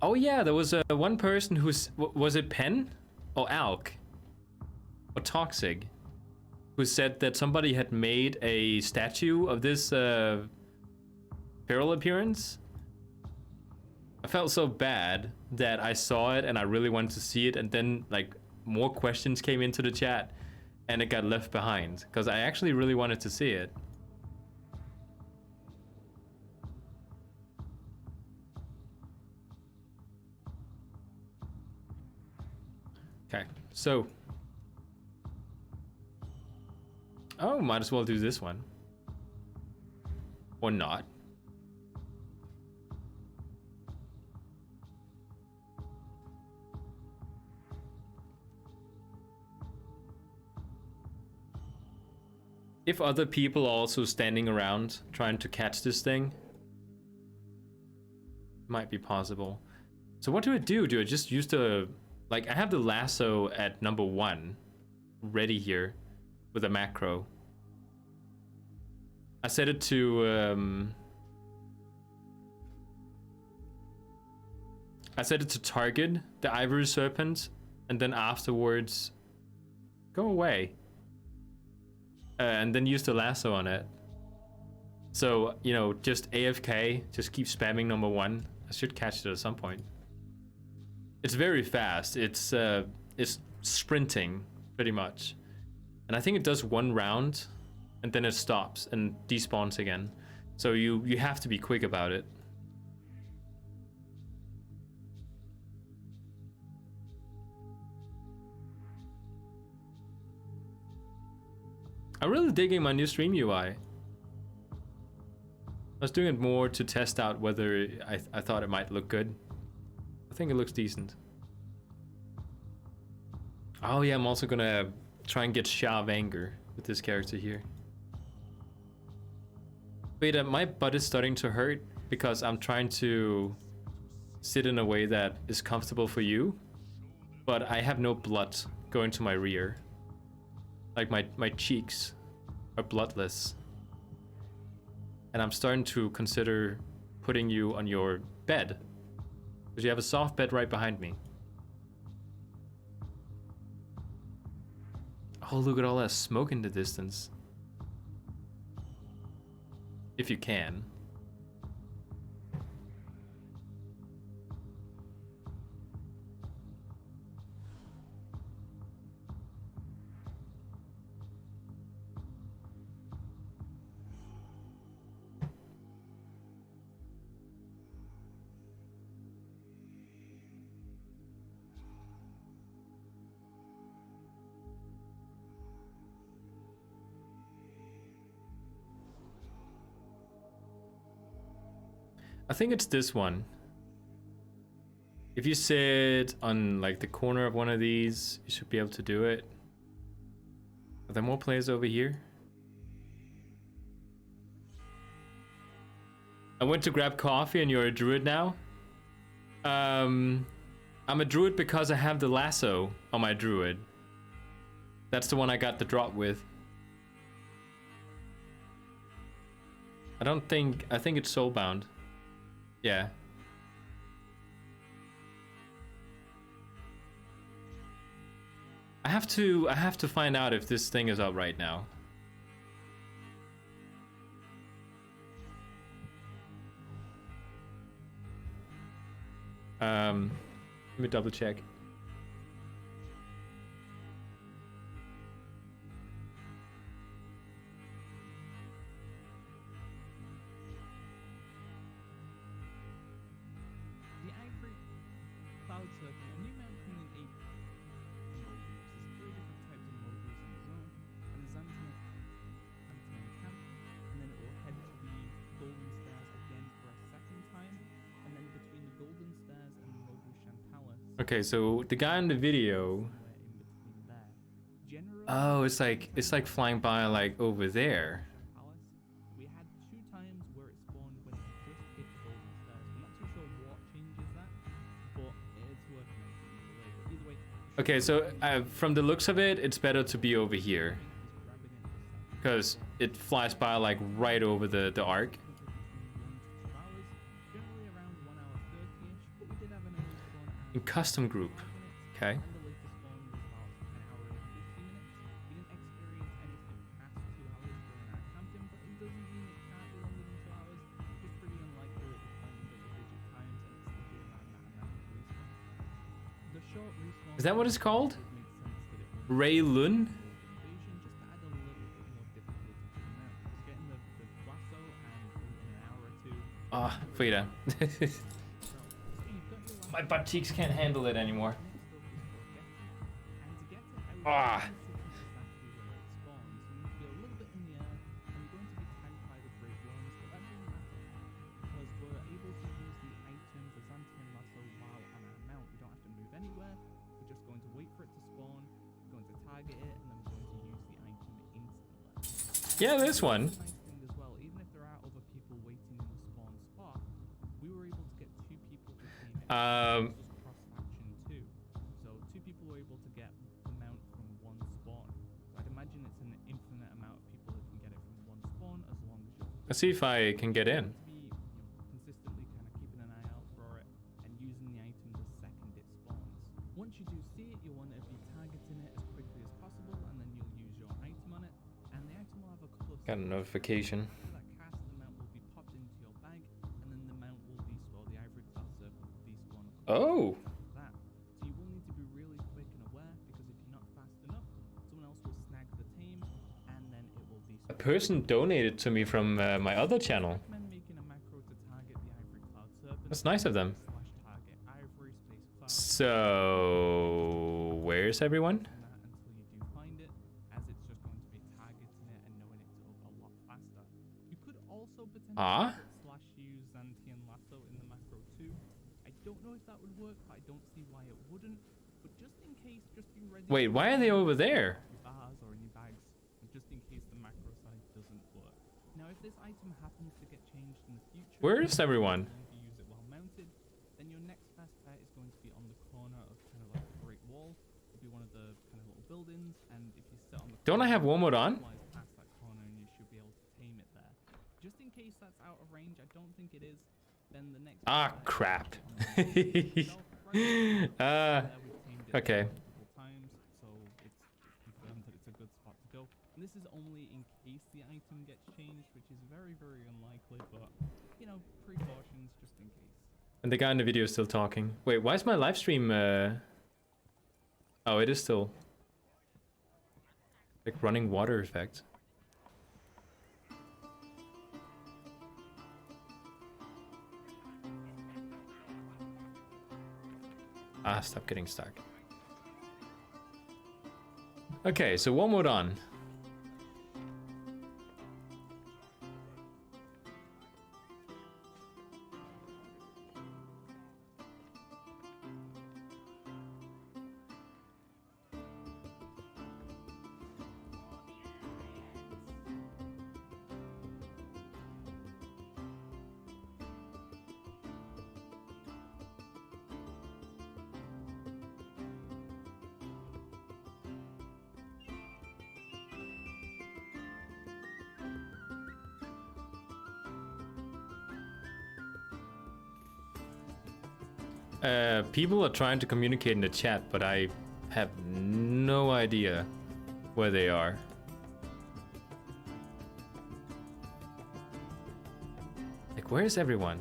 Oh yeah, there was one person who's... Was it Pen? Or Alk? Or Toxic? Who said that somebody had made a statue of this feral appearance. I felt so bad that I saw it and I really wanted to see it, and then like more questions came into the chat and it got left behind because I actually really wanted to see it. Okay, so oh, might as well do this one. Or not. If other people are also standing around trying to catch this thing, might be possible. So what do? Do I just use the... Like, I have the lasso at number 1 ready here with a macro. I set it to target the ivory serpent, and then afterwards go away, and then use the lasso on it. So, you know, just AFK, just keep spamming number 1. I should catch it at some point. It's very fast. It's sprinting pretty much, and I think it does 1 round and then it stops and despawns again. So you have to be quick about it. I'm really digging my new stream UI. I was doing it more to test out whether I thought it might look good. I think it looks decent. Oh yeah, I'm also gonna try and get Sha of Anger with this character here. Wait, my butt is starting to hurt because I'm trying to sit in a way that is comfortable for you, but I have no blood going to my rear. Like my cheeks are bloodless. And I'm starting to consider putting you on your bed, because you have a soft bed right behind me. Oh, look at all that smoke in the distance. If you can. I think it's this one. If you sit on like the corner of one of these, you should be able to do it. Are there more players over here? I went to grab coffee and you're a druid now? I'm a druid because I have the lasso on my druid. That's the one I got the drop with. I think it's soulbound. Yeah. I have to find out if this thing is up right now. Let me double check. The Ivory Cloud Serpent, a new mount coming in April. There's 3 different types of modules in the zone, and the Xantian camp, and then it will head to the Golden Stairs again for a second time, and then between the Golden Stairs and the Noble Palace. Okay, so the guy in the video. Oh, it's like flying by like over there. We had 2 times where it spawned when it just hit the Golden Stairs. I'm not too sure what changes that, but it's worth mentioning either way. Okay, so from the looks of it, it's better to be over here because it flies by like right over the arc. In custom group, okay. Is that what it's called? Ray Lun? Ah, Frida. My butt cheeks can't handle it anymore. Ah. Yeah, this one. Even if there are other people waiting in the spawn spot, we were able to get 2 people to cross-faction too. So 2 people were able to get the mount from 1 spawn. So I'd imagine it's an infinite amount of people that can get it from 1 spawn as long as you're... Let's see if I can get in. Consistently kind of keeping an eye out for it and using the item the second it spawns. Once you do see it, you'll want to be targeting it as quickly as possible, and then you'll use your item on it. And the item will have a couple of... Got a notification. That cast, the mount will be popped into your bag, and then the mount will despawn. The Ivory Cloud Serpent will despawn. Oh. That. So you will need to be really quick and aware, because if you're not fast enough, someone else will snag the tame, and then it will despawn. A person donated to me from my other channel. Making a macro to target the Ivory Cloud Serpent. That's nice of them. So where's everyone? Until you do find it, as it's just going to be targeting it and knowing it's up a lot faster. You could also potentially slash use Xantian Lasso in the macro too. I don't know if that would work, but I don't see why it wouldn't. But just in case, just be ready. Wait, why are they over there? Bars or any bags, just in case the macro side doesn't work. Now, if this item happens to get changed in the future, where is everyone? use it while mounted, then your next best bet is going to be on the corner of kind of like the Great Wall. It'll be one of the kind of little buildings, and if you sit on the don't I have one more on? Past that corner, and you should be able to tame it there. Just in case that's out of range, I don't think it is. Then the next. Crap. Okay. Times, so it's confirmed that it's a good spot to go. And this is only in case the item gets changed, which is very, very unlikely, but you know, precautions just in case. And the guy in the video is still talking. Wait, why is my live stream oh, it is still like running water effect. Stop getting stuck. Okay, so one more on. People are trying to communicate in the chat, but I have no idea where they are. Like, where's everyone?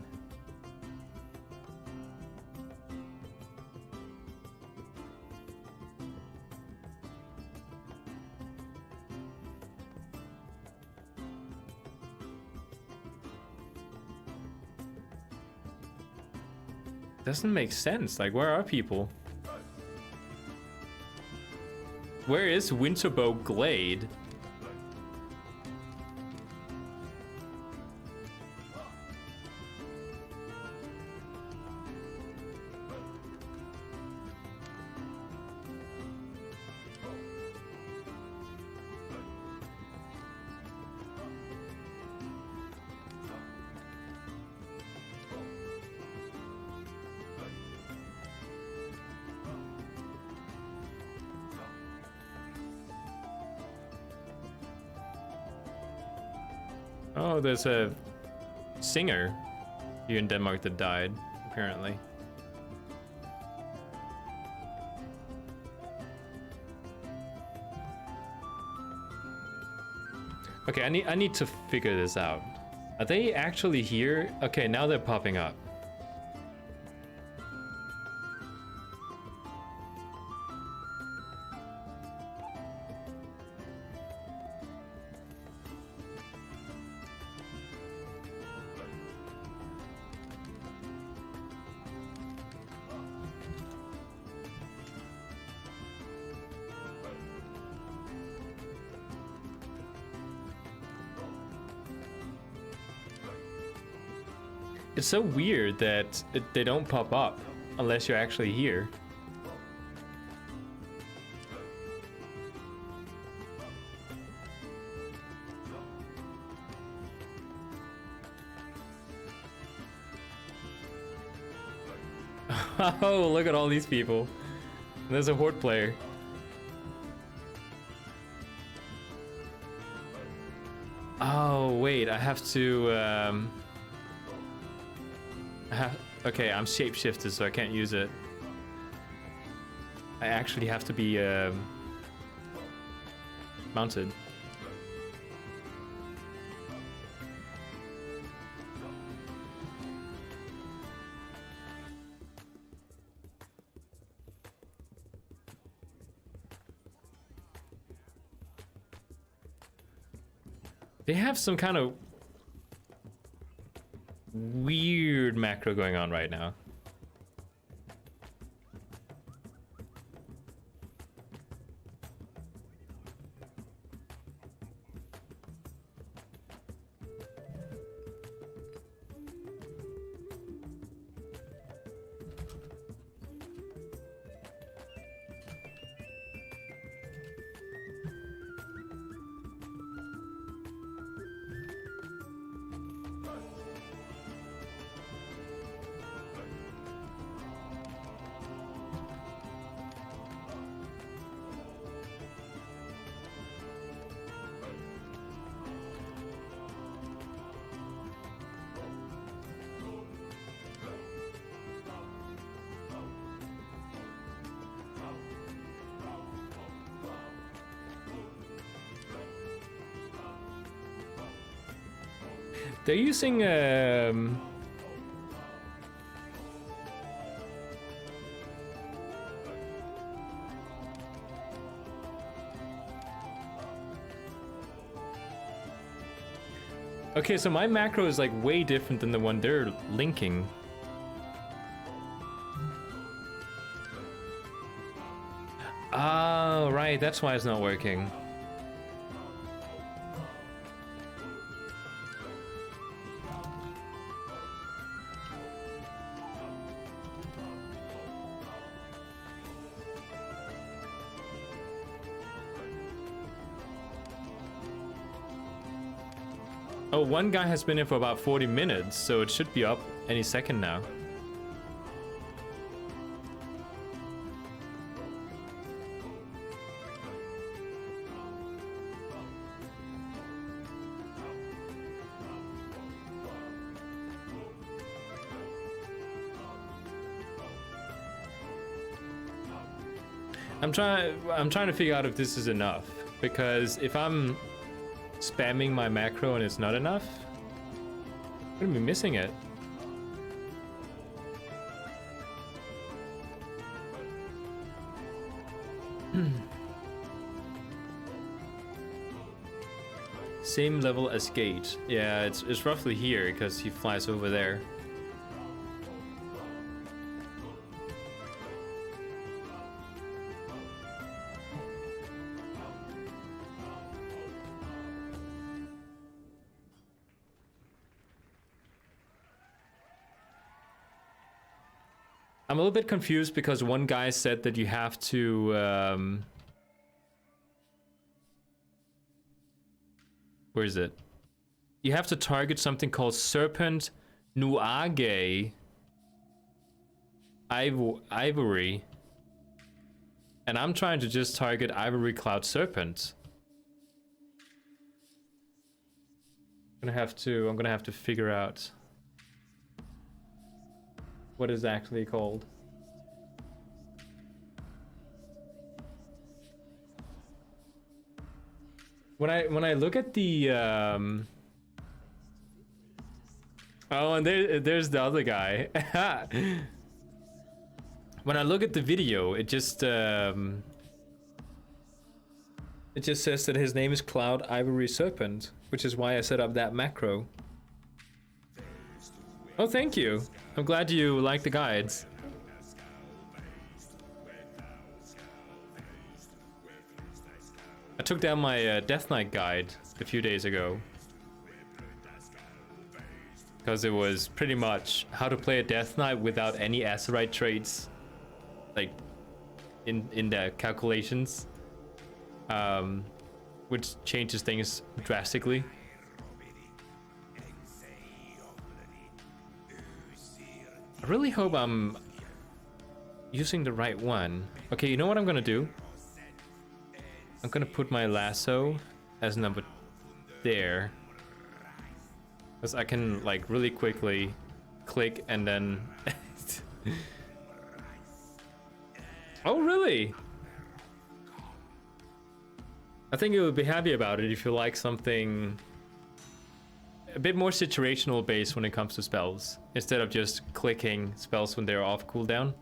Doesn't make sense. Like, where are people? Where is Winterbow Glade? Oh, there's a singer here in Denmark that died, apparently. Okay, I need to figure this out. Are they actually here? Okay, now they're popping up. It's so weird that they don't pop up unless you're actually here. Oh, look at all these people. There's a horde player. Oh, wait, I have to, okay, I'm shapeshifted, so I can't use it. I actually have to be mounted. They have some kind of weird macro going on right now. They're using okay, so my macro is like way different than the one they're linking. Oh, right, that's why it's not working. Oh, one guy has been in for about 40 minutes, so it should be up any second now. I'm trying to figure out if this is enough, because if I'm spamming my macro and it's not enough, I'm gonna be missing it. Same level as Gate. Yeah, it's roughly here because he flies over there. I'm a little bit confused because one guy said that you have to where is it? You have to target something called Serpent Nuage Ivory. And I'm trying to just target Ivory Cloud Serpent. I'm gonna have to figure out what is actually called. When I look at the oh, and there's the other guy. When I look at the video, it just says that his name is Cloud Ivory Serpent, which is why I set up that macro. Oh, thank you. I'm glad you like the guides. I took down my Death Knight guide a few days ago because it was pretty much how to play a Death Knight without any Azerite traits, like in the calculations, which changes things drastically. I really hope I'm using the right one. Okay, you know what I'm gonna do? I'm gonna put my lasso as number there, because I can like really quickly click and then oh really? I think you would be happy about it if you like something a bit more situational based when it comes to spells, instead of just clicking spells when they're off cooldown.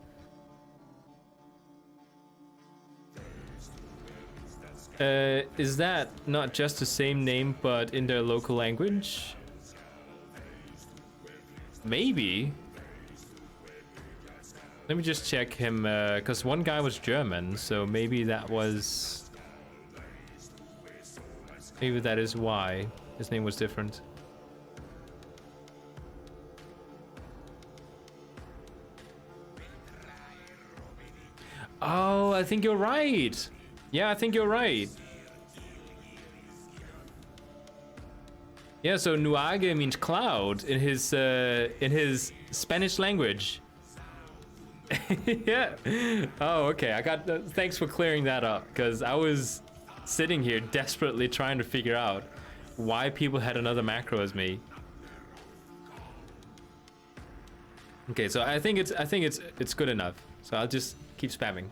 Is that not just the same name but in their local language? Maybe. Let me just check him, because one guy was German, so maybe that was... Maybe that is why his name was different. Oh, I think you're right. Yeah, I think you're right. Yeah, so Nuage means cloud in his Spanish language. Yeah. Oh, okay. I got. Thanks for clearing that up, because I was sitting here desperately trying to figure out why people had another macro as me. Okay, so I think it's good enough. So I'll just keep spamming.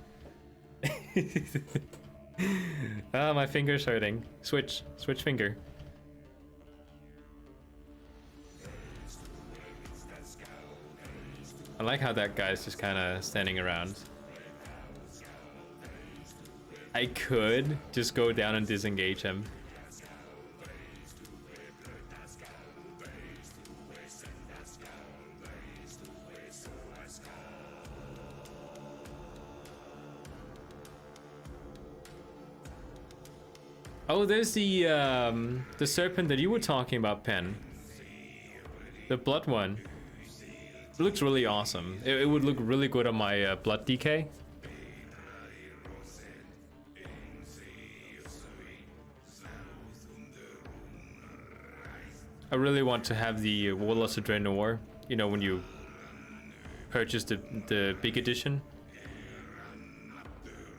Oh, my finger's hurting. Switch finger. I like how that guy's just kind of standing around. I could just go down and disengage him. Oh, there's the serpent that you were talking about, Pen. The blood one. It looks really awesome. It would look really good on my blood DK. I really want to have the Warlords of Draenor, you know, when you purchase the big edition.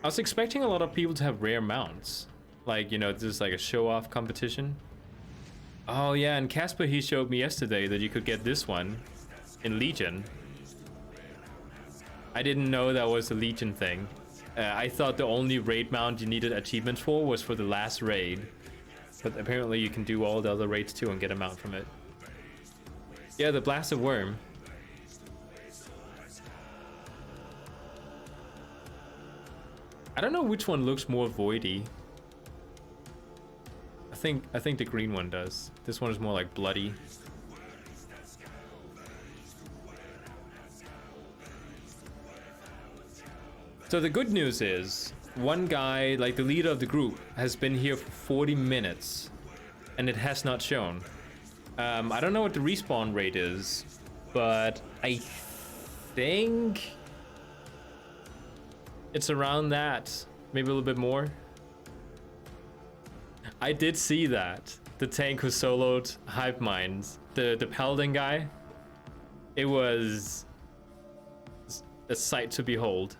I was expecting a lot of people to have rare mounts. Like, you know, this is like a show-off competition. Oh yeah, and Casper, he showed me yesterday that you could get this one in Legion. I didn't know that was a Legion thing. I thought the only raid mount you needed achievements for was for the last raid. But apparently you can do all the other raids too and get a mount from it. Yeah, the blasted worm. I don't know which one looks more voidy. I think the green one does. This one is more like bloody. So the good news is, one guy, like the leader of the group, has been here for 40 minutes, and it has not shown. I don't know what the respawn rate is, but I think it's around that, maybe a little bit more. I did see that. The tank who soloed Hive Minds, the Paladin guy. It was a sight to behold.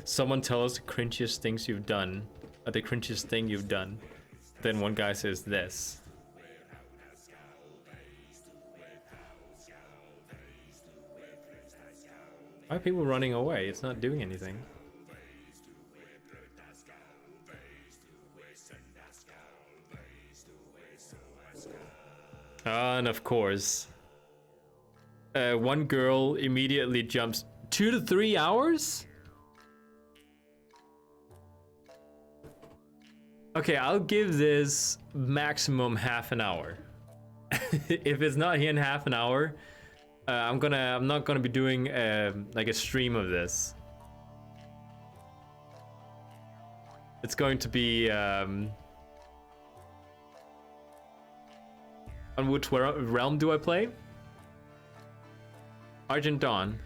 Someone tell us the cringiest things you've done, or the cringiest thing you've done. Then one guy says this. Why are people running away? It's not doing anything. And of course, one girl immediately jumps 2 to 3 hours? Okay, I'll give this maximum half an hour. If it's not here in half an hour, I'm not gonna be doing like a stream of this. It's going to be on which realm do I play? Argent Dawn.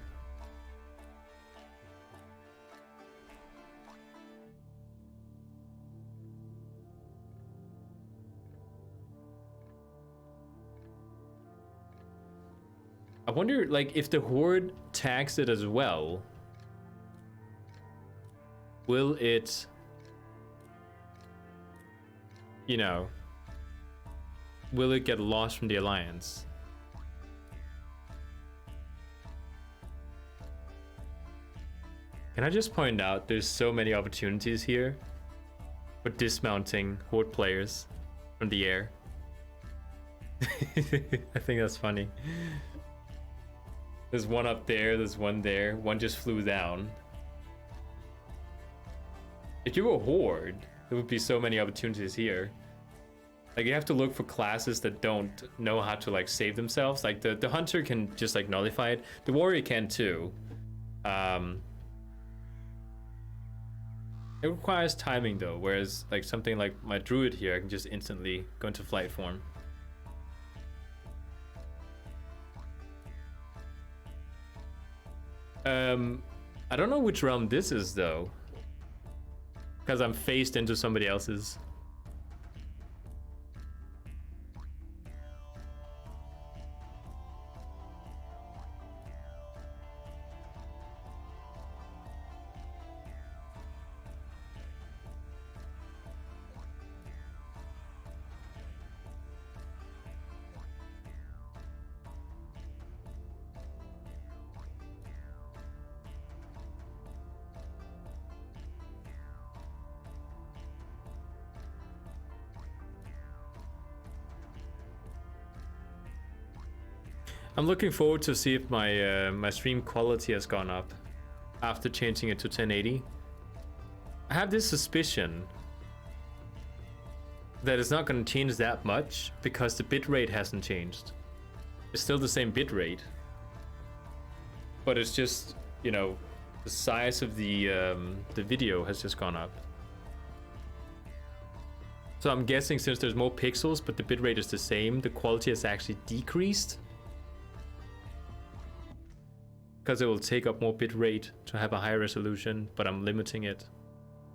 I wonder, like, if the Horde tags it as well, will it, you know, will it get lost from the Alliance? Can I just point out there's so many opportunities here for dismounting Horde players from the air? I think that's funny. There's one up there, there's one there, one just flew down. If you were a Horde, there would be so many opportunities here. Like, you have to look for classes that don't know how to, like, save themselves. Like, the Hunter can just, like, nullify it. The Warrior can too. It requires timing though, whereas, like, something like my Druid here, I can just instantly go into flight form. I don't know which realm this is though, because I'm faced into somebody else's. I'm looking forward to see if my my stream quality has gone up after changing it to 1080. I have this suspicion that it's not going to change that much because the bitrate hasn't changed. It's still the same bitrate, but it's just, you know, the size of the video has just gone up. So I'm guessing since there's more pixels but the bitrate is the same, the quality has actually decreased. Because it will take up more bit rate to have a higher resolution, but I'm limiting it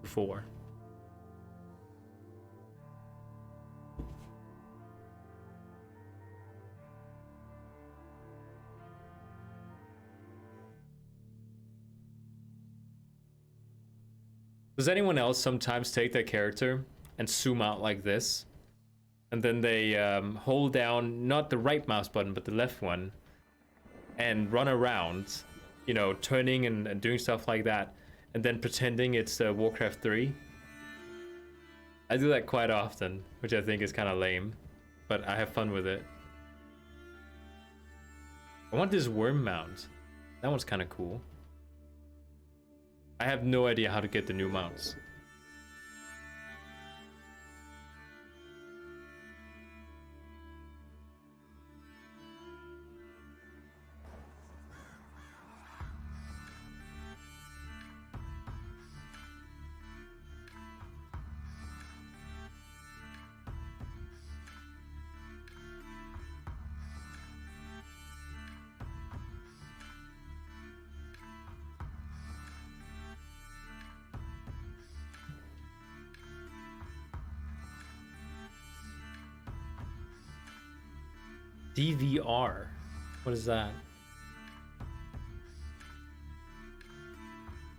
to 4. Does anyone else sometimes take their character and zoom out like this? And then they hold down not the right mouse button, but the left one, and run around, you know, turning and doing stuff like that, and then pretending it's Warcraft 3. I do that quite often, which I think is kind of lame, but I have fun with it. I want this worm mount. That one's kind of cool. I have no idea how to get the new mounts. DVR. What is that?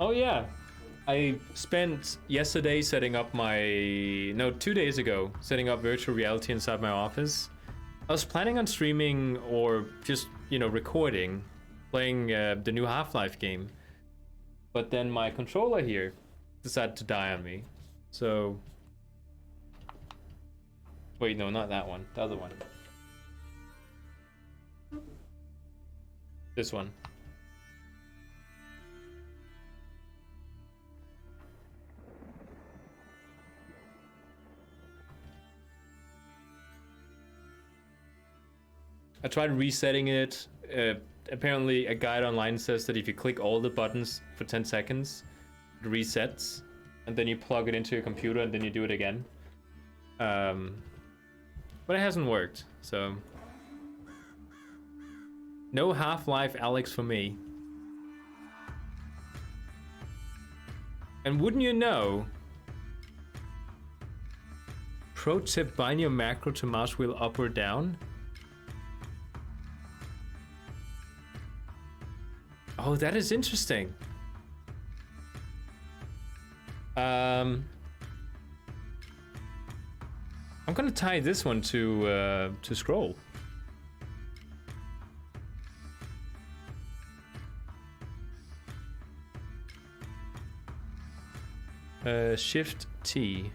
Oh yeah. I spent yesterday setting up my... No, 2 days ago, setting up virtual reality inside my office. I was planning on streaming or just, you know, recording, playing the new Half-Life game. But then my controller here decided to die on me. So... Wait, no, not that one. The other one. This one. I tried resetting it. Apparently a guide online says that if you click all the buttons for 10 seconds, it resets, and then you plug it into your computer and then you do it again. But it hasn't worked, so... No Half-Life Alex for me. And wouldn't you know, pro tip, bind your macro to mouse wheel up or down. Oh, that is interesting. I'm gonna tie this one to scroll. Shift T.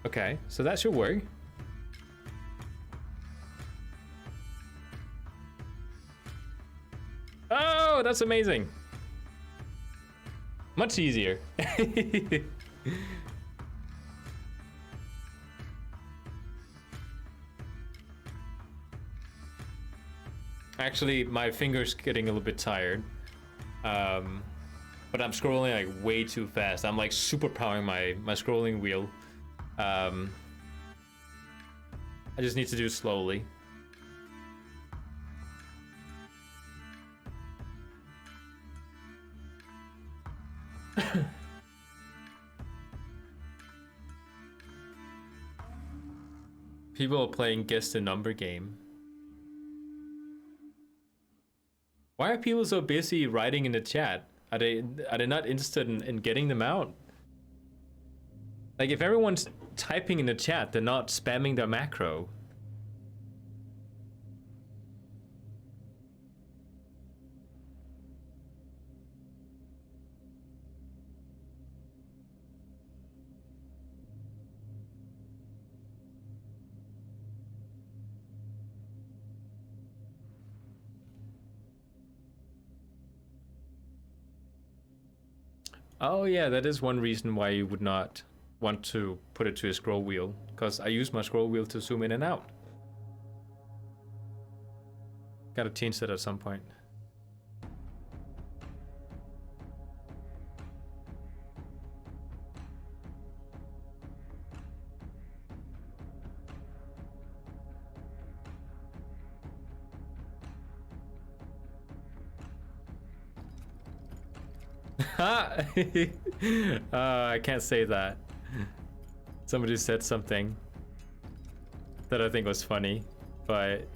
Okay, so that should work. Oh, that's amazing. Much easier. Actually, my finger's getting a little bit tired. But I'm scrolling like way too fast. I'm like super powering my scrolling wheel. I just need to do it slowly. People are playing guess the number game. Why are people so busy writing in the chat? Are they not interested in getting them out? Like if everyone's typing in the chat, they're not spamming their macro. Oh yeah, that is one reason why you would not want to put it to a scroll wheel, because I use my scroll wheel to zoom in and out. Gotta change that at some point. I can't say that. Somebody said something that I think was funny, but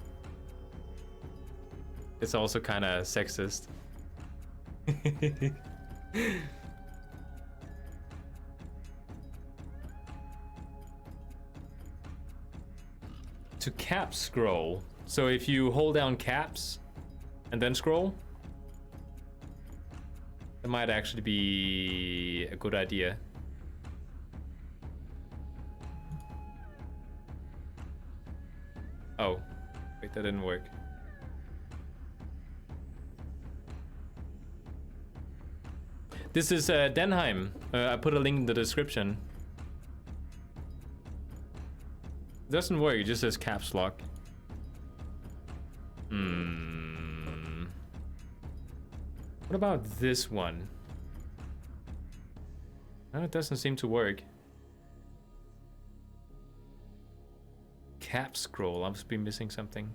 it's also kind of sexist. To cap scroll. So if you hold down caps and then scroll, that might actually be a good idea. Oh, wait, that didn't work. This is Denheim. I put a link in the description. It doesn't work, it just says caps lock. What about this one? No, it doesn't seem to work. Cap scroll, I must be missing something.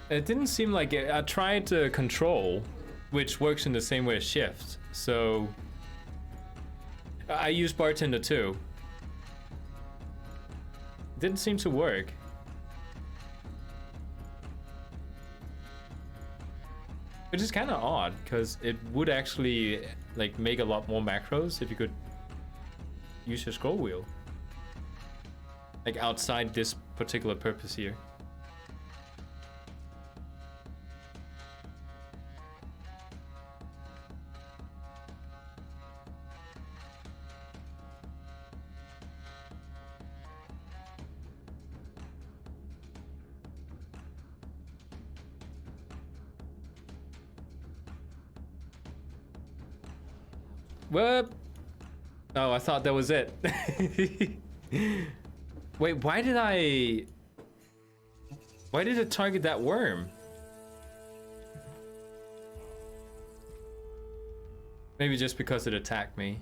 It didn't seem like it. I tried control, which works in the same way as shift. So I used bartender too. It didn't seem to work. Which is kind of odd, because it would actually like make a lot more macros if you could use your scroll wheel. Like outside this particular purpose here. What? Oh, I thought that was it. Wait, why did it target that worm? Maybe just because it attacked me.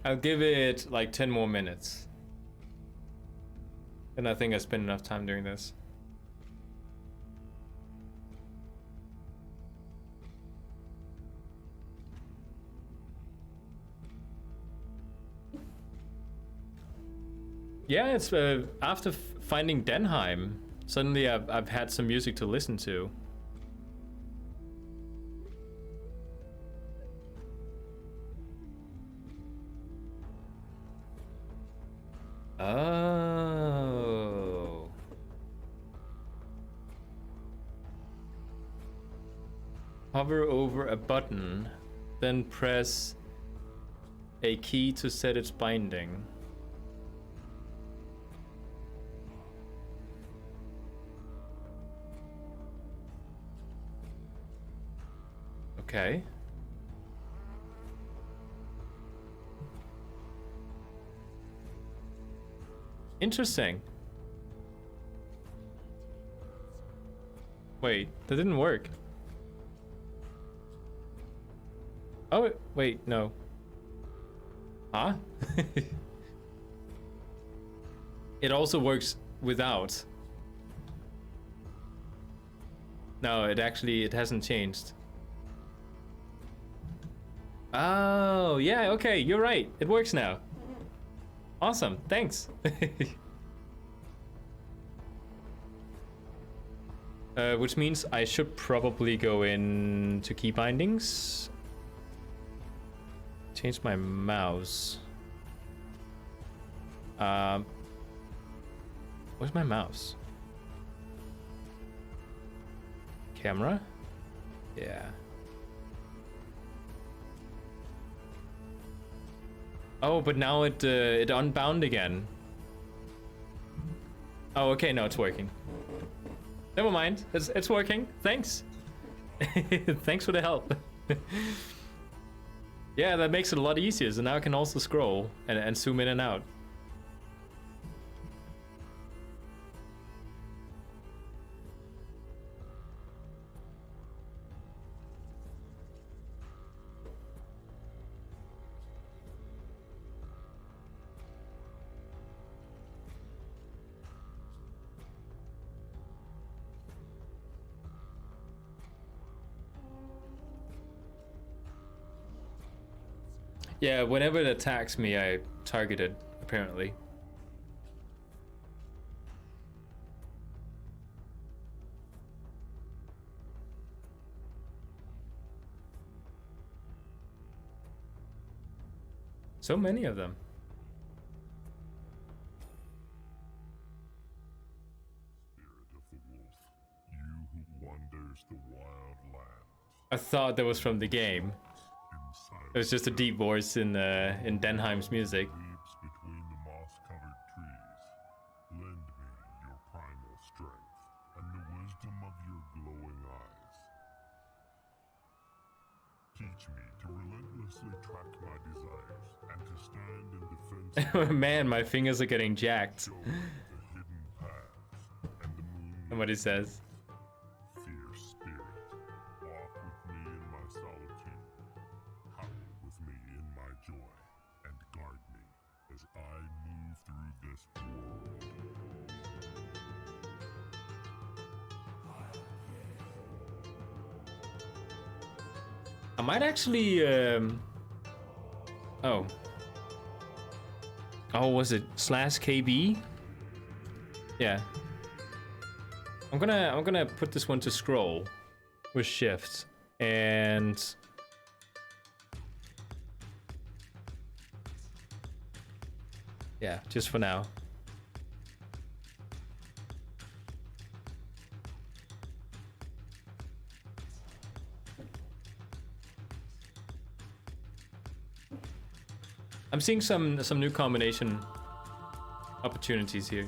I'll give it like 10 more minutes. And I think I spent enough time doing this. Yeah, it's after finding Denheim, suddenly I've had some music to listen to. Oh. Hover over a button, then press a key to set its binding. Okay. Interesting. Wait, that didn't work. Oh, wait, no. Huh? It also works without. No, it hasn't changed. Oh, yeah, okay, you're right. It works now. Awesome, thanks. Which means I should probably go in to key bindings. Change my mouse. Where's my mouse? Camera? Yeah. Oh, but now it unbound again. Oh, okay, no, it's working. Never mind, it's working. Thanks. Thanks for the help. Yeah, that makes it a lot easier. So now I can also scroll and zoom in and out. Yeah, whenever it attacks me, I target it, apparently. So many of them. I thought that was from the game. It was just a deep voice in Denheim's music. Between the moss-covered trees, lend me your primal strength and the wisdom of your glowing eyes. Teach me to relentlessly track my desires and to stand in defense. Man, my fingers are getting jacked. Show me the hidden paths and the moon. Somebody says. Fierce spirit, walk with me in my solitude. Howl with me in my joy, and guard me as I move through this world. I might actually, oh, was it /KB? Yeah. I'm gonna put this one to scroll with shift and yeah, just for now. I'm seeing some new combination opportunities here.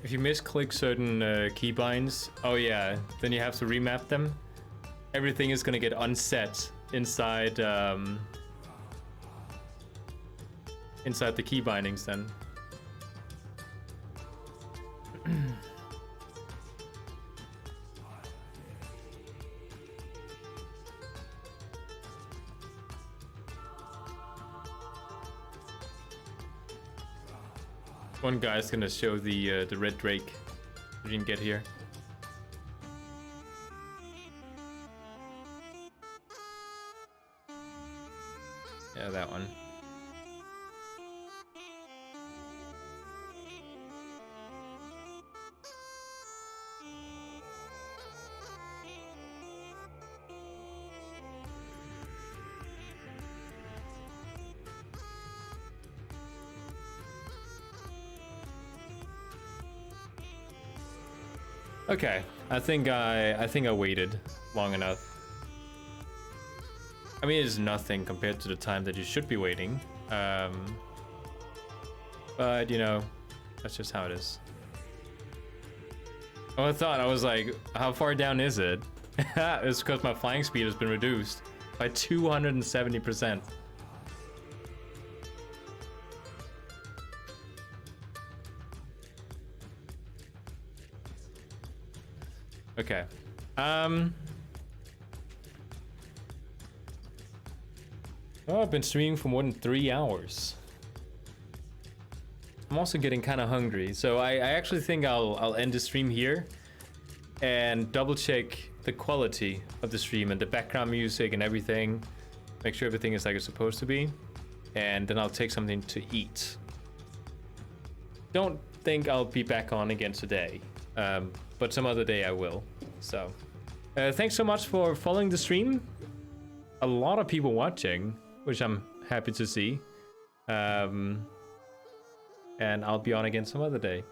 If you misclick certain keybinds, oh yeah, then you have to remap them. Everything is gonna get unset inside inside the key bindings then. One guy's gonna show the red drake we didn't get here. Yeah, that one. Okay, I think I waited long enough. I mean, it's nothing compared to the time that you should be waiting. But you know, that's just how it is. Oh, I was like, how far down is it? It's because my flying speed has been reduced by 270%. Okay. Oh, I've been streaming for more than 3 hours. I'm also getting kind of hungry, so I actually think I'll end the stream here and double check the quality of the stream and the background music and everything. Make sure everything is like it's supposed to be, and then I'll take something to eat. Don't think I'll be back on again today, but some other day I will. So, thanks so much for following the stream. A lot of people watching, which I'm happy to see. And I'll be on again some other day.